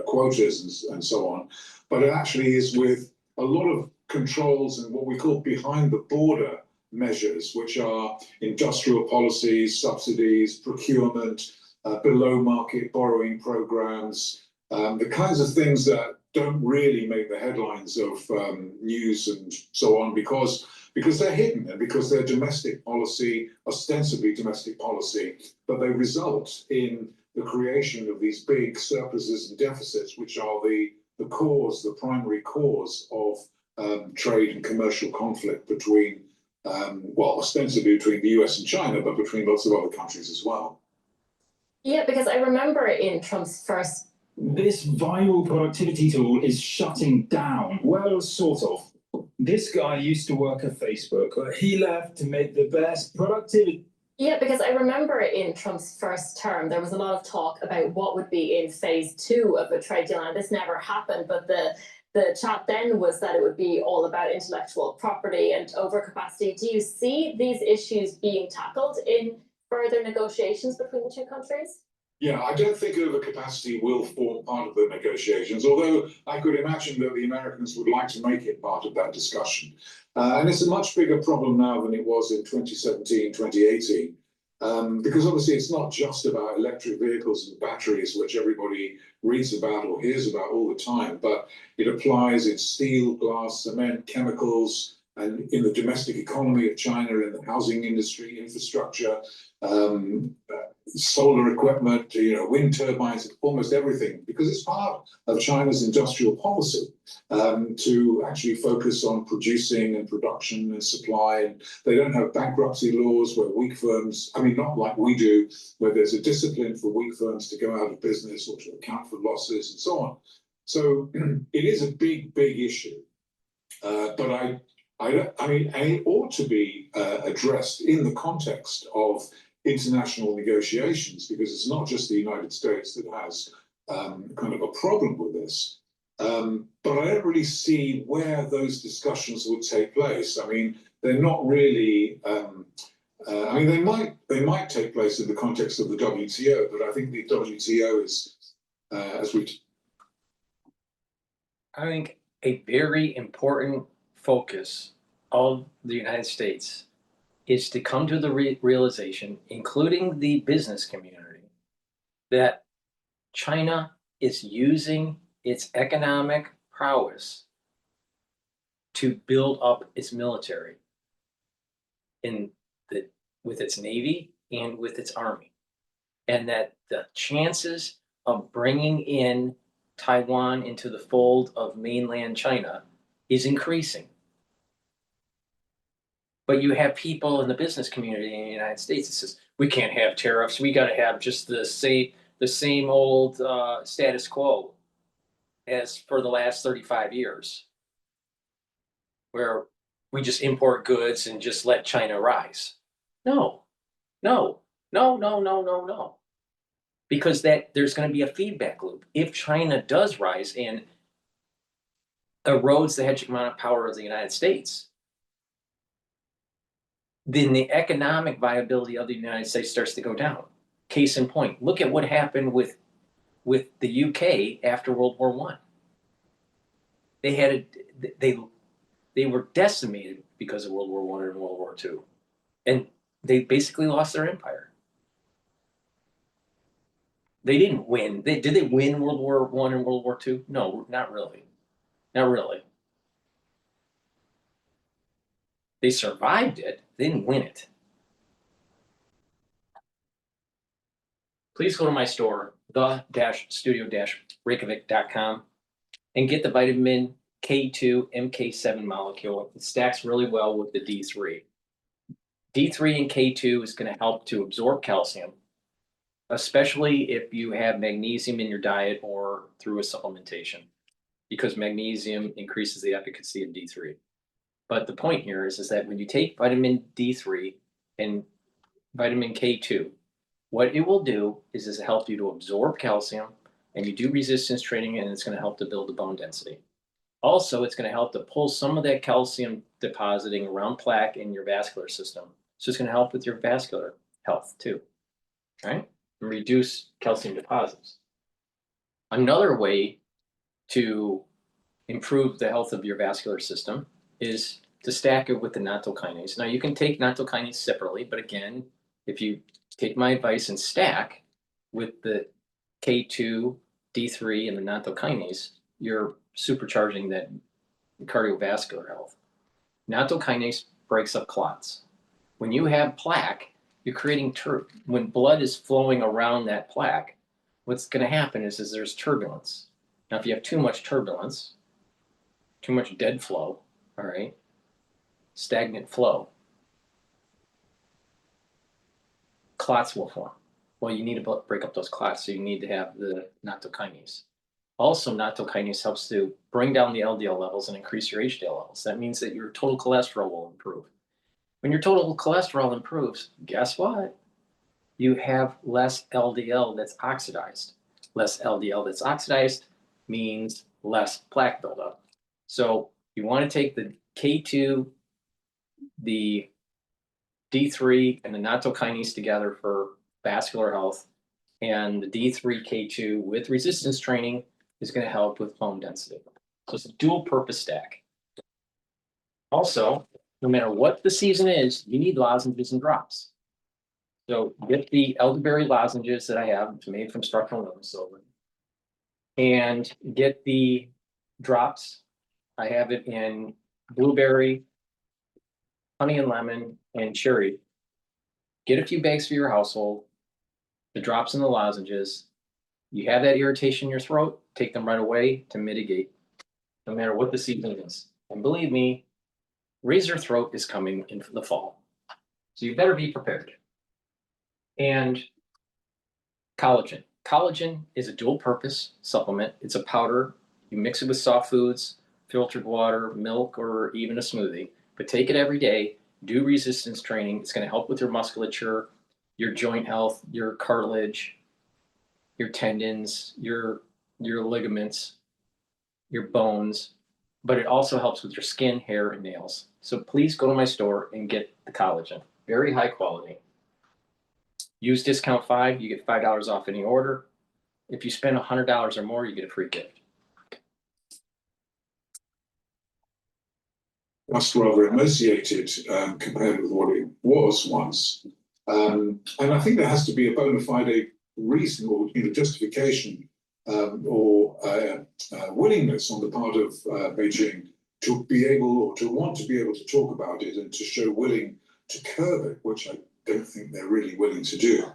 quotas and so on, but it actually is with a lot of controls and what we call behind the border measures, which are industrial policies, subsidies, procurement, below market borrowing programs, the kinds of things that don't really make the headlines of news and so on because they're hidden and because they're domestic policy, ostensibly domestic policy, but they result in the creation of these big surpluses and deficits, which are the primary cause of trade and commercial conflict between, ostensibly between the US and China, but between lots of other countries as well. Yeah, because I remember in Trump's first... This viral productivity tool is shutting down. Well, sort of. this guy used to work at Facebook, but he left to make the best productivity. Yeah, because I remember in Trump's first term, there was a lot of talk about what would be in phase 2 of a trade deal, and this never happened. But the chat then was that it would be all about intellectual property and overcapacity. Do you see these issues being tackled in further negotiations between the two countries? Yeah, I don't think overcapacity will form part of the negotiations, although I could imagine that the Americans would like to make it part of that discussion. And it's a much bigger problem now than it was in 2017, 2018, because obviously it's not just about electric vehicles and batteries, which everybody reads about or hears about all the time, but it applies in steel, glass, cement, chemicals, and in the domestic economy of China, in the housing industry, infrastructure, solar equipment, wind turbines, almost everything, because it's part of China's industrial policy to actually focus on producing and production and supply. And they don't have bankruptcy laws where weak firms, not like we do, where there's a discipline for weak firms to go out of business or to account for losses and so on. So it is a big, big issue. But it ought to be addressed in the context of international negotiations, because it's not just the United States that has kind of a problem with this. But I don't really see where those discussions would take place. They're not really. They might take place in the context of the WTO, but I think the WTO is, I think a very important focus of the United States is to come to the realization, including the business community, that China is using its economic prowess to build up its military with its navy and with its army, and that the chances of bringing in Taiwan into the fold of mainland China is increasing. But you have people in the business community in the United States that says, we can't have tariffs. We got to have just the same old status quo as for the last 35 years, where we just import goods and just let China rise. No. Because there's going to be a feedback loop. If China does rise and erodes the hegemonic power of the United States, then the economic viability of the United States starts to go down. Case in point, look at what happened with the UK after World War I. They were decimated because of World War I and World War II, and they basically lost their empire. They didn't win. Did they win World War I and World War II? No, not really. Not really. They survived it. They didn't win it. Please go to my store, the-studio-reykjavik.com, and get the vitamin K2 MK7 molecule. It stacks really well with the D3. D3 and K2 is going to help to absorb calcium, especially if you have magnesium in your diet or through a supplementation, because magnesium increases the efficacy of D3. But the point here is that when you take vitamin D3 and vitamin K2, what it will do is help you to absorb calcium, and you do resistance training, and it's going to help to build the bone density. Also, it's going to help to pull some of that calcium depositing around plaque in your vascular system. So it's going to help with your vascular health too, right? And reduce calcium deposits. Another way to improve the health of your vascular system is to stack it with the nattokinase. Now, you can take nattokinase separately, but again, if you take my advice and stack with the K2, D3, and the nattokinase, you're supercharging that cardiovascular health. Nattokinase breaks up clots. When you have plaque, you're creating when blood is flowing around that plaque, what's going to happen is there's turbulence. Now, if you have too much turbulence, too much dead flow, all right, stagnant flow, clots will form. Well, you need to break up those clots, so you need to have the nattokinase. Also, nattokinase helps to bring down the LDL levels and increase your HDL levels. That means that your total cholesterol will improve. When your total cholesterol improves, guess what? You have less LDL that's oxidized. Less LDL that's oxidized means less plaque buildup. So you want to take the K2, the D3, and the nattokinase together for vascular health, and the D3K2 with resistance training is going to help with bone density. So it's a dual purpose stack. Also, no matter what the season is, you need lozenges and drops. So get the elderberry lozenges that I have. It's made from structural lemon silver. And get the drops. I have it in blueberry, honey and lemon, and cherry. Get a few bags for your household. The drops and the lozenges. You have that irritation in your throat, take them right away to mitigate, no matter what the season is. And believe me, razor throat is coming in the fall. So you better be prepared. And collagen. Collagen is a dual purpose supplement. It's a powder. You mix it with soft foods, filtered water, milk, or even a smoothie. But take it every day. Do resistance training. It's going to help with your musculature, your joint health, your cartilage, your tendons, your ligaments, your bones, but it also helps with your skin, hair, and nails. So please go to my store and get the collagen. Very high quality. Use discount 5, you get $5 off any order. If you spend $100 or more, you get a free gift. That's rather emaciated compared with what it was once. And I think there has to be a bona fide reason or justification or willingness on the part of Beijing to be able or to want to be able to talk about it and to show willing to curb it, which I don't think they're really willing to do.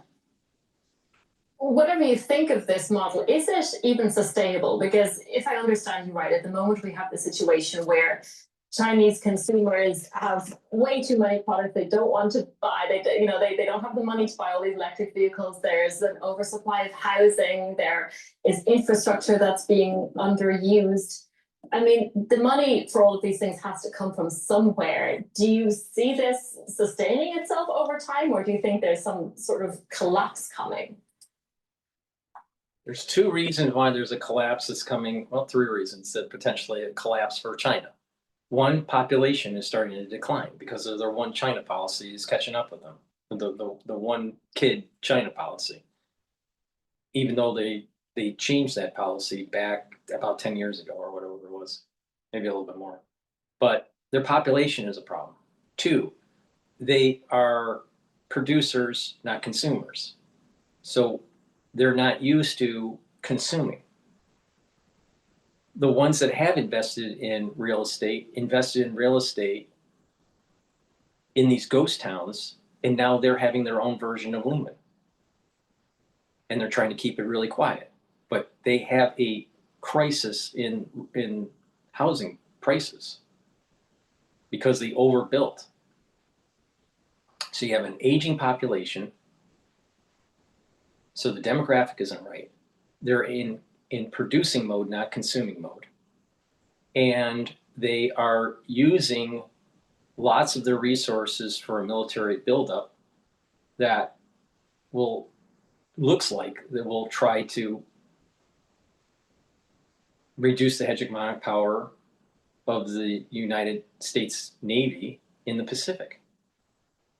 Whatever you think of this model, is it even sustainable? Because if I understand you right, at the moment we have the situation where Chinese consumers have way too many products they don't want to buy. They don't have the money to buy all these electric vehicles. There's an oversupply of housing. There is infrastructure that's being underused. I mean, the money for all of these things has to come from somewhere. Do you see this sustaining itself over time, or do you think there's some sort of collapse coming? There's 2 reasons why there's a collapse that's coming. Well, 3 reasons that potentially a collapse for China. One, population is starting to decline because of their one China policy is catching up with them. The one kid China policy. Even though they changed that policy back about 10 years ago or whatever it was, maybe a little bit more. But their population is a problem. 2, they are producers, not consumers. So they're not used to consuming. The ones that have invested in real estate in these ghost towns, and now they're having their own version of Lehman. And they're trying to keep it really quiet. But they have a crisis in housing prices because they overbuilt. So you have an aging population. So the demographic isn't right. They're in producing mode, not consuming mode. And they are using lots of their resources for a military buildup that looks like they will try to reduce the hegemonic power of the United States Navy in the Pacific.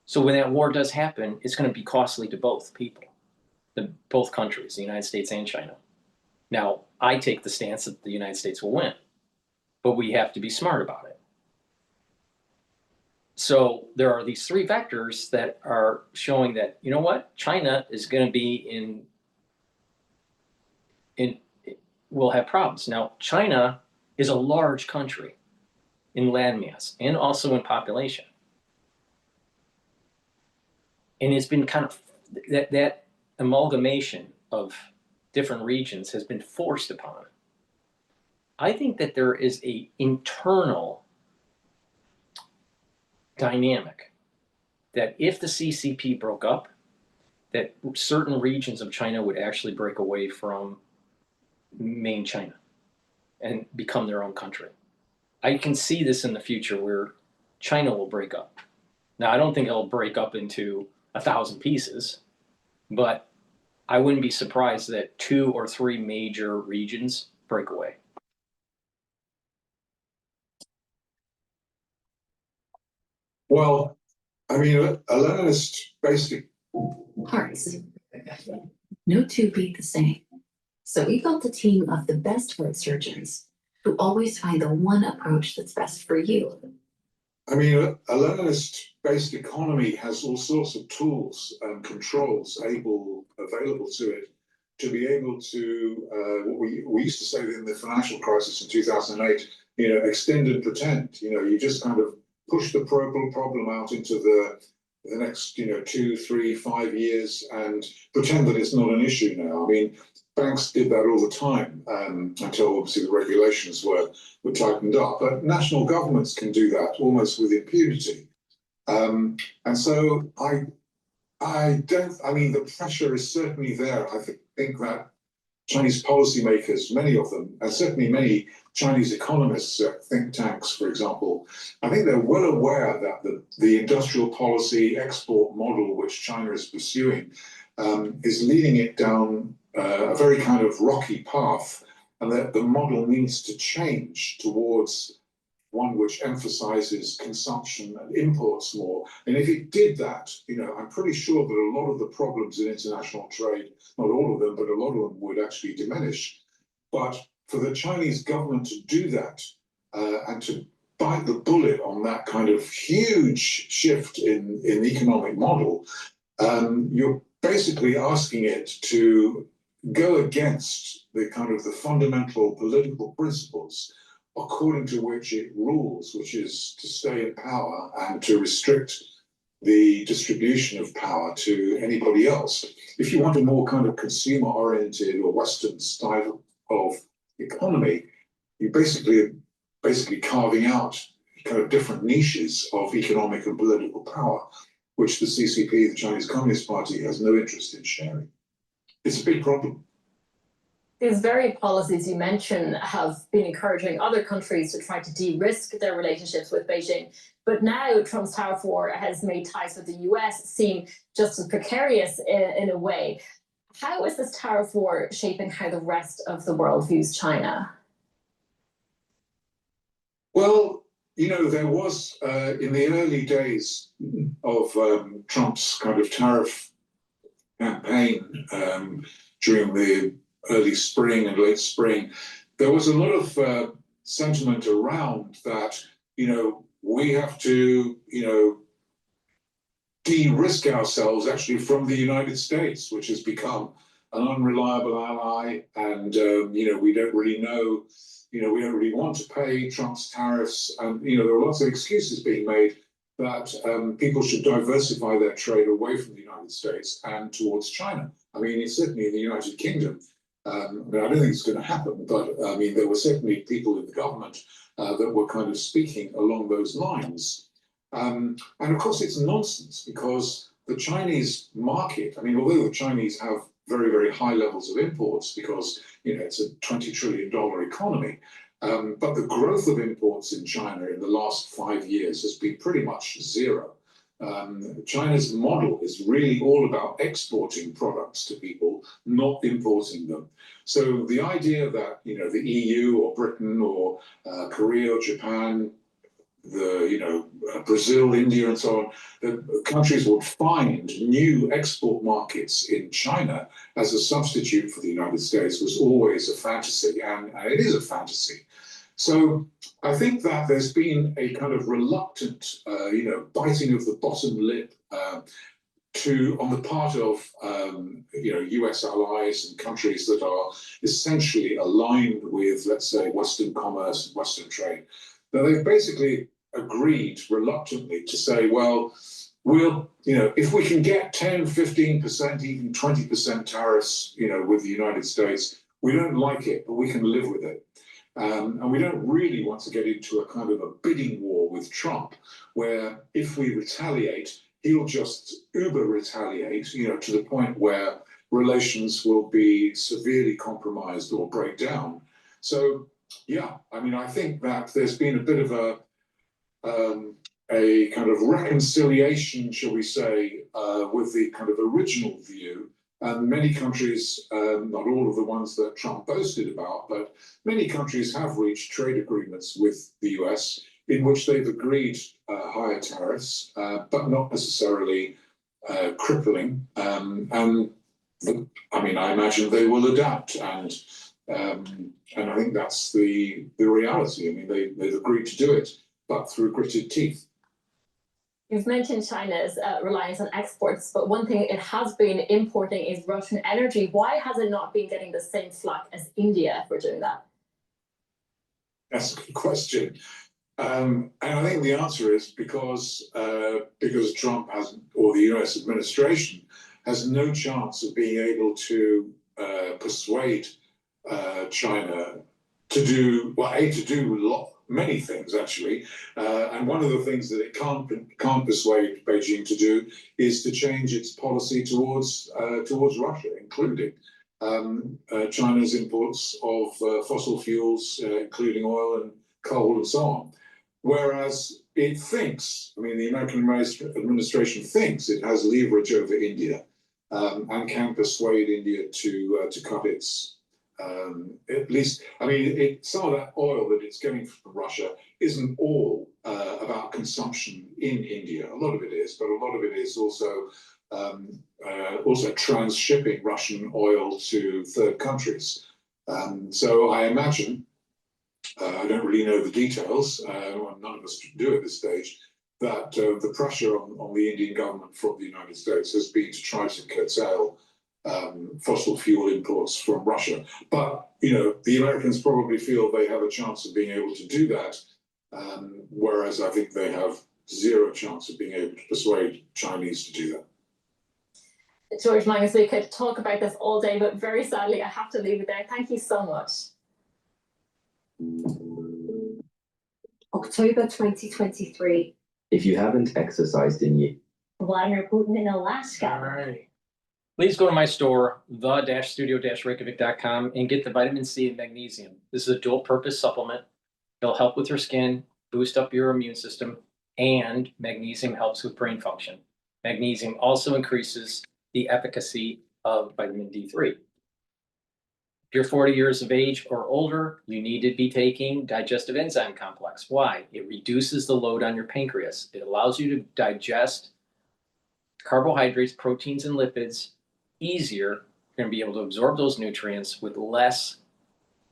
So when that war does happen, it's going to be costly to both people, both countries, the United States and China. Now, I take the stance that the United States will win, but we have to be smart about it. So there are these 3 vectors that are showing that, you know what, China is going to be will have problems. Now, China is a large country in landmass and also in population. And it's been kind of, that amalgamation of different regions has been forced upon it. I think that there is an internal dynamic that if the CCP broke up, that certain regions of China would actually break away from main China and become their own country. I can see this in the future where China will break up. Now, I don't think it'll break up into 1,000 pieces, but I wouldn't be surprised that 2 or 3 major regions break away. Well, I mean, a Leninist basic Hearts. No two beat the same. So we built a team of the best heart surgeons who always find the one approach that's best for you. I mean, a Leninist-based economy has all sorts of tools and controls available to it to be able to, what we used to say in the financial crisis in 2008, extend and pretend. You just kind of push the problem out into the next, 2, 3, 5 years and pretend that it's not an issue now. I mean, banks did that all the time until obviously the regulations were tightened up. But national governments can do that almost with impunity. And so I mean, the pressure is certainly there. I think that Chinese policymakers, many of them, and certainly many Chinese economists at think tanks, for example, I think they're well aware that the industrial policy export model which China is pursuing is leading it down a very kind of rocky path, and that the model needs to change towards one which emphasizes consumption and imports more. And if it did that, I'm pretty sure that a lot of the problems in international trade, not all of them, but a lot of them would actually diminish. But for the Chinese government to do that and to bite the bullet on that kind of huge shift in the economic model, you're basically asking it to go against the kind of the fundamental political principles according to which it rules, which is to stay in power and to restrict the distribution of power to anybody else. If you want a more kind of consumer-oriented or Western style of economy, you basically carving out kind of different niches of economic and political power, which the CCP, the Chinese Communist Party, has no interest in sharing. It's a big problem. These very policies you mentioned have been encouraging other countries to try to de-risk their relationships with Beijing. But now Trump's tariff war has made ties with the US seem just as precarious in a way. How is this tariff war shaping how the rest of the world views China? Well, there was, in the early days of Trump's kind of tariff campaign during the early spring and late spring, there was a lot of sentiment around that, we have to, de-risk ourselves actually from the United States, which has become an unreliable ally. And, we don't really know, we don't really want to pay Trump's tariffs. And, there are lots of excuses being made that people should diversify their trade away from the United States and towards China. I mean, it's certainly in the United Kingdom. I don't think it's going to happen, but I mean, there were certainly people in the government that were kind of speaking along those lines. And of course, it's nonsense because the Chinese market, I mean, although the Chinese have very, very high levels of imports because, it's a $20 trillion economy, but the growth of imports in China in the last 5 years has been pretty much zero. China's model is really all about exporting products to people, not importing them. So the idea that, the EU or Britain or Korea or Japan, Brazil, India, and so on, the countries would find new export markets in China as a substitute for the United States was always a fantasy, and it is a fantasy. So I think that there's been a kind of reluctant, biting of the bottom lip on the part of, US allies and countries that are essentially aligned with, let's say, Western commerce and Western trade. Now, they've basically agreed reluctantly to say, well, if we can get 10, 15%, even 20% tariffs, with the United States, we don't like it, but we can live with it. And we don't really want to get into a kind of a bidding war with Trump, where if we retaliate, he'll just uber retaliate, to the point where relations will be severely compromised or break down. So, yeah, I mean, I think that there's been a bit of a kind of reconciliation, shall we say, with the kind of original view. And many countries, not all of the ones that Trump boasted about, but many countries have reached trade agreements with the US in which they've agreed higher tariffs, but not necessarily crippling. And I mean, I imagine they will adapt, and I think that's the reality. I mean, they've agreed to do it, but through gritted teeth. You've mentioned China's reliance on exports, but one thing it has been importing is Russian energy. Why has it not been getting the same slack as India for doing that? That's a good question. And I think the answer is because Trump has, or the US administration has no chance of being able to persuade China to do, well, many things actually, and one of the things that it can't persuade Beijing to do is to change its policy towards Russia, including China's imports of fossil fuels, including oil and coal and so on. Whereas it thinks, I mean, the American administration thinks it has leverage over India and can persuade India to cut its. At least, I mean, some of that oil that it's getting from Russia isn't all about consumption in India. A lot of it is, but a lot of it is also transshipping Russian oil to third countries. So I imagine, I don't really know the details, none of us do at this stage, that the pressure on the Indian government from the United States has been to try to curtail fossil fuel imports from Russia. But, you know, the Americans probably feel they have a chance of being able to do that, whereas I think they have zero chance of being able to persuade Chinese to do that. George Magnus, we could talk about this all day, but very sadly, I have to leave it there. Thank you so much. October 2023. If you haven't exercised in years. Vladimir Putin in Alaska. All right. Please go to my store, the-studio-reykjavik.com, and get the vitamin C and magnesium. This is a dual-purpose supplement. It'll help with your skin, boost up your immune system, and magnesium helps with brain function. Magnesium also increases the efficacy of vitamin D3. If you're 40 years of age or older, you need to be taking digestive enzyme complex. Why? It reduces the load on your pancreas. It allows you to digest carbohydrates, proteins, and lipids easier. You're going to be able to absorb those nutrients with less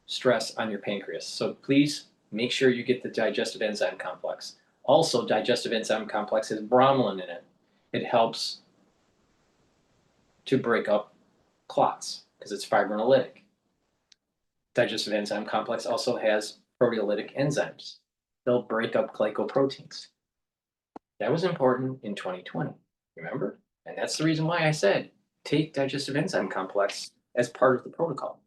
stress on your pancreas. So please make sure you get the digestive enzyme complex. Also, digestive enzyme complex has bromelain in it. It helps to break up clots because it's fibrinolytic. Digestive enzyme complex also has proteolytic enzymes. They'll break up glycoproteins. That was important in 2020, remember? And that's the reason why I said, take digestive enzyme complex as part of the protocol.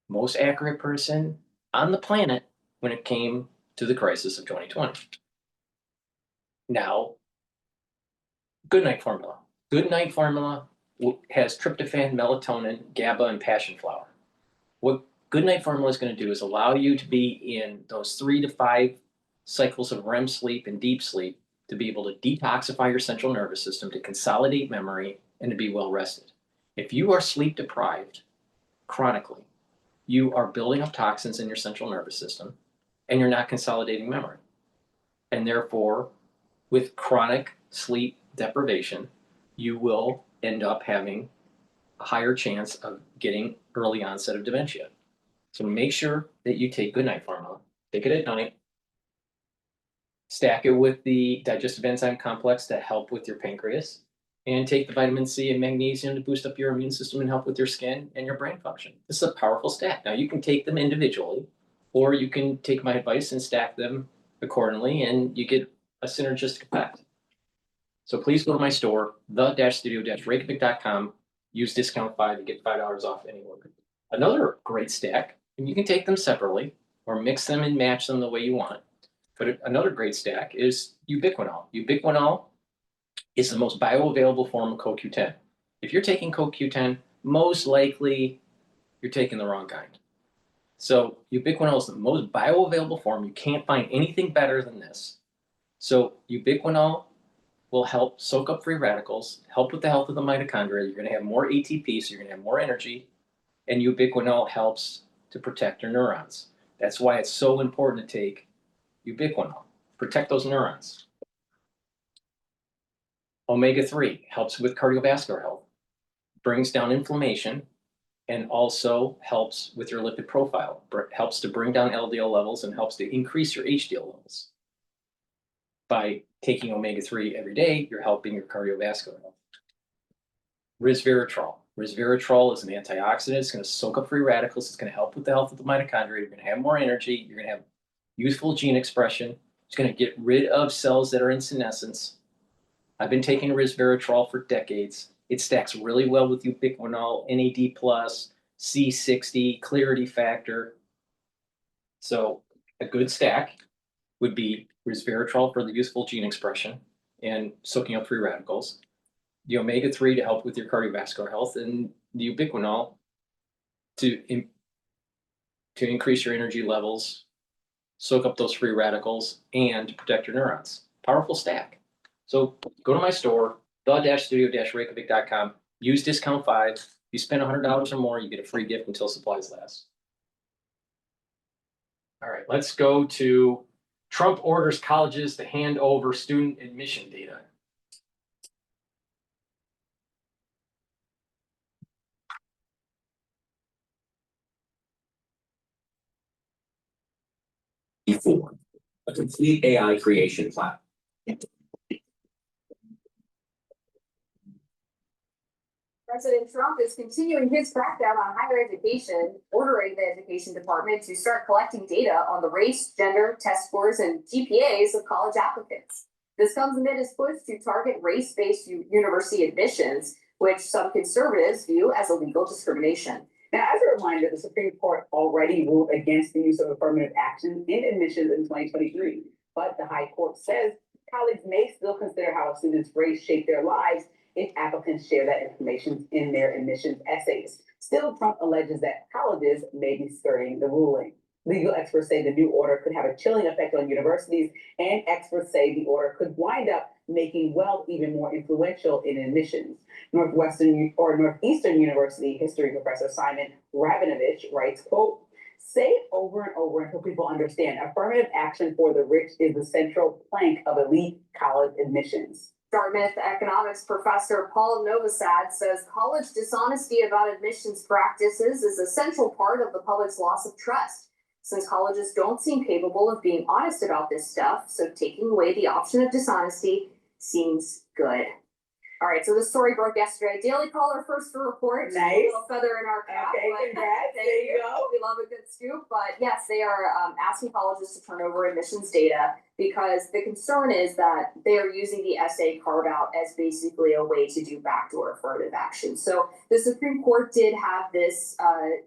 Most accurate person on the planet when it came to the crisis of 2020. Now, Goodnight Formula. Goodnight Formula has tryptophan, melatonin, GABA, and passion flower. What Goodnight Formula is going to do is allow you to be in those 3 to 5 cycles of REM sleep and deep sleep to be able to detoxify your central nervous system, to consolidate memory, and to be well rested. If you are sleep deprived chronically, you are building up toxins in your central nervous system and you're not consolidating memory. And therefore, with chronic sleep deprivation, you will end up having a higher chance of getting early onset of dementia. So make sure that you take Goodnight Formula. Take it at night. Stack it with the digestive enzyme complex to help with your pancreas. And take the vitamin C and magnesium to boost up your immune system and help with your skin and your brain function. This is a powerful stack. Now, you can take them individually, or you can take my advice and stack them accordingly, and you get a synergistic effect. So please go to my store, the-studio-reykjavik.com. Use discount 5 to get $5 off any order. Another great stack, and you can take them separately or mix them and match them the way you want. But another great stack is ubiquinol. Ubiquinol is the most bioavailable form of CoQ10. If you're taking CoQ10, most likely you're taking the wrong kind. So ubiquinol is the most bioavailable form. You can't find anything better than this. So ubiquinol will help soak up free radicals, help with the health of the mitochondria. You're going to have more ATP, so you're going to have more energy. And ubiquinol helps to protect your neurons. That's why it's so important to take ubiquinol. Protect those neurons. Omega-3 helps with cardiovascular health, brings down inflammation, and also helps with your lipid profile. Helps to bring down LDL levels and helps to increase your HDL levels. By taking omega-3 every day, you're helping your cardiovascular health. Resveratrol. Resveratrol is an antioxidant. It's going to soak up free radicals. It's going to help with the health of the mitochondria. You're going to have more energy. You're going to have useful gene expression. It's going to get rid of cells that are in senescence. I've been taking resveratrol for decades. It stacks really well with ubiquinol, NAD+, C60, clarity factor. So a good stack would be resveratrol for the useful gene expression and soaking up free radicals, the omega-3 to help with your cardiovascular health, and the ubiquinol to increase your energy levels, soak up those free radicals, and protect your neurons. Powerful stack. So go to my store, the-studio-reykjavik.com, use discount 5. If you spend $100 or more, you get a free gift until supplies last. All right, let's go to Trump orders colleges to hand over student admission data. E4, a complete AI creation platform. President Trump is continuing his crackdown on higher education, ordering the education department to start collecting data on the race, gender, test scores, and GPAs of college applicants. This comes amid his push to target race-based university admissions, which some conservatives view as illegal discrimination. Now, as a reminder, the Supreme Court already ruled against the use of affirmative action in admissions in 2023, but the High Court says colleagues may still consider how a student's race shaped their lives if applicants share that information in their admissions essays. Still, Trump alleges that colleges may be skirting the ruling. Legal experts say the new order could have a chilling effect on universities, and experts say the order could wind up making wealth even more influential in admissions. Northeastern University history professor Simon Rabinovich writes, quote, "Say it over and over until people understand. Affirmative action for the rich is the central plank of elite college admissions." Dartmouth economics professor Paul Novosad says college dishonesty about admissions practices is a central part of the public's loss of trust, since colleges don't seem capable of being honest about this stuff, so taking away the option of dishonesty seems good. All right, so this story broke yesterday. Daily Caller first to report. Nice. A little feather in our cap. Okay, congrats. There you go. We love a good scoop. But yes, they are asking colleges to turn over admissions data because the concern is that they are using the essay carve out as basically a way to do backdoor affirmative action. So the Supreme Court did have this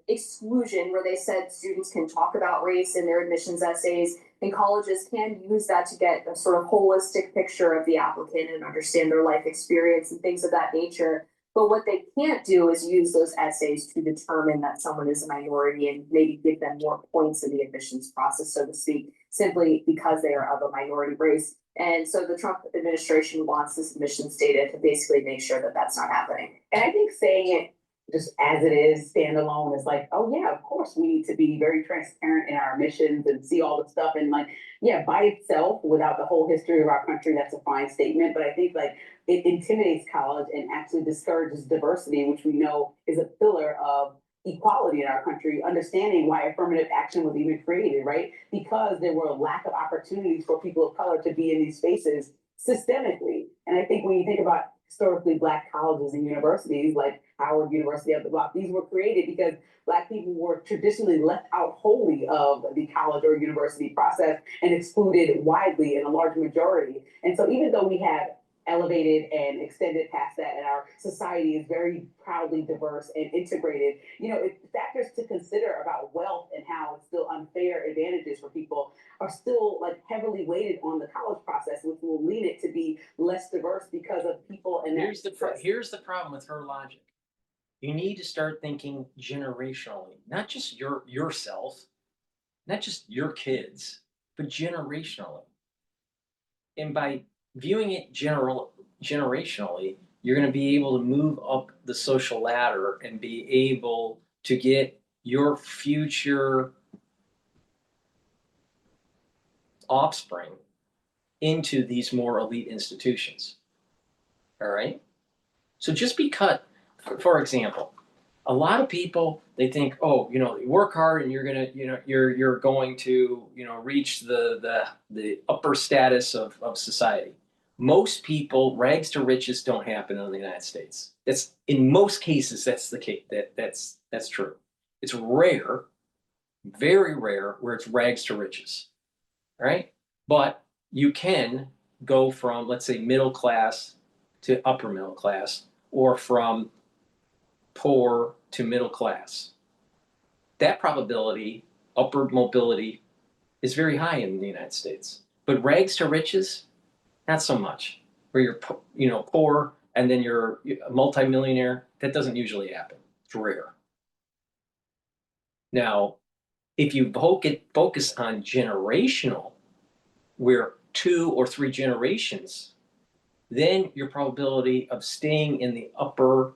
exclusion where they said students can talk about race in their admissions essays, and colleges can use that to get a sort of holistic picture of the applicant and understand their life experience and things of that nature. But what they can't do is use those essays to determine that someone is a minority and maybe give them more points in the admissions process, so to speak, simply because they are of a minority race. And so the Trump administration wants this admissions data to basically make sure that that's not happening. And I think saying it just as it is, standalone, is like, oh yeah, of course, we need to be very transparent in our admissions and see all the stuff. And like, yeah, by itself, without the whole history of our country, that's a fine statement. But I think like it intimidates college and actually discourages diversity, which we know is a pillar of equality in our country, understanding why affirmative action was even created, right? Because there were a lack of opportunities for people of color to be in these spaces systemically. And I think when you think about historically Black colleges and universities like Howard University up the block, these were created because Black people were traditionally left out wholly of the college or university process and excluded widely in a large majority. And so even though we had elevated and extended past that, and our society is very proudly diverse and integrated. You know, factors to consider about wealth and how it's still unfair advantages for people are still like heavily weighted on the college process, which will lead it to be less diverse because of people and Here's the problem with her logic. You need to start thinking generationally, not just yourself, not just your kids, but generationally. And by viewing it generationally, you're going to be able to move up the social ladder and be able to get your future offspring into these more elite institutions. All right? So just because, for example, a lot of people, they think, oh, you know, work hard and you're gonna, you know, you're going to, you know, reach the upper status of society. Most people, rags to riches don't happen in the United States. That's in most cases, that's the case. That's true. It's rare, very rare, where it's rags to riches. Right? But you can go from, let's say, middle class to upper middle class, or from poor to middle class. That probability, upward mobility, is very high in the United States. But rags to riches, not so much. Where you're, you know, poor and then you're a multimillionaire, that doesn't usually happen. It's rare. Now, if you focus on generational, where 2 or 3 generations, then your probability of staying in the upper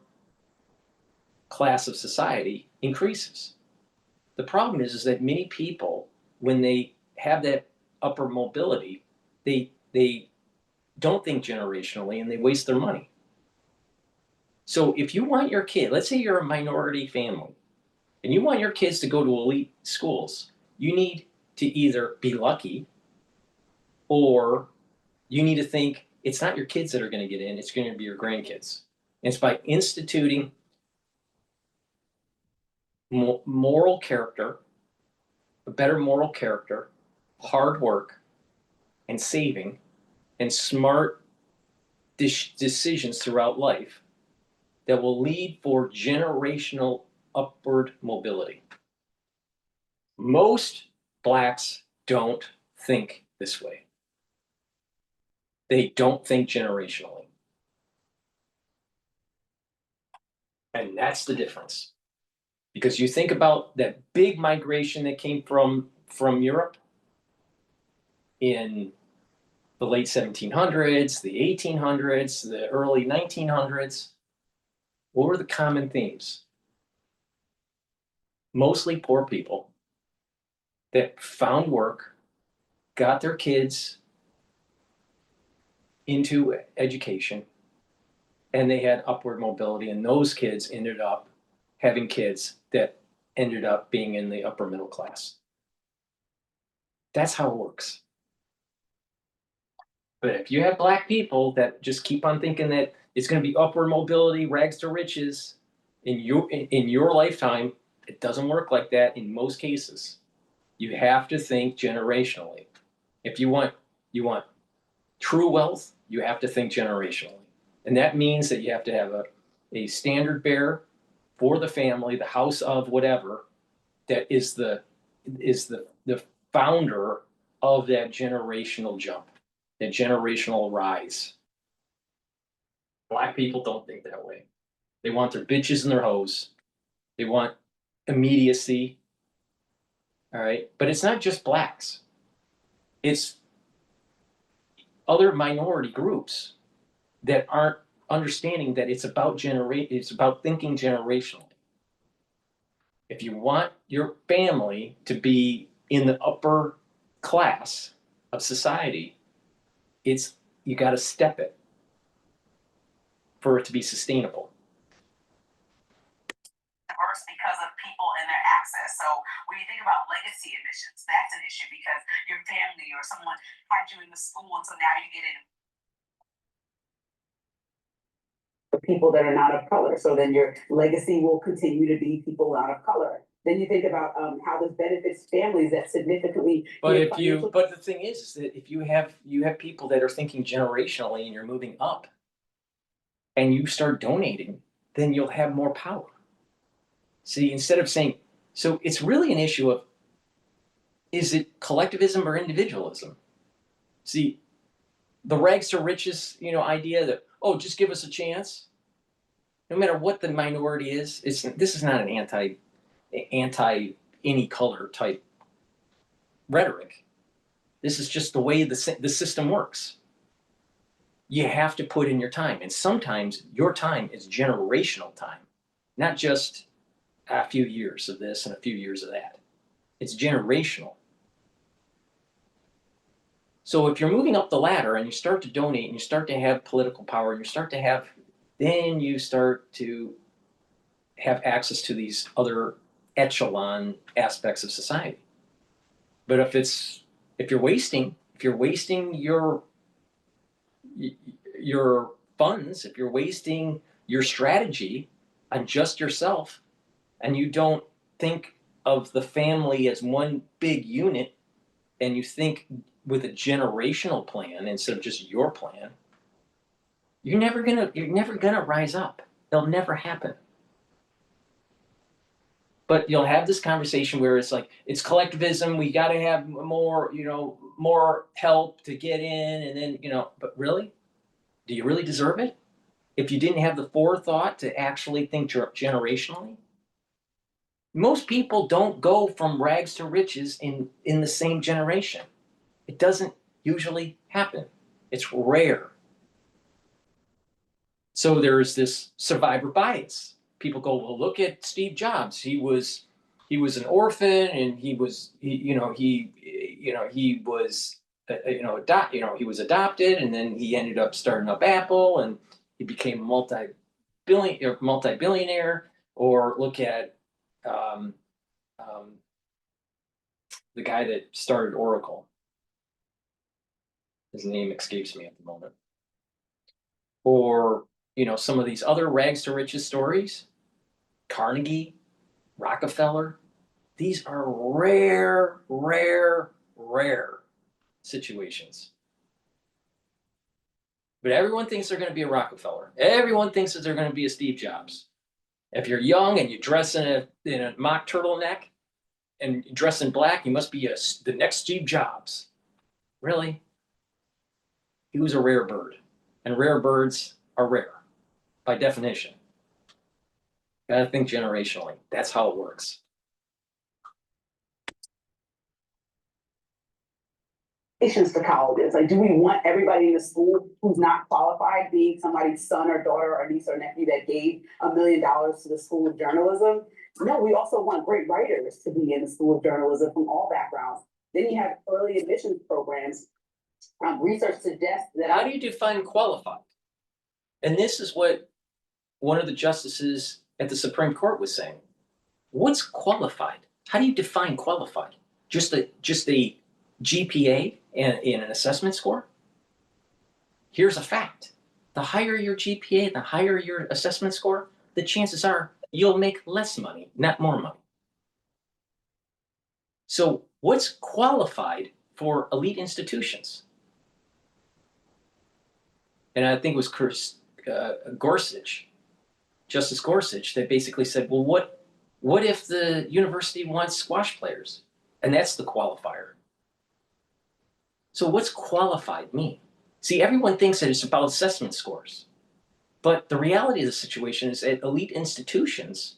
class of society increases. The problem is that many people, when they have that upper mobility, they don't think generationally and they waste their money. So if you want your kid, let's say you're a minority family, and you want your kids to go to elite schools, you need to either be lucky, or you need to think it's not your kids that are going to get in, it's going to be your grandkids. And it's by instituting moral character, a better moral character, hard work, and saving, and smart decisions throughout life that will lead for generational upward mobility. Most Blacks don't think this way. They don't think generationally. And that's the difference. Because you think about that big migration that came from Europe in the late 1700s, the 1800s, the early 1900s. What were the common themes? Mostly poor people that found work, got their kids into education, and they had upward mobility, and those kids ended up having kids that ended up being in the upper middle class. That's how it works. But if you have Black people that just keep on thinking that it's going to be upward mobility, rags to riches in your lifetime, it doesn't work like that in most cases. You have to think generationally. If you want true wealth, you have to think generationally. And that means that you have to have a standard bearer for the family, the house of whatever, that is the founder of that generational jump, that generational rise. Black people don't think that way. They want their bitches and their hoes. They want immediacy. All right. But it's not just Blacks. It's other minority groups that aren't understanding that it's about thinking generationally. If you want your family to be in the upper class of society, you got to step it for it to be sustainable. Diverse because of people and their access. So when you think about legacy admissions, that's an issue because your family or someone had you in the school, and so now you get in. For people that are not of color, so then your legacy will continue to be people not of color. Then you think about how this benefits families that significantly. But get if you, financial- but the thing is that if you have people that are thinking generationally and you're moving up and you start donating, then you'll have more power. See, instead of saying, so it's really an issue of, is it collectivism or individualism? See, the rags to riches, idea that, oh, just give us a chance. No matter what the minority is, this is not an anti any color type rhetoric. This is just the way the system works. You have to put in your time, and sometimes your time is generational time, not just a few years of this and a few years of that. It's generational. So if you're moving up the ladder and you start to donate and you start to have political power and you start to have, then you start to have access to these other echelon aspects of society. But if you're wasting your funds, if you're wasting your strategy on just yourself, and you don't think of the family as one big unit, and you think with a generational plan instead of just your plan, you're never gonna rise up. It'll never happen. But you'll have this conversation where it's like, it's collectivism, we gotta have more, more help to get in, and then, but really? Do you really deserve it? If you didn't have the forethought to actually think generationally? Most people don't go from rags to riches in the same generation. It doesn't usually happen. It's rare. So there's this survivor bias. People go, well, look at Steve Jobs. He was an orphan, and he was adopted, and then he ended up starting up Apple, and he became multi-billionaire. Or look at the guy that started Oracle. His name escapes me at the moment. Or, some of these other rags to riches stories, Carnegie, Rockefeller. These are rare situations. But everyone thinks they're going to be a Rockefeller. Everyone thinks that they're going to be a Steve Jobs. If you're young and you dress in a mock turtleneck and you dress in black, you must be the next Steve Jobs. Really? He was a rare bird. And rare birds are rare, by definition. Gotta think generationally. That's how it works. For colleges, like, do we want everybody in the school who's not qualified being somebody's son or daughter or niece or nephew that gave $1 million to the School of Journalism? No, we also want great writers to be in the School of Journalism from all backgrounds. Then you have early admissions programs. Research suggests that. How do you define qualified? And this is what one of the justices at the Supreme Court was saying. What's qualified? How do you define qualified? Just a GPA and an assessment score? Here's a fact. The higher your GPA, the higher your assessment score, the chances are you'll make less money, not more money. So what's qualified for elite institutions? And I think it was Gorsuch, Justice Gorsuch, that basically said, well, what if the university wants squash players? And that's the qualifier. So what's qualified mean? See, everyone thinks that it's about assessment scores. But the reality of the situation is at elite institutions,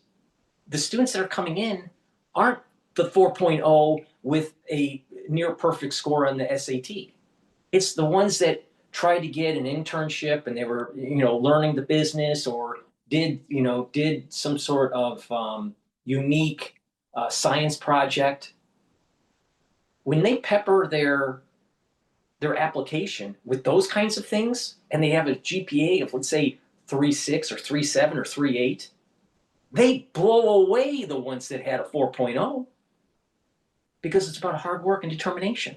the students that are coming in aren't the 4.0 with a near perfect score on the SAT. It's the ones that tried to get an internship and they were, learning the business, or did some sort of unique science project. When they pepper their application with those kinds of things, and they have a GPA of, let's say, 3.6 or 3.7 or 3.8, they blow away the ones that had a 4.0, because it's about hard work and determination.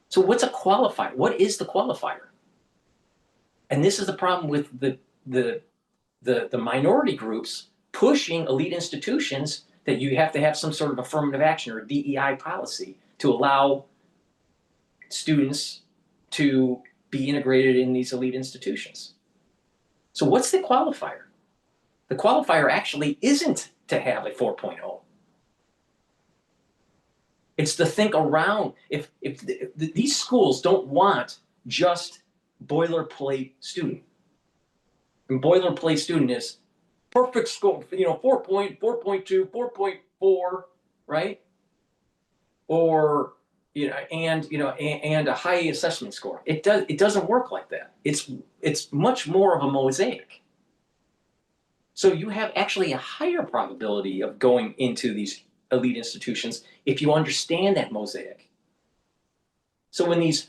So what's a qualifier? What is the qualifier? And this is the problem with the minority groups pushing elite institutions that you have to have some sort of affirmative action or DEI policy to allow students to be integrated in these elite institutions. So what's the qualifier? The qualifier actually isn't to have a 4.0. It's to think around. If these schools don't want just boilerplate student. And boilerplate student is perfect score, 4.2, 4.4, right? Or and a high assessment score. It doesn't work like that. It's much more of a mosaic. So you have actually a higher probability of going into these elite institutions if you understand that mosaic. So when these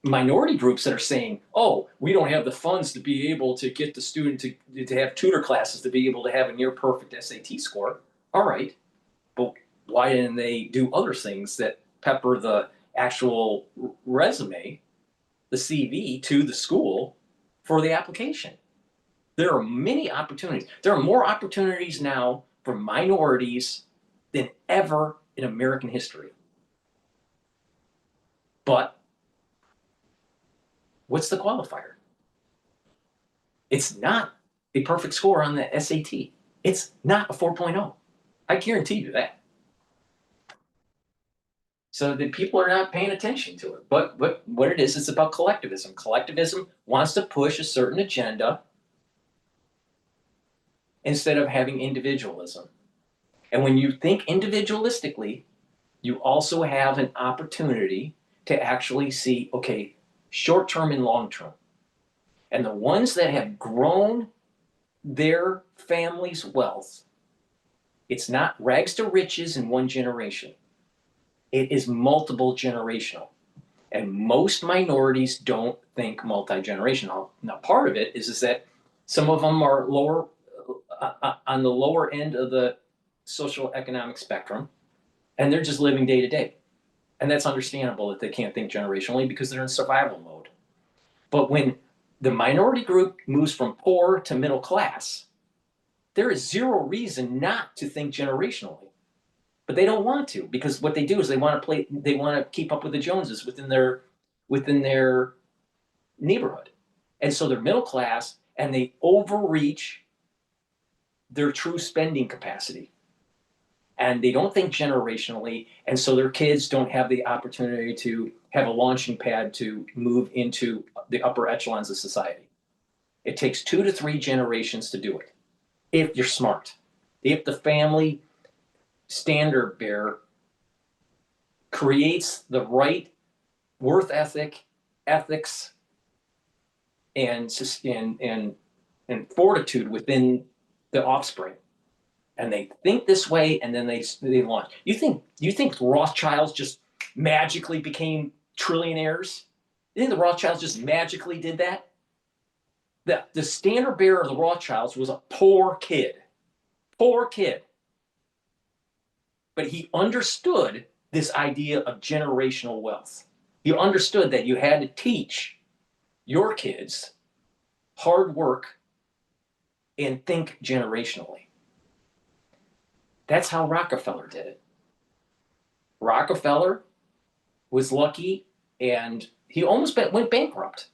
minority groups that are saying, oh, we don't have the funds to be able to get the student to have tutor classes to be able to have a near perfect SAT score, all right, but why didn't they do other things that pepper the actual resume, the CV, to the school for the application? There are many opportunities. There are more opportunities now for minorities than ever in American history. But what's the qualifier? It's not a perfect score on the SAT. It's not a 4.0. I guarantee you that. So the people are not paying attention to it. But what it is, it's about collectivism. Collectivism wants to push a certain agenda instead of having individualism. And when you think individualistically, you also have an opportunity to actually see, okay, short-term and long-term. And the ones that have grown their family's wealth, it's not rags to riches in one generation. It is multiple generational. And most minorities don't think multi-generational. Now, part of it is that some of them are lower on the lower end of the social economic spectrum, and they're just living day to day. And that's understandable that they can't think generationally because they're in survival mode. But when the minority group moves from poor to middle class, there is zero reason not to think generationally. But they don't want to, because what they do is they want to keep up with the Joneses within their neighborhood. And so they're middle class and they overreach their true spending capacity. And they don't think generationally, and so their kids don't have the opportunity to have a launching pad to move into the upper echelons of society. It takes 2 to 3 generations to do it, if you're smart. If the family standard bearer creates the right worth ethics, and fortitude within the offspring. And they think this way, and then they launch. You think Rothschilds just magically became trillionaires? You think the Rothschilds just magically did that? The standard bearer of the Rothschilds was a poor kid. But he understood this idea of generational wealth. He understood that you had to teach your kids hard work and think generationally. That's how Rockefeller did it. Rockefeller was lucky, and he almost went bankrupt,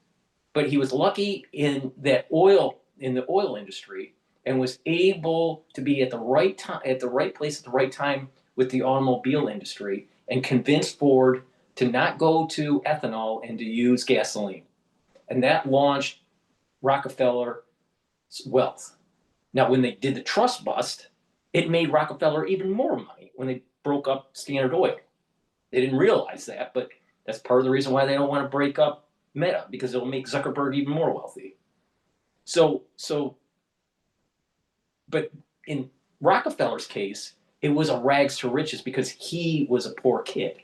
but he was lucky in the oil industry, and was able to be at the right time, at the right place at the right time with the automobile industry, and convinced Ford to not go to ethanol and to use gasoline. And that launched Rockefeller's wealth. Now, when they did the trust bust, it made Rockefeller even more money when they broke up Standard Oil. They didn't realize that, but that's part of the reason why they don't want to break up Meta, because it'll make Zuckerberg even more wealthy. But in Rockefeller's case, it was a rags to riches because he was a poor kid.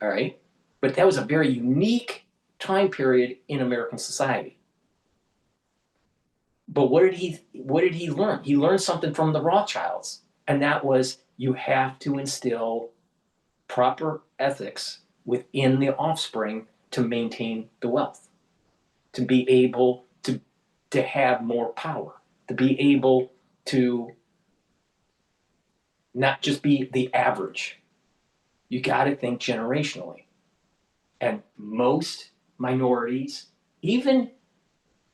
All right? But that was a very unique time period in American society. But what did he learn? He learned something from the Rothschilds, and that was you have to instill proper ethics within the offspring to maintain the wealth, to be able to have more power, to be able to not just be the average. You got to think generationally. And most minorities, even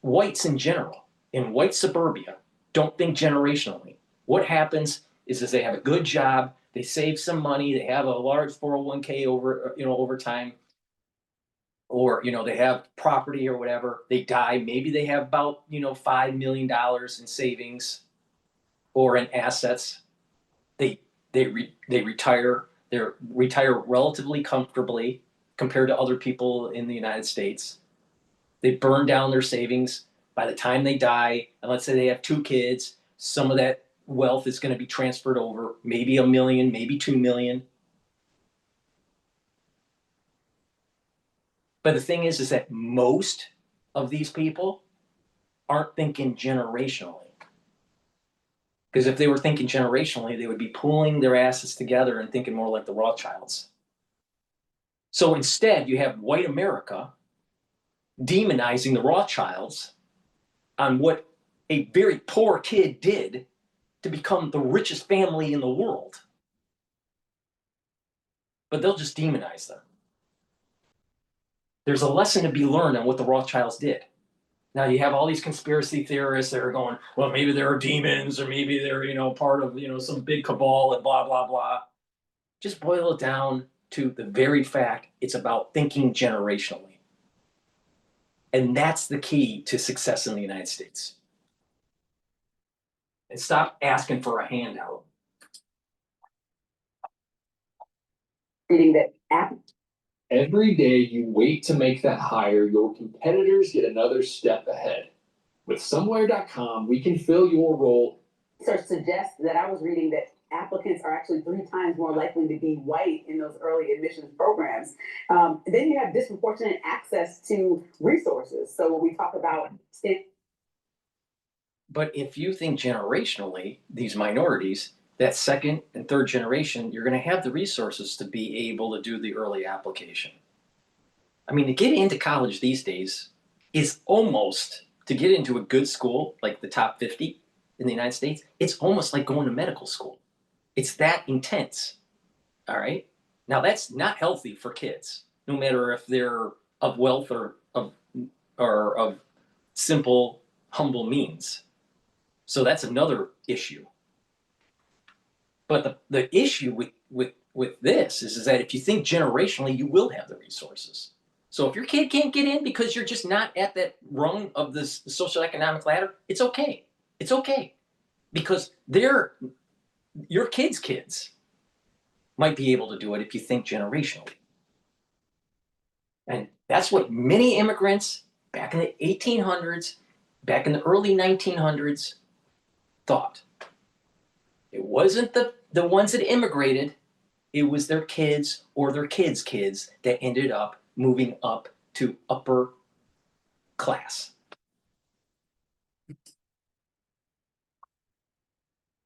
whites in general, in white suburbia, don't think generationally. What happens is they have a good job, they save some money, they have a large 401k over time, or they have property or whatever. They die, maybe they have about $5 million in savings or in assets. They retire. They retire relatively comfortably compared to other people in the United States. They burn down their savings. By the time they die, and let's say they have 2 kids, some of that wealth is going to be transferred over, maybe $1 million, maybe $2 million. But the thing is that most of these people aren't thinking generationally. Because if they were thinking generationally, they would be pooling their assets together and thinking more like the Rothschilds. So instead, you have white America demonizing the Rothschilds on what a very poor kid did to become the richest family in the world. But they'll just demonize them. There's a lesson to be learned on what the Rothschilds did. Now you have all these conspiracy theorists that are going, well, maybe there are demons, or maybe they're, part of, some big cabal and blah, blah, blah. Just boil it down to the very fact it's about thinking generationally. And that's the key to success in the United States. And stop asking for a handout. Reading that app. Every day you wait to make that hire, your competitors get another step ahead. With somewhere.com, we can fill your role. Research suggests that I was reading that applicants are actually 3 times more likely to be white in those early admissions programs. Then you have disproportionate access to resources. So when we talk about But if you think generationally, these minorities, that second and third generation, you're going to have the resources to be able to do the early application. I mean, to get into college these days is almost, to get into a good school, like the top 50 in the United States, it's almost like going to medical school. It's that intense, all right? Now, that's not healthy for kids, no matter if they're of wealth or of simple, humble means. So that's another issue. But the issue with this is that if you think generationally, you will have the resources. So if your kid can't get in because you're just not at that rung of this socioeconomic ladder, it's okay. It's okay. Because your kids might be able to do it if you think generationally. And that's what many immigrants back in the 1800s, back in the early 1900s thought. It wasn't the ones that immigrated, it was their kids or their kids' kids that ended up moving up to upper class.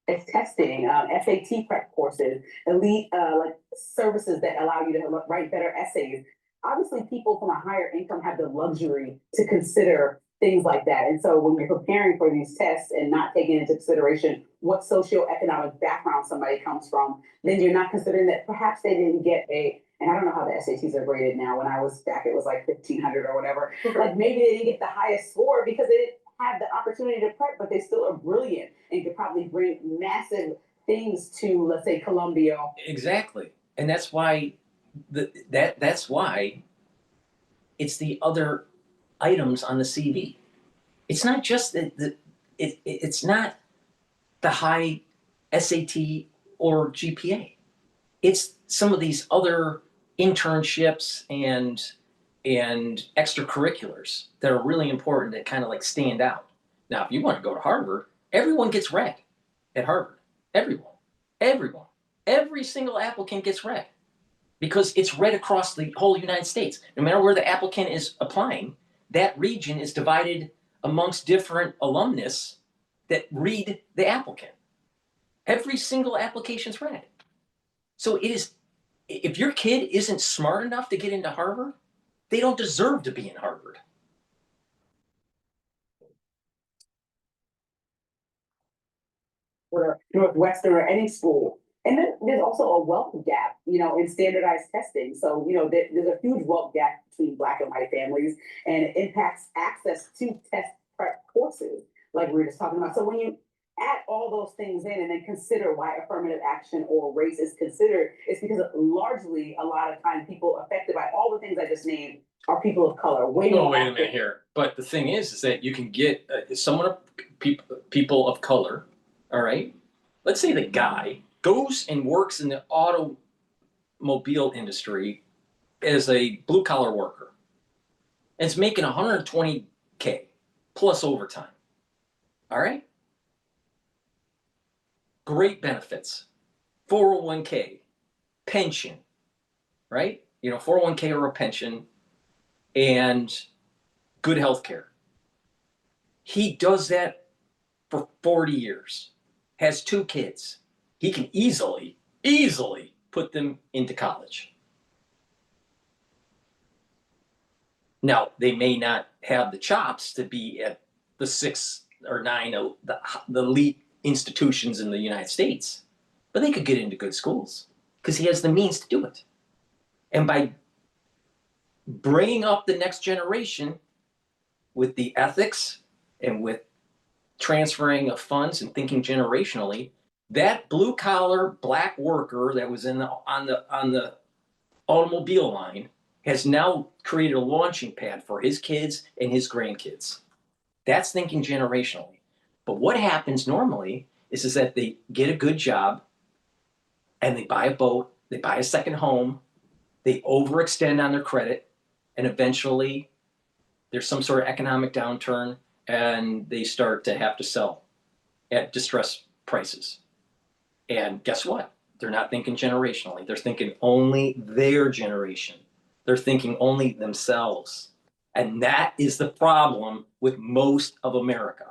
It's testing, SAT prep courses, elite like services that allow you to write better essays. Obviously, people from a higher income have the luxury to consider things like that. And so when you're preparing for these tests and not taking into consideration what socioeconomic background somebody comes from, then you're not considering that perhaps they didn't get and I don't know how the SATs are graded now. When I was back, it was like 1,500 or whatever. Like maybe they didn't get the highest score because they didn't have the opportunity to prep, but they still are brilliant and could probably bring massive things to, let's say, Columbia. Exactly. And that's why that's why it's the other items on the CV. It's not just it's not the high SAT or GPA. It's some of these other internships and extracurriculars that are really important that kind of like stand out. Now, if you want to go to Harvard, everyone gets read at Harvard. Everyone. Every single applicant gets read because it's read across the whole United States. No matter where the applicant is applying, that region is divided amongst different alumnus that read the applicant. Every single application's read. So it is, if your kid isn't smart enough to get into Harvard, they don't deserve to be in Harvard. Or Northwestern or any school, And then there's also a wealth gap, in standardized testing. So, there's a huge wealth gap between Black and white families, and it impacts access to test prep courses, like we were just talking about. So when you add all those things in and then consider why affirmative action or race is considered, it's because largely a lot of times people affected by all the things I just named are people of color. Oh, wait a minute here. But the thing is that you can get people of color, all right? Let's say the guy goes and works in the automobile industry as a blue collar worker and is making 120K plus overtime. All right? Great benefits, 401K, pension, right? 401K or a pension, and good health care. He does that for 40 years, has 2 kids. He can easily put them into college. Now, they may not have the chops to be at the 6 or 9 of the elite institutions in the United States, but they could get into good schools because he has the means to do it. And by bringing up the next generation with the ethics and with transferring of funds and thinking generationally, that blue collar Black worker that was on the automobile line has now created a launching pad for his kids and his grandkids. That's thinking generationally. But what happens normally is that they get a good job and they buy a boat, they buy a second home, they overextend on their credit, and eventually there's some sort of economic downturn and they start to have to sell at distressed prices. And guess what? They're not thinking generationally. They're thinking only their generation. They're thinking only themselves. And that is the problem with most of America.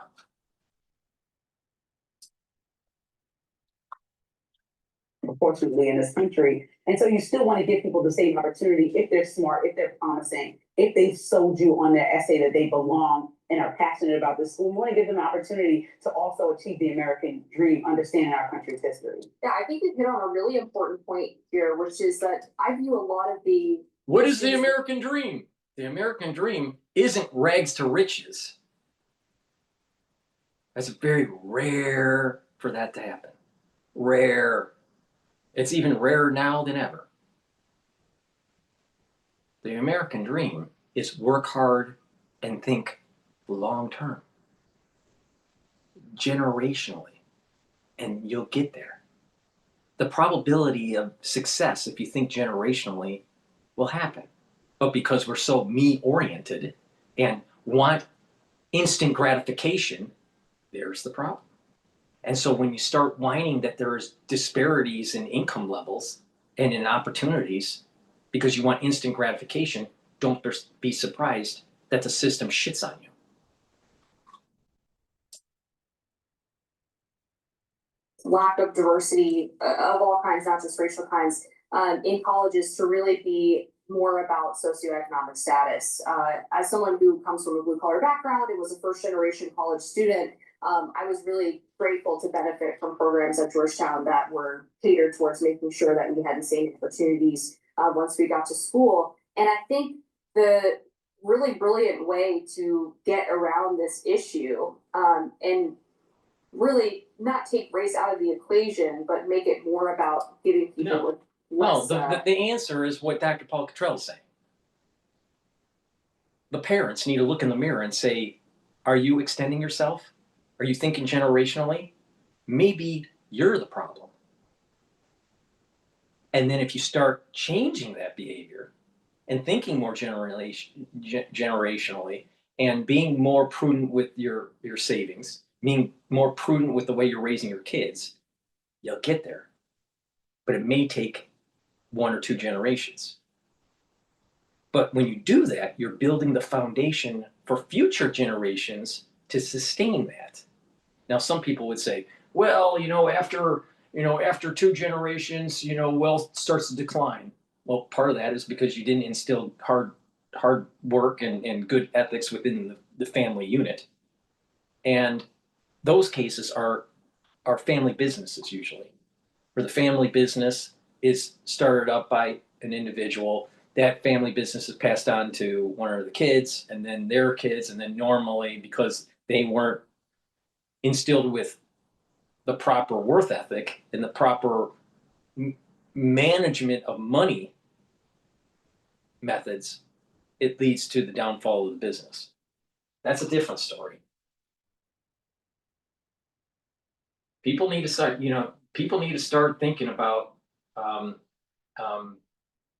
Unfortunately, in this country. And so you still want to give people the same opportunity if they're smart, if they're promising, if they sold you on their essay that they belong and are passionate about this school. You want to give them an opportunity to also achieve the American dream, understanding our country's history. Yeah, I think you hit on a really important point here, which is that I view a lot of the. What is the American dream? The American dream isn't rags to riches. It's very rare for that to happen. Rare. It's even rarer now than ever. The American dream is work hard and think long term, generationally, and you'll get there. The probability of success, if you think generationally, will happen. But because we're so me-oriented and want instant gratification, there's the problem. And so when you start whining that there's disparities in income levels and in opportunities because you want instant gratification, don't be surprised that the system shits on you. Lack of diversity of all kinds, not just racial kinds, in colleges to really be more about socioeconomic status. As someone who comes from a blue collar background and was a first generation college student, I was really grateful to benefit from programs at Georgetown that were catered towards making sure that we had the same opportunities once we got to school. And I think the really brilliant way to get around this issue and really not take race out of the equation, but make it more about giving people with Well, less, the answer is what DrPaulCottrell is saying. The parents need to look in the mirror and say, are you extending yourself? Are you thinking generationally? Maybe you're the problem. And then if you start changing that behavior and thinking more generationally and being more prudent with your savings, being more prudent with the way you're raising your kids, you'll get there. But it may take 1 or 2 generations. But when you do that, you're building the foundation for future generations to sustain that. Now, some people would say, well, after 2 generations, wealth starts to decline. Well, part of that is because you didn't instill hard work and good ethics within the family unit. And those cases are family businesses usually. where the family business is started up by an individual. That family business is passed on to one of the kids and then their kids. And then normally, because they weren't instilled with the proper worth ethic and the proper management of money methods, it leads to the downfall of the business. That's a different story. People need to start, people need to start thinking about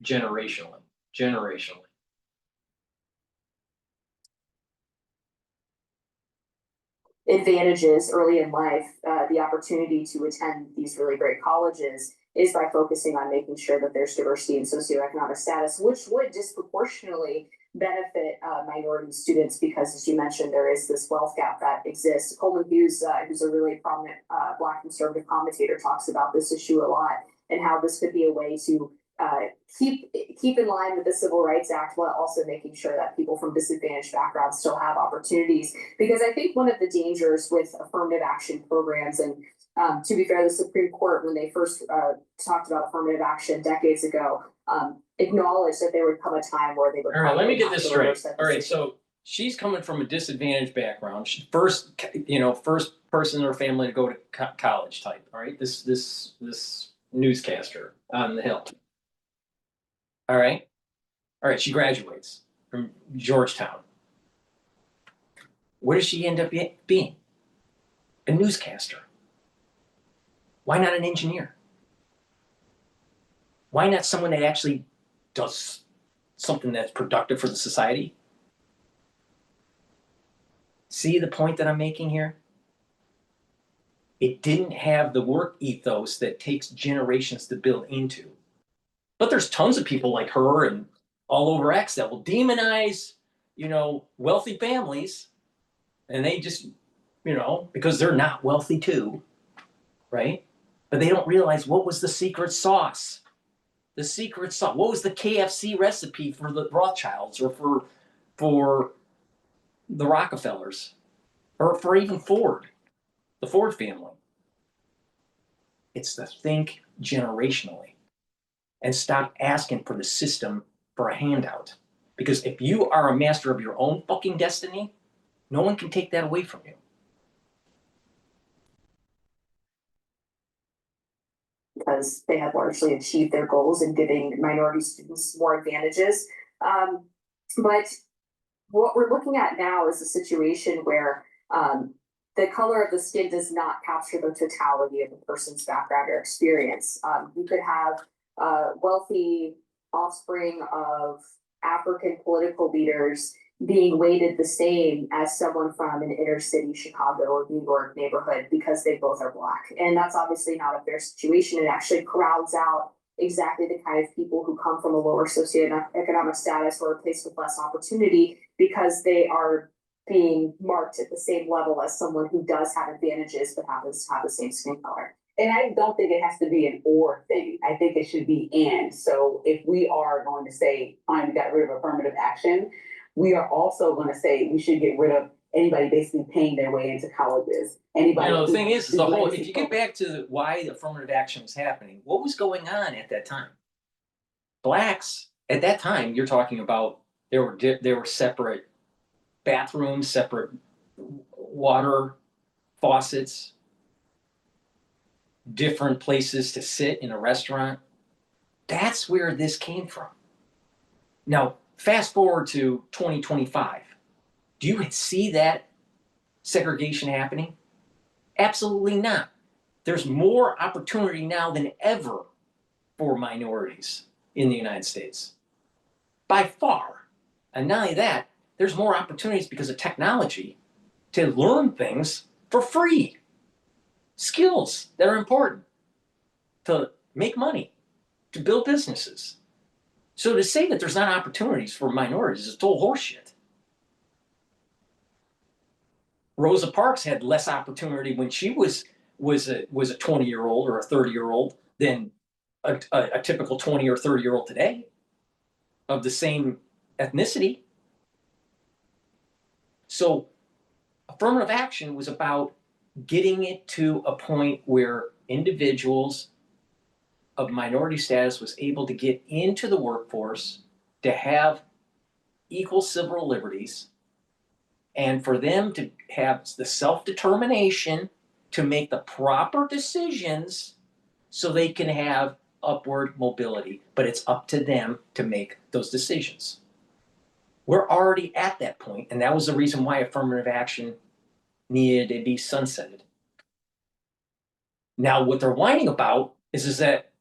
generationally. Advantages early in life, the opportunity to attend these really great colleges is by focusing on making sure that there's diversity in socioeconomic status, which would disproportionately benefit minority students because, as you mentioned, there is this wealth gap that exists. Coleman Hughes, who's a really prominent Black conservative commentator, talks about this issue a lot and how this could be a way to keep in line with the Civil Rights Act while also making sure that people from disadvantaged backgrounds still have opportunities. Because I think one of the dangers with affirmative action programs, and to be fair, the Supreme Court, when they first talked about affirmative action decades ago, acknowledged that there would come a time where they would. All right, let me get this straight. All right, so she's coming from a disadvantaged background. First person in her family to go to college type. All right, this newscaster on the Hill. All right, she graduates from Georgetown. What does she end up being? A newscaster. Why not an engineer? Why not someone that actually does something that's productive for the society? See the point that I'm making here? It didn't have the work ethos that takes generations to build into. But there's tons of people like her and all over X that will demonize, wealthy families, and they just, because they're not wealthy too, right? But they don't realize what was the secret sauce. The secret sauce. What was the KFC recipe for the Rothschilds or for the Rockefellers or for even Ford, the Ford family? It's to think generationally and stop asking for the system for a handout. Because if you are a master of your own fucking destiny, no one can take that away from you. Because they have largely achieved their goals in giving minority students more advantages. But what we're looking at now is a situation where the color of the skin does not capture the totality of a person's background or experience. You could have wealthy offspring of African political leaders being weighted the same as someone from an inner city Chicago or New York neighborhood because they both are Black. And that's obviously not a fair situation. It actually crowds out exactly the kind of people who come from a lower socioeconomic status or a place with less opportunity because they are being marked at the same level as someone who does have advantages but happens to have the same skin color. And I don't think it has to be an or thing. I think it should be and. So if we are going to say, fine, we got rid of affirmative action, we are also going to say we should get rid of anybody basically paying their way into colleges. Anybody. The thing is the whole. If you get back to why the affirmative action was happening, what was going on at that time? Blacks at that time, you're talking about there were separate bathrooms, separate water faucets, different places to sit in a restaurant. That's where this came from. Now, fast forward to 2025. Do you see that segregation happening? Absolutely not. There's more opportunity now than ever for minorities in the United States. By far. And not only that, there's more opportunities because of technology to learn things for free. Skills that are important to make money, to build businesses. So to say that there's not opportunities for minorities is total horseshit. Rosa Parks had less opportunity when she was a 20-year-old or a 30-year-old than a typical 20 or 30-year-old today of the same ethnicity. So affirmative action was about getting it to a point where individuals of minority status was able to get into the workforce, to have equal civil liberties, and for them to have the self-determination to make the proper decisions so they can have upward mobility. But it's up to them to make those decisions. We're already at that point, and that was the reason why affirmative action needed to be sunsetted. Now, what they're whining about is that,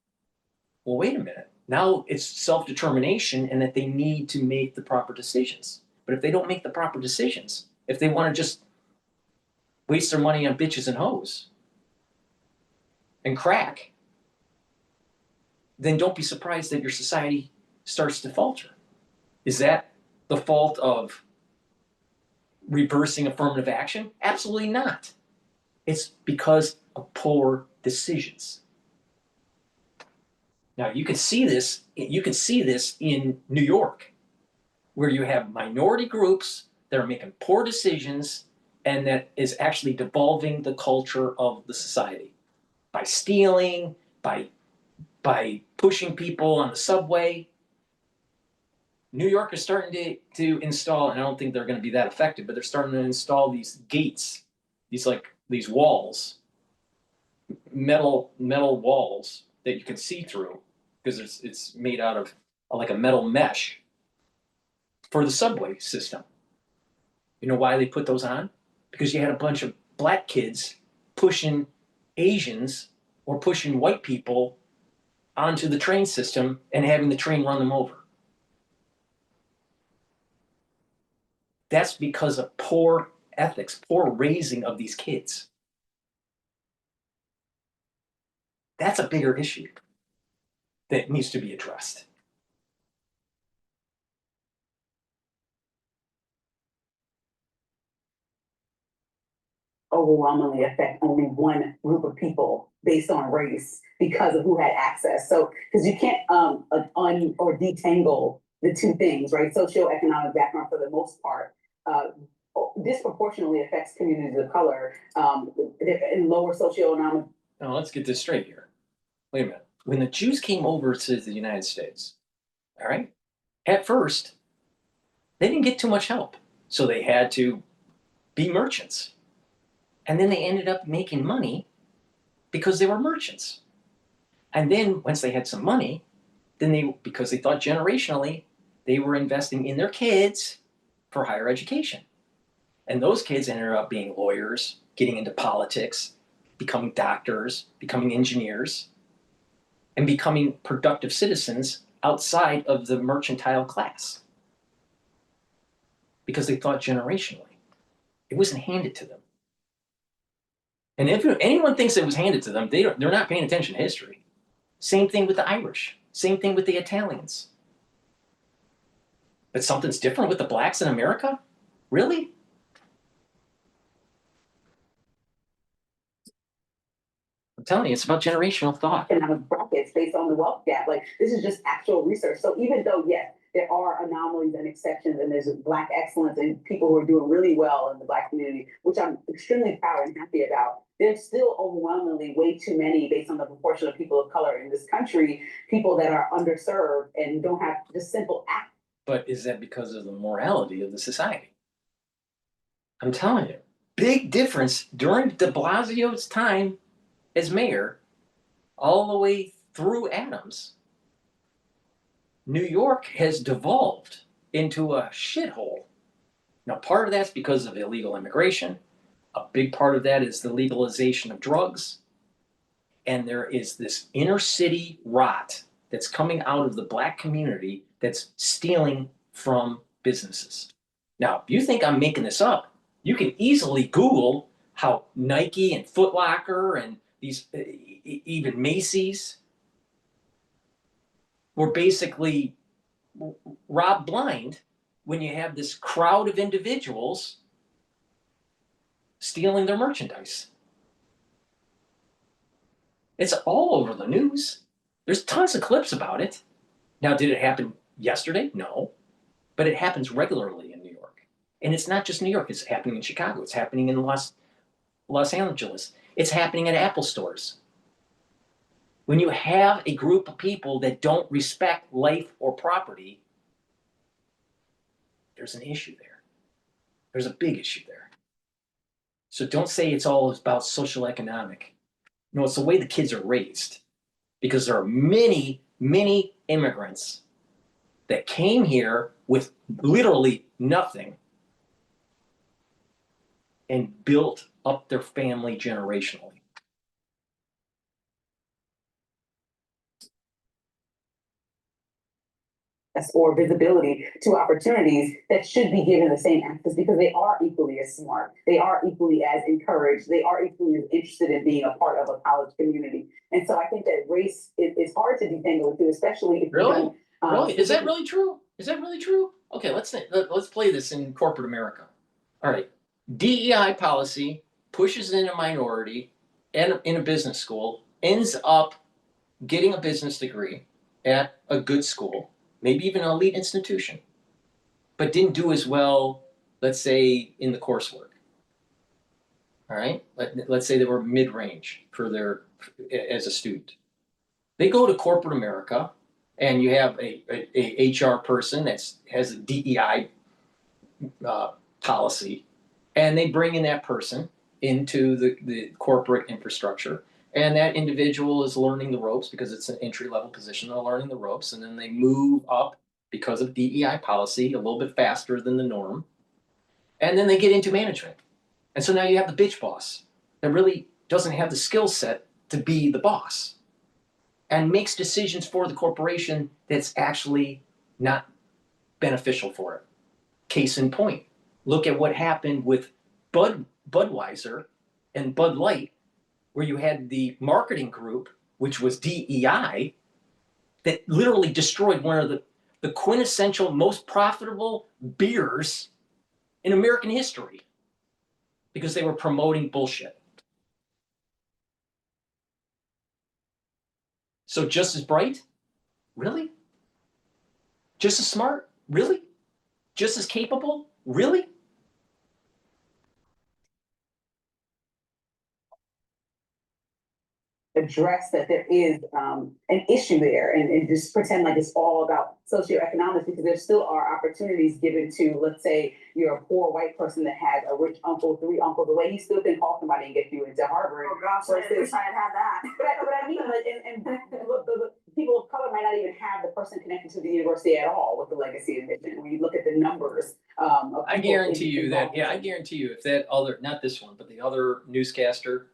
well, wait a minute. Now it's self-determination and that they need to make the proper decisions. But if they don't make the proper decisions, if they want to just waste their money on bitches and hoes and crack, then don't be surprised that your society starts to falter. Is that the fault of reversing affirmative action? Absolutely not. It's because of poor decisions. Now you can see this in New York, where you have minority groups that are making poor decisions, and that is actually devolving the culture of the society by stealing, by pushing people on the subway. New York is starting to install, and I don't think they're going to be that effective, but they're starting to install these gates, these walls, metal walls that you can see through, because it's made out of like a metal mesh for the subway system. You know why they put those on? Because you had a bunch of black kids pushing Asians or pushing white people onto the train system and having the train run them over. That's because of poor ethics, poor raising of these kids. That's a bigger issue that needs to be addressed. Overwhelmingly affect only one group of people based on race because of who had access. So, because you can't or detangle the two things, right? Socioeconomic background, for the most part, disproportionately affects communities of color in lower socioeconomic. Now let's get this straight here. Wait a minute. When the Jews came over to the United States, all right, at first, they didn't get too much help. So they had to be merchants. And then they ended up making money because they were merchants. And then once they had some money, then because they thought generationally, they were investing in their kids for higher education. And those kids ended up being lawyers, getting into politics, becoming doctors, becoming engineers, and becoming productive citizens outside of the mercantile class. Because they thought generationally. It wasn't handed to them. And if anyone thinks it was handed to them, they're not paying attention to history. Same thing with the Irish. Same thing with the Italians. But something's different with the blacks in America? Really? I'm telling you, it's about generational thought. Economic brackets based on the wealth gap. Like, this is just actual research. So even though, yes, there are anomalies and exceptions, and there's Black excellence and people who are doing really well in the Black community, which I'm extremely proud and happy about, there's still overwhelmingly way too many, based on the proportion of people of color in this country, people that are underserved and don't have just simple access. But is that because of the morality of the society? I'm telling you, big difference during de Blasio's time as mayor, all the way through Adams. New York has devolved into a shithole. Now, part of that's because of illegal immigration. A big part of that is the legalization of drugs. And there is this inner city rot that's coming out of the Black community that's stealing from businesses. Now, if you think I'm making this up, you can easily Google how Nike and Foot Locker and these, even Macy's, were basically robbed blind when you have this crowd of individuals stealing their merchandise. It's all over the news. There's tons of clips about it. Now, did it happen yesterday? No. But it happens regularly in New York. And it's not just New York. It's happening in Chicago. It's happening in Los Angeles. It's happening at Apple stores. When you have a group of people that don't respect life or property, there's an issue there. There's a big issue there. So don't say it's all about social economic. No, it's the way the kids are raised. Because there are many, many immigrants that came here with literally nothing and built up their family generationally. Or visibility to opportunities that should be given the same access because they are equally as smart, they are equally as encouraged, they are equally as interested in being a part of a college community. And so I think that race is hard to detangle into, especially if Really? you don't. Really? Is that really true? Is that really true? Okay, let's play this in corporate America. All right, DEI policy pushes in a minority and in a business school, ends up getting a business degree at a good school, maybe even an elite institution, but didn't do as well, let's say, in the coursework. All right, let's say they were mid-range for their as a student. They go to corporate America, and you have a HR person has a DEI policy, and they bring in that person into the corporate infrastructure. And that individual is learning the ropes because it's an entry-level position. They're learning the ropes, and then they move up because of DEI policy a little bit faster than the norm. And then they get into management. And so now you have the bitch boss that really doesn't have the skill set to be the boss and makes decisions for the corporation that's actually not beneficial for it. Case in point, look at what happened with Budweiser and Bud Light, where you had the marketing group, which was DEI, that literally destroyed one of the quintessential, most profitable beers in American history because they were promoting bullshit. So just as bright? Really? Just as smart? Really? Just as capable? Really? Address that there is an issue there and just pretend like it's all about socioeconomics because there still are opportunities given to, let's say, you're a poor white person that has a rich uncle, 3 uncles, the way he still can call somebody and get you into Harvard. Oh gosh, I wish I had had that. But I mean, like, and the people of color might not even have the person connected to the university at all with the legacy admission. When you look at the numbers, I guarantee you that, yeah, I guarantee you if that other, not this one, but the other newscaster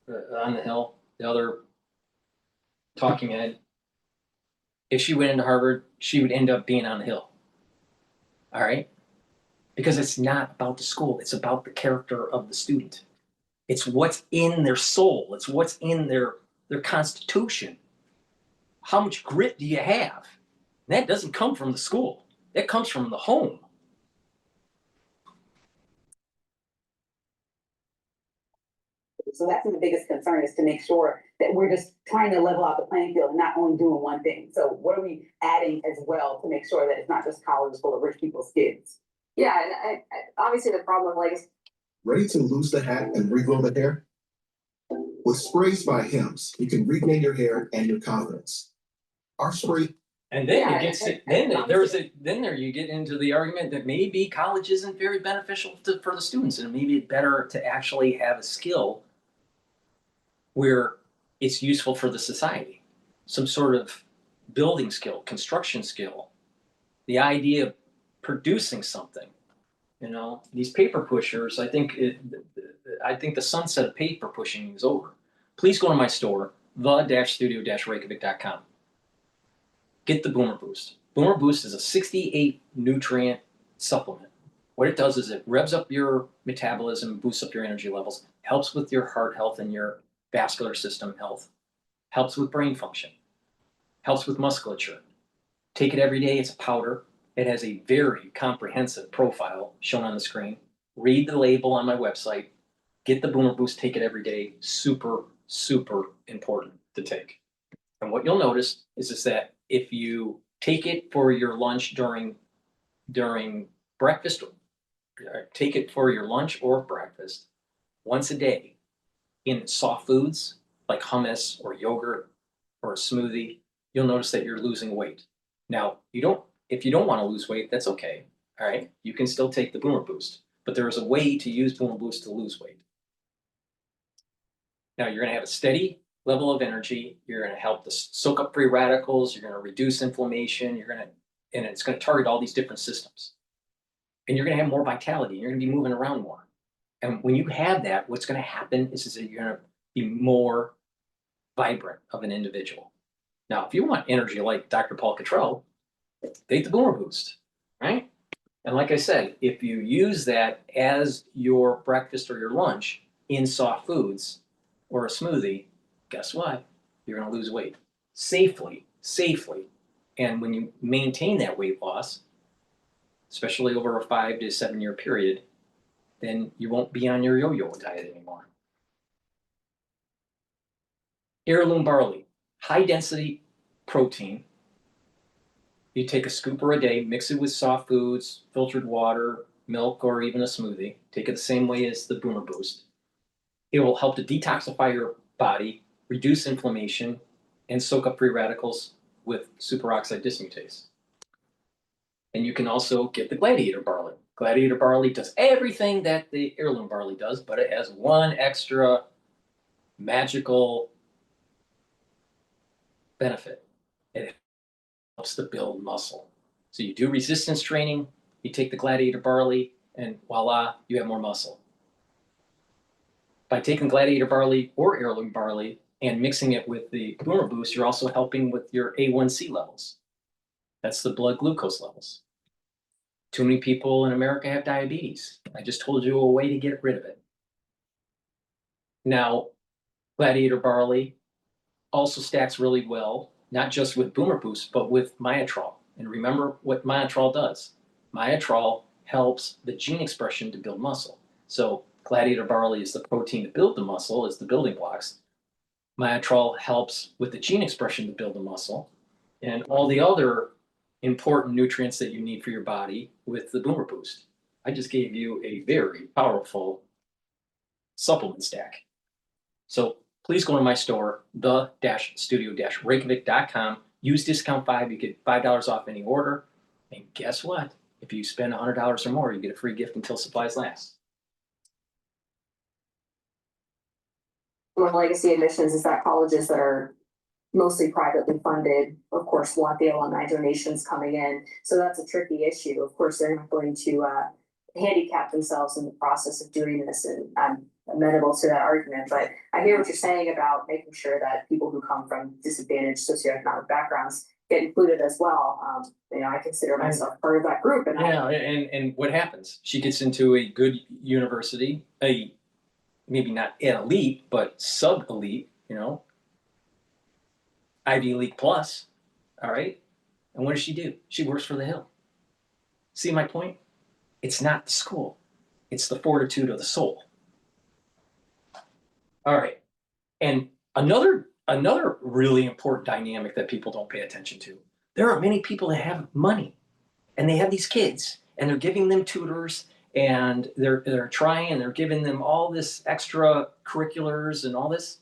on the Hill, the other talking head, if she went into Harvard, she would end up being on the Hill. All right? Because it's not about the school, it's about the character of the student. It's what's in their soul, it's what's in their constitution. How much grit do you have? And that doesn't come from the school, that comes from the home. So that's the biggest concern, is to make sure that we're just trying to level out the playing field and not only doing one thing. So what are we adding as well to make sure that it's not just colleges full of rich people's kids? Yeah, and obviously the problem with legacy. Ready to lose the hat and regrow the hair? With sprays by Hims, you can regain your hair and your confidence. Our spray. And then it gets then you get into the argument that maybe college isn't very beneficial for the students, and maybe it's better to actually have a skill where it's useful for the society, some sort of building skill, construction skill, the idea of producing something. You know, these paper pushers, I think the sunset of paper pushing is over. Please go to my store, the-studio-reykjavik.com. Get the Boomer Boost. Boomer Boost is a 68 nutrient supplement. What it does is it revs up your metabolism, boosts up your energy levels, helps with your heart health and your vascular system health, helps with brain function, helps with musculature. Take it every day. It's a powder. It has a very comprehensive profile shown on the screen. Read the label on my website. Get the Boomer Boost. Take it every day. Super, super important to take. And what you'll notice is that if you take it for your lunch during breakfast, take it for your lunch or breakfast once a day in soft foods like hummus or yogurt or a smoothie, you'll notice that you're losing weight. Now, if you don't want to lose weight, that's okay. All right, you can still take the Boomer Boost, but there is a way to use Boomer Boost to lose weight. Now, you're going to have a steady level of energy. You're going to help to soak up free radicals. You're going to reduce inflammation. And it's going to target all these different systems. And you're going to have more vitality. You're going to be moving around more. And when you have that, what's going to happen is that you're going to be more vibrant of an individual. Now, if you want energy like Dr. Paul Cottrell, take the Boomer Boost, right? And like I said, if you use that as your breakfast or your lunch in soft foods or a smoothie, guess what? You're going to lose weight safely. And when you maintain that weight loss, especially over a 5 to 7 year period, then you won't be on your yo-yo diet anymore. Heirloom barley, high density protein. You take a scooper a day, mix it with soft foods, filtered water, milk, or even a smoothie. Take it the same way as the Boomer Boost. It will help to detoxify your body, reduce inflammation, and soak up free radicals with superoxide dismutase. And you can also get the Gladiator barley. Gladiator barley does everything that the heirloom barley does, but it has one extra magical benefit. It helps to build muscle. So you do resistance training, you take the Gladiator barley, and voila, you have more muscle. By taking Gladiator barley or heirloom barley and mixing it with the Boomer Boost, you're also helping with your A1C levels. That's the blood glucose levels. Too many people in America have diabetes. I just told you a way to get rid of it. Now, Gladiator barley also stacks really well, not just with Boomer Boost, but with Myotrol. And remember what Myotrol does. Myotrol helps the gene expression to build muscle. So Gladiator barley is the protein to build the muscle, is the building blocks. Myotrol helps with the gene expression to build the muscle, and all the other important nutrients that you need for your body with the Boomer Boost. I just gave you a very powerful supplement stack. So please go to my store, the-studio-reykjavik.com. Use discount 5, you get $5 off any order. And guess what? If you spend $100 or more, you get a free gift until supplies last. One legacy admissions is that colleges that are mostly privately funded, of course, want the alumni donations coming in. So that's a tricky issue. Of course, they're not going to handicap themselves in the process of doing this, and I'm amenable to that argument. But I hear what you're saying about making sure that people who come from disadvantaged socioeconomic backgrounds get included as well. I consider myself part of that group. And what happens? She gets into a good university, maybe not elite, but sub-elite, Ivy League plus, all right? And what does she do? She works for the Hill. See my point? It's not the school. It's the fortitude of the soul. All right. And another really important dynamic that people don't pay attention to. There are many people that have money and they have these kids and they're giving them tutors and they're trying and they're giving them all this extra curriculars and all this.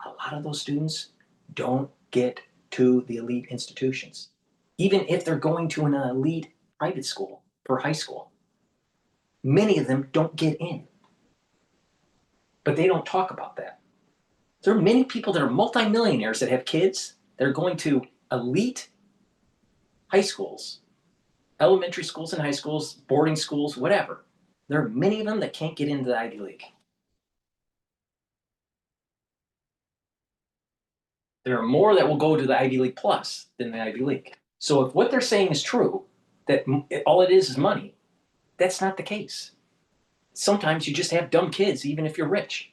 A lot of those students don't get to the elite institutions, even if they're going to an elite private school for high school. Many of them don't get in, but they don't talk about that. There are many people that are multimillionaires that have kids that are going to elite high schools, elementary schools and high schools, boarding schools, whatever. There are many of them that can't get into the Ivy League. There are more that will go to the Ivy League plus than the Ivy League. So if what they're saying is true, that all it is money, that's not the case. Sometimes you just have dumb kids, even if you're rich.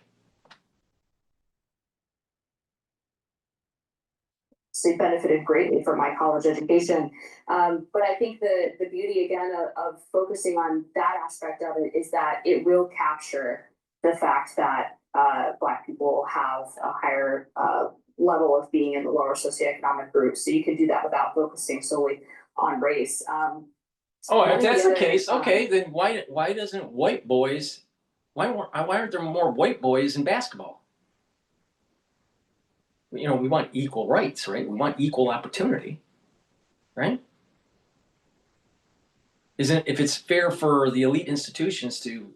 So benefited greatly from my college education. But I think the beauty again of focusing on that aspect of it is that it will capture the fact that Black people have a higher level of being in the lower socioeconomic groups. So you can do that without focusing solely on race. If that's the case, okay, then why doesn't white boys, why aren't there more white boys in basketball? You know, we want equal rights, right? We want equal opportunity, right? If it's fair for the elite institutions to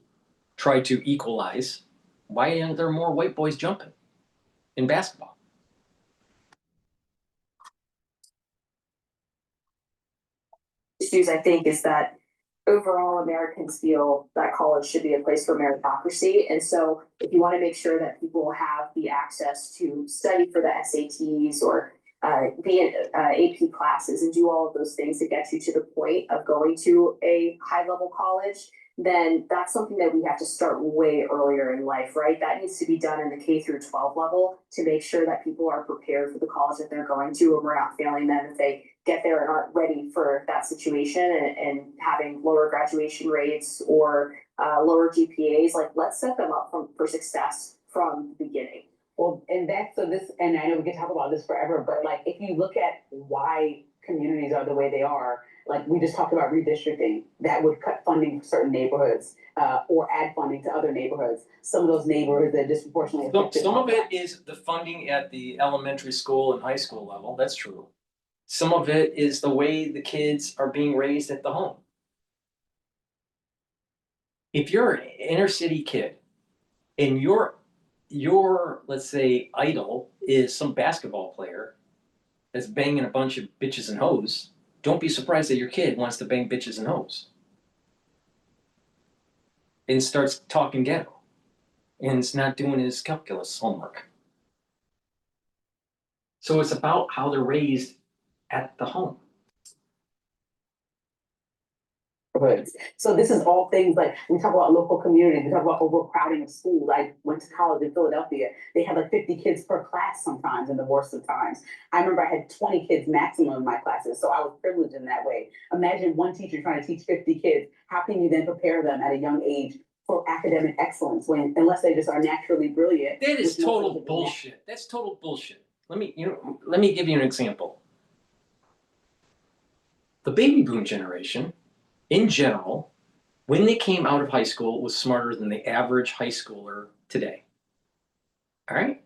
try to equalize, why aren't there more white boys jumping in basketball? Issues, I think, is that overall Americans feel that college should be a place for meritocracy. And so if you want to make sure that people have the access to study for the SATs or be in AP classes and do all of those things to get you to the point of going to a high level college, then that's something that we have to start way earlier in life, right? That needs to be done in the K through 12 level to make sure that people are prepared for the college that they're going to, and we're not failing them if they get there and aren't ready for that situation and having lower graduation rates or lower GPAs. Like, let's set them up for success from the beginning. Well, and and I know we can talk about this forever, but like, if you look at why communities are the way they are, like we just talked about redistricting, that would cut funding for certain neighborhoods, or add funding to other neighborhoods. Some of those neighborhoods that disproportionately affected. Some of it is the funding at the elementary school and high school level. That's true. Some of it is the way the kids are being raised at the home. If you're an inner city kid and your let's say idol is some basketball player that's banging a bunch of bitches and hoes, don't be surprised that your kid wants to bang bitches and hoes and starts talking ghetto and is not doing his calculus homework. So it's about how they're raised at the home. So this is all things like we talk about local communities, we talk about overcrowding of schools. I went to college in Philadelphia. They had like 50 kids per class sometimes in the worst of times. I remember I had 20 kids maximum in my classes, so I was privileged in that way. Imagine one teacher trying to teach 50 kids. How can you then prepare them at a young age for academic excellence unless they just are naturally brilliant? That is total bullshit. That's total bullshit. Let me give you an example. The baby boom generation, in general, when they came out of high school, was smarter than the average high schooler today. All right?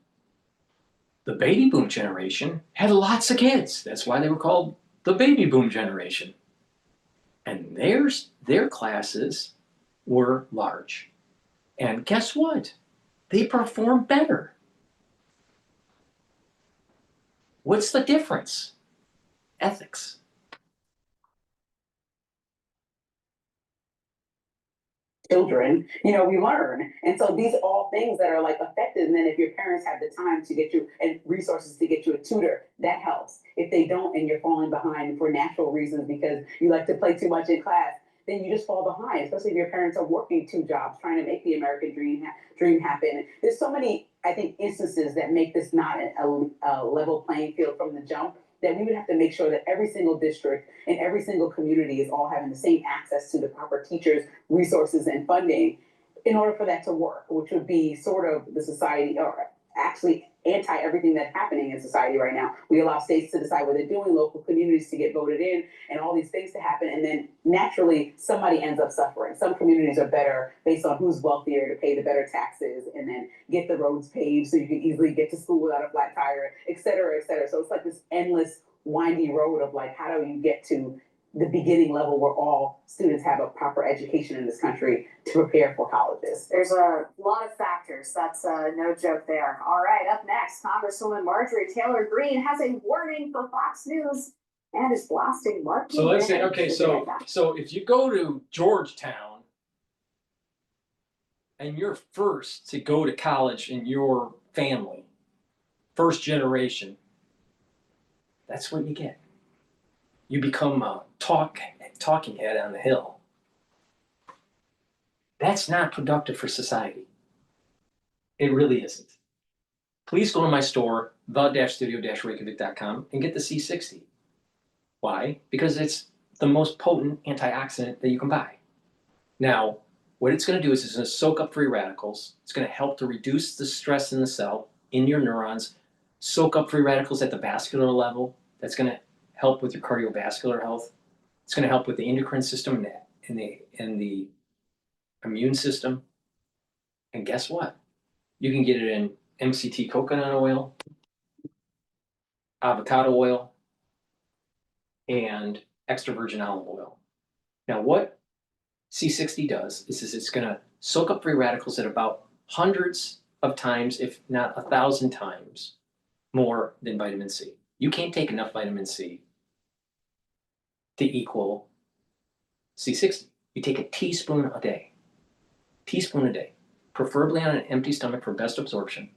The baby boom generation had lots of kids. That's why they were called the baby boom generation. And their classes were large. And guess what? They performed better. What's the difference? Ethics. Children, we learn. And so these are all things that are like affected. And then if your parents have the time to get you and resources to get you a tutor, that helps. If they don't and you're falling behind for natural reasons because you like to play too much in class, then you just fall behind, especially if your parents are working 2 jobs trying to make the American dream happen. There's so many, I think, instances that make this not a level playing field from the jump, that we would have to make sure that every single district and every single community is all having the same access to the proper teachers, resources, and funding in order for that to work, which would be sort of the society, or actually anti everything that's happening in society right now. We allow states to decide what they're doing, local communities to get voted in, and all these things to happen. And then naturally, somebody ends up suffering. Some communities are better based on who's wealthier to pay the better taxes and then get the roads paved so you can easily get to school without a flat tire, et cetera, et cetera. So it's like this endless, windy road of like, how do you get to the beginning level where all students have a proper education in this country to prepare for colleges? There's a lot of factors. That's no joke there. All right, up next, Congresswoman Marjorie Taylor Greene has a warning for Fox News and is blasting marketing. So let's say, okay, so if you go to Georgetown and you're first to go to college in your family, first generation, that's what you get. You become a talking head on the Hill. That's not productive for society. It really isn't. Please go to my store, the-studio-reykjavik.com, and get the C60. Why? Because it's the most potent antioxidant that you can buy. Now, what it's going to do is it's going to soak up free radicals. It's going to help to reduce the stress in the cell, in your neurons, soak up free radicals at the vascular level. That's going to help with your cardiovascular health. It's going to help with the endocrine system and the immune system. And guess what? You can get it in MCT coconut oil. avocado oil, and extra virgin olive oil. Now, what C60 does is it's going to soak up free radicals at about hundreds of times, if not 1,000 times more than vitamin C. You can't take enough vitamin C to equal C60. You take a teaspoon a day. Teaspoon a day, preferably on an empty stomach for best absorption.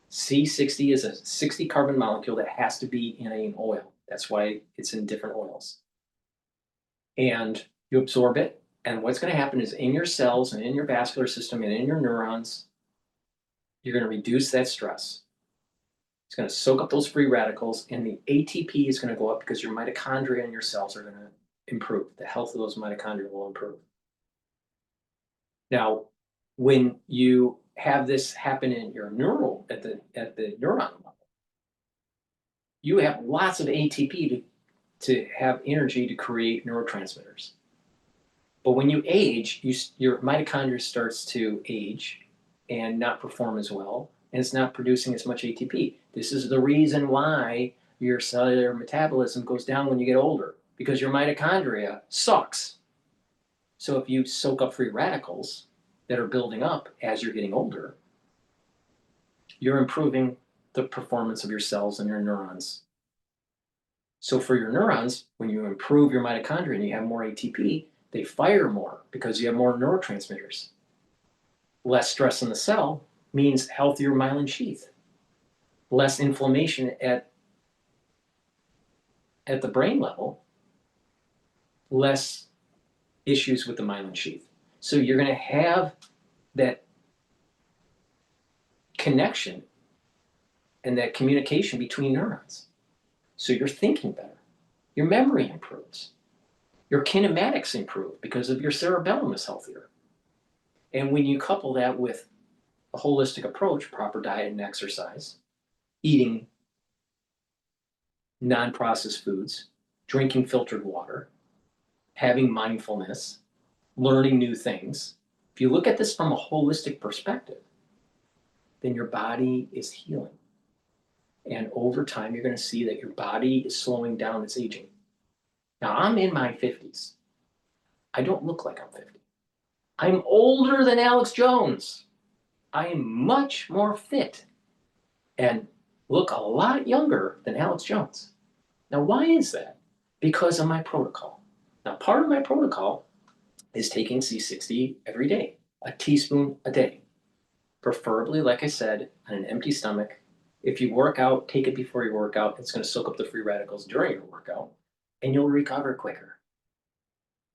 C60 is a 60 carbon molecule that has to be in an oil. That's why it's in different oils. And you absorb it, and what's going to happen is in your cells and in your vascular system and in your neurons, you're going to reduce that stress. It's going to soak up those free radicals, and the ATP is going to go up because your mitochondria and your cells are going to improve. The health of those mitochondria will improve. Now, when you have this happen in your neural at the neuron level, you have lots of ATP to have energy to create neurotransmitters. But when you age, your mitochondria starts to age and not perform as well, and it's not producing as much ATP. This is the reason why your cellular metabolism goes down when you get older, because your mitochondria sucks. So if you soak up free radicals that are building up as you're getting older, you're improving the performance of your cells and your neurons. So for your neurons, when you improve your mitochondria and you have more ATP, they fire more because you have more neurotransmitters. Less stress in the cell means healthier myelin sheath. Less inflammation at the brain level, less issues with the myelin sheath. So you're going to have that connection and that communication between neurons. So you're thinking better. Your memory improves. Your kinematics improve because of your cerebellum is healthier. And when you couple that with a holistic approach, proper diet and exercise, eating non-processed foods, drinking filtered water, having mindfulness, learning new things. If you look at this from a holistic perspective, then your body is healing. And over time, you're going to see that your body is slowing down its aging. Now, I'm in my 50s. I don't look like I'm 50. I'm older than Alex Jones. I am much more fit and look a lot younger than Alex Jones. Now, why is that? Because of my protocol. Now, part of my protocol is taking C60 every day, a teaspoon a day. Preferably, like I said, on an empty stomach. If you work out, take it before you work out. It's going to soak up the free radicals during your workout, and you'll recover quicker.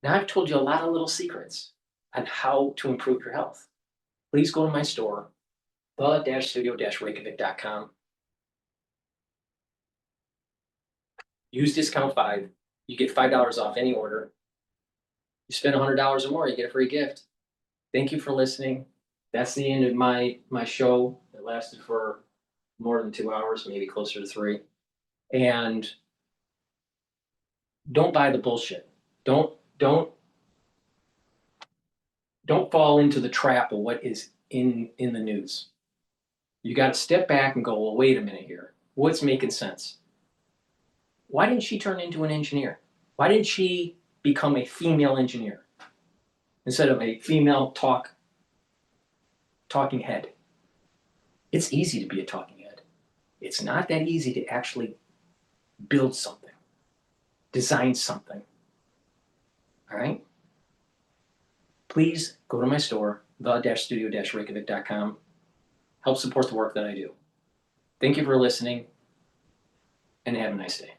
Now, I've told you a lot of little secrets on how to improve your health. Please go to my store, the-studio-reykjavik.com. Use discount 5. You get $5 off any order. You spend $100 or more, you get a free gift. Thank you for listening. That's the end of my show. It lasted for more than 2 hours, maybe closer to 3. And don't buy the bullshit. Don't fall into the trap of what is in the news. You got to step back and go, well, wait a minute here. What's making sense? Why didn't she turn into an engineer? Why didn't she become a female engineer instead of a female talking head? It's easy to be a talking head. It's not that easy to actually build something, design something. All right? Please go to my store, the-studio-reykjavik.com. Help support the work that I do. Thank you for listening, and have a nice day.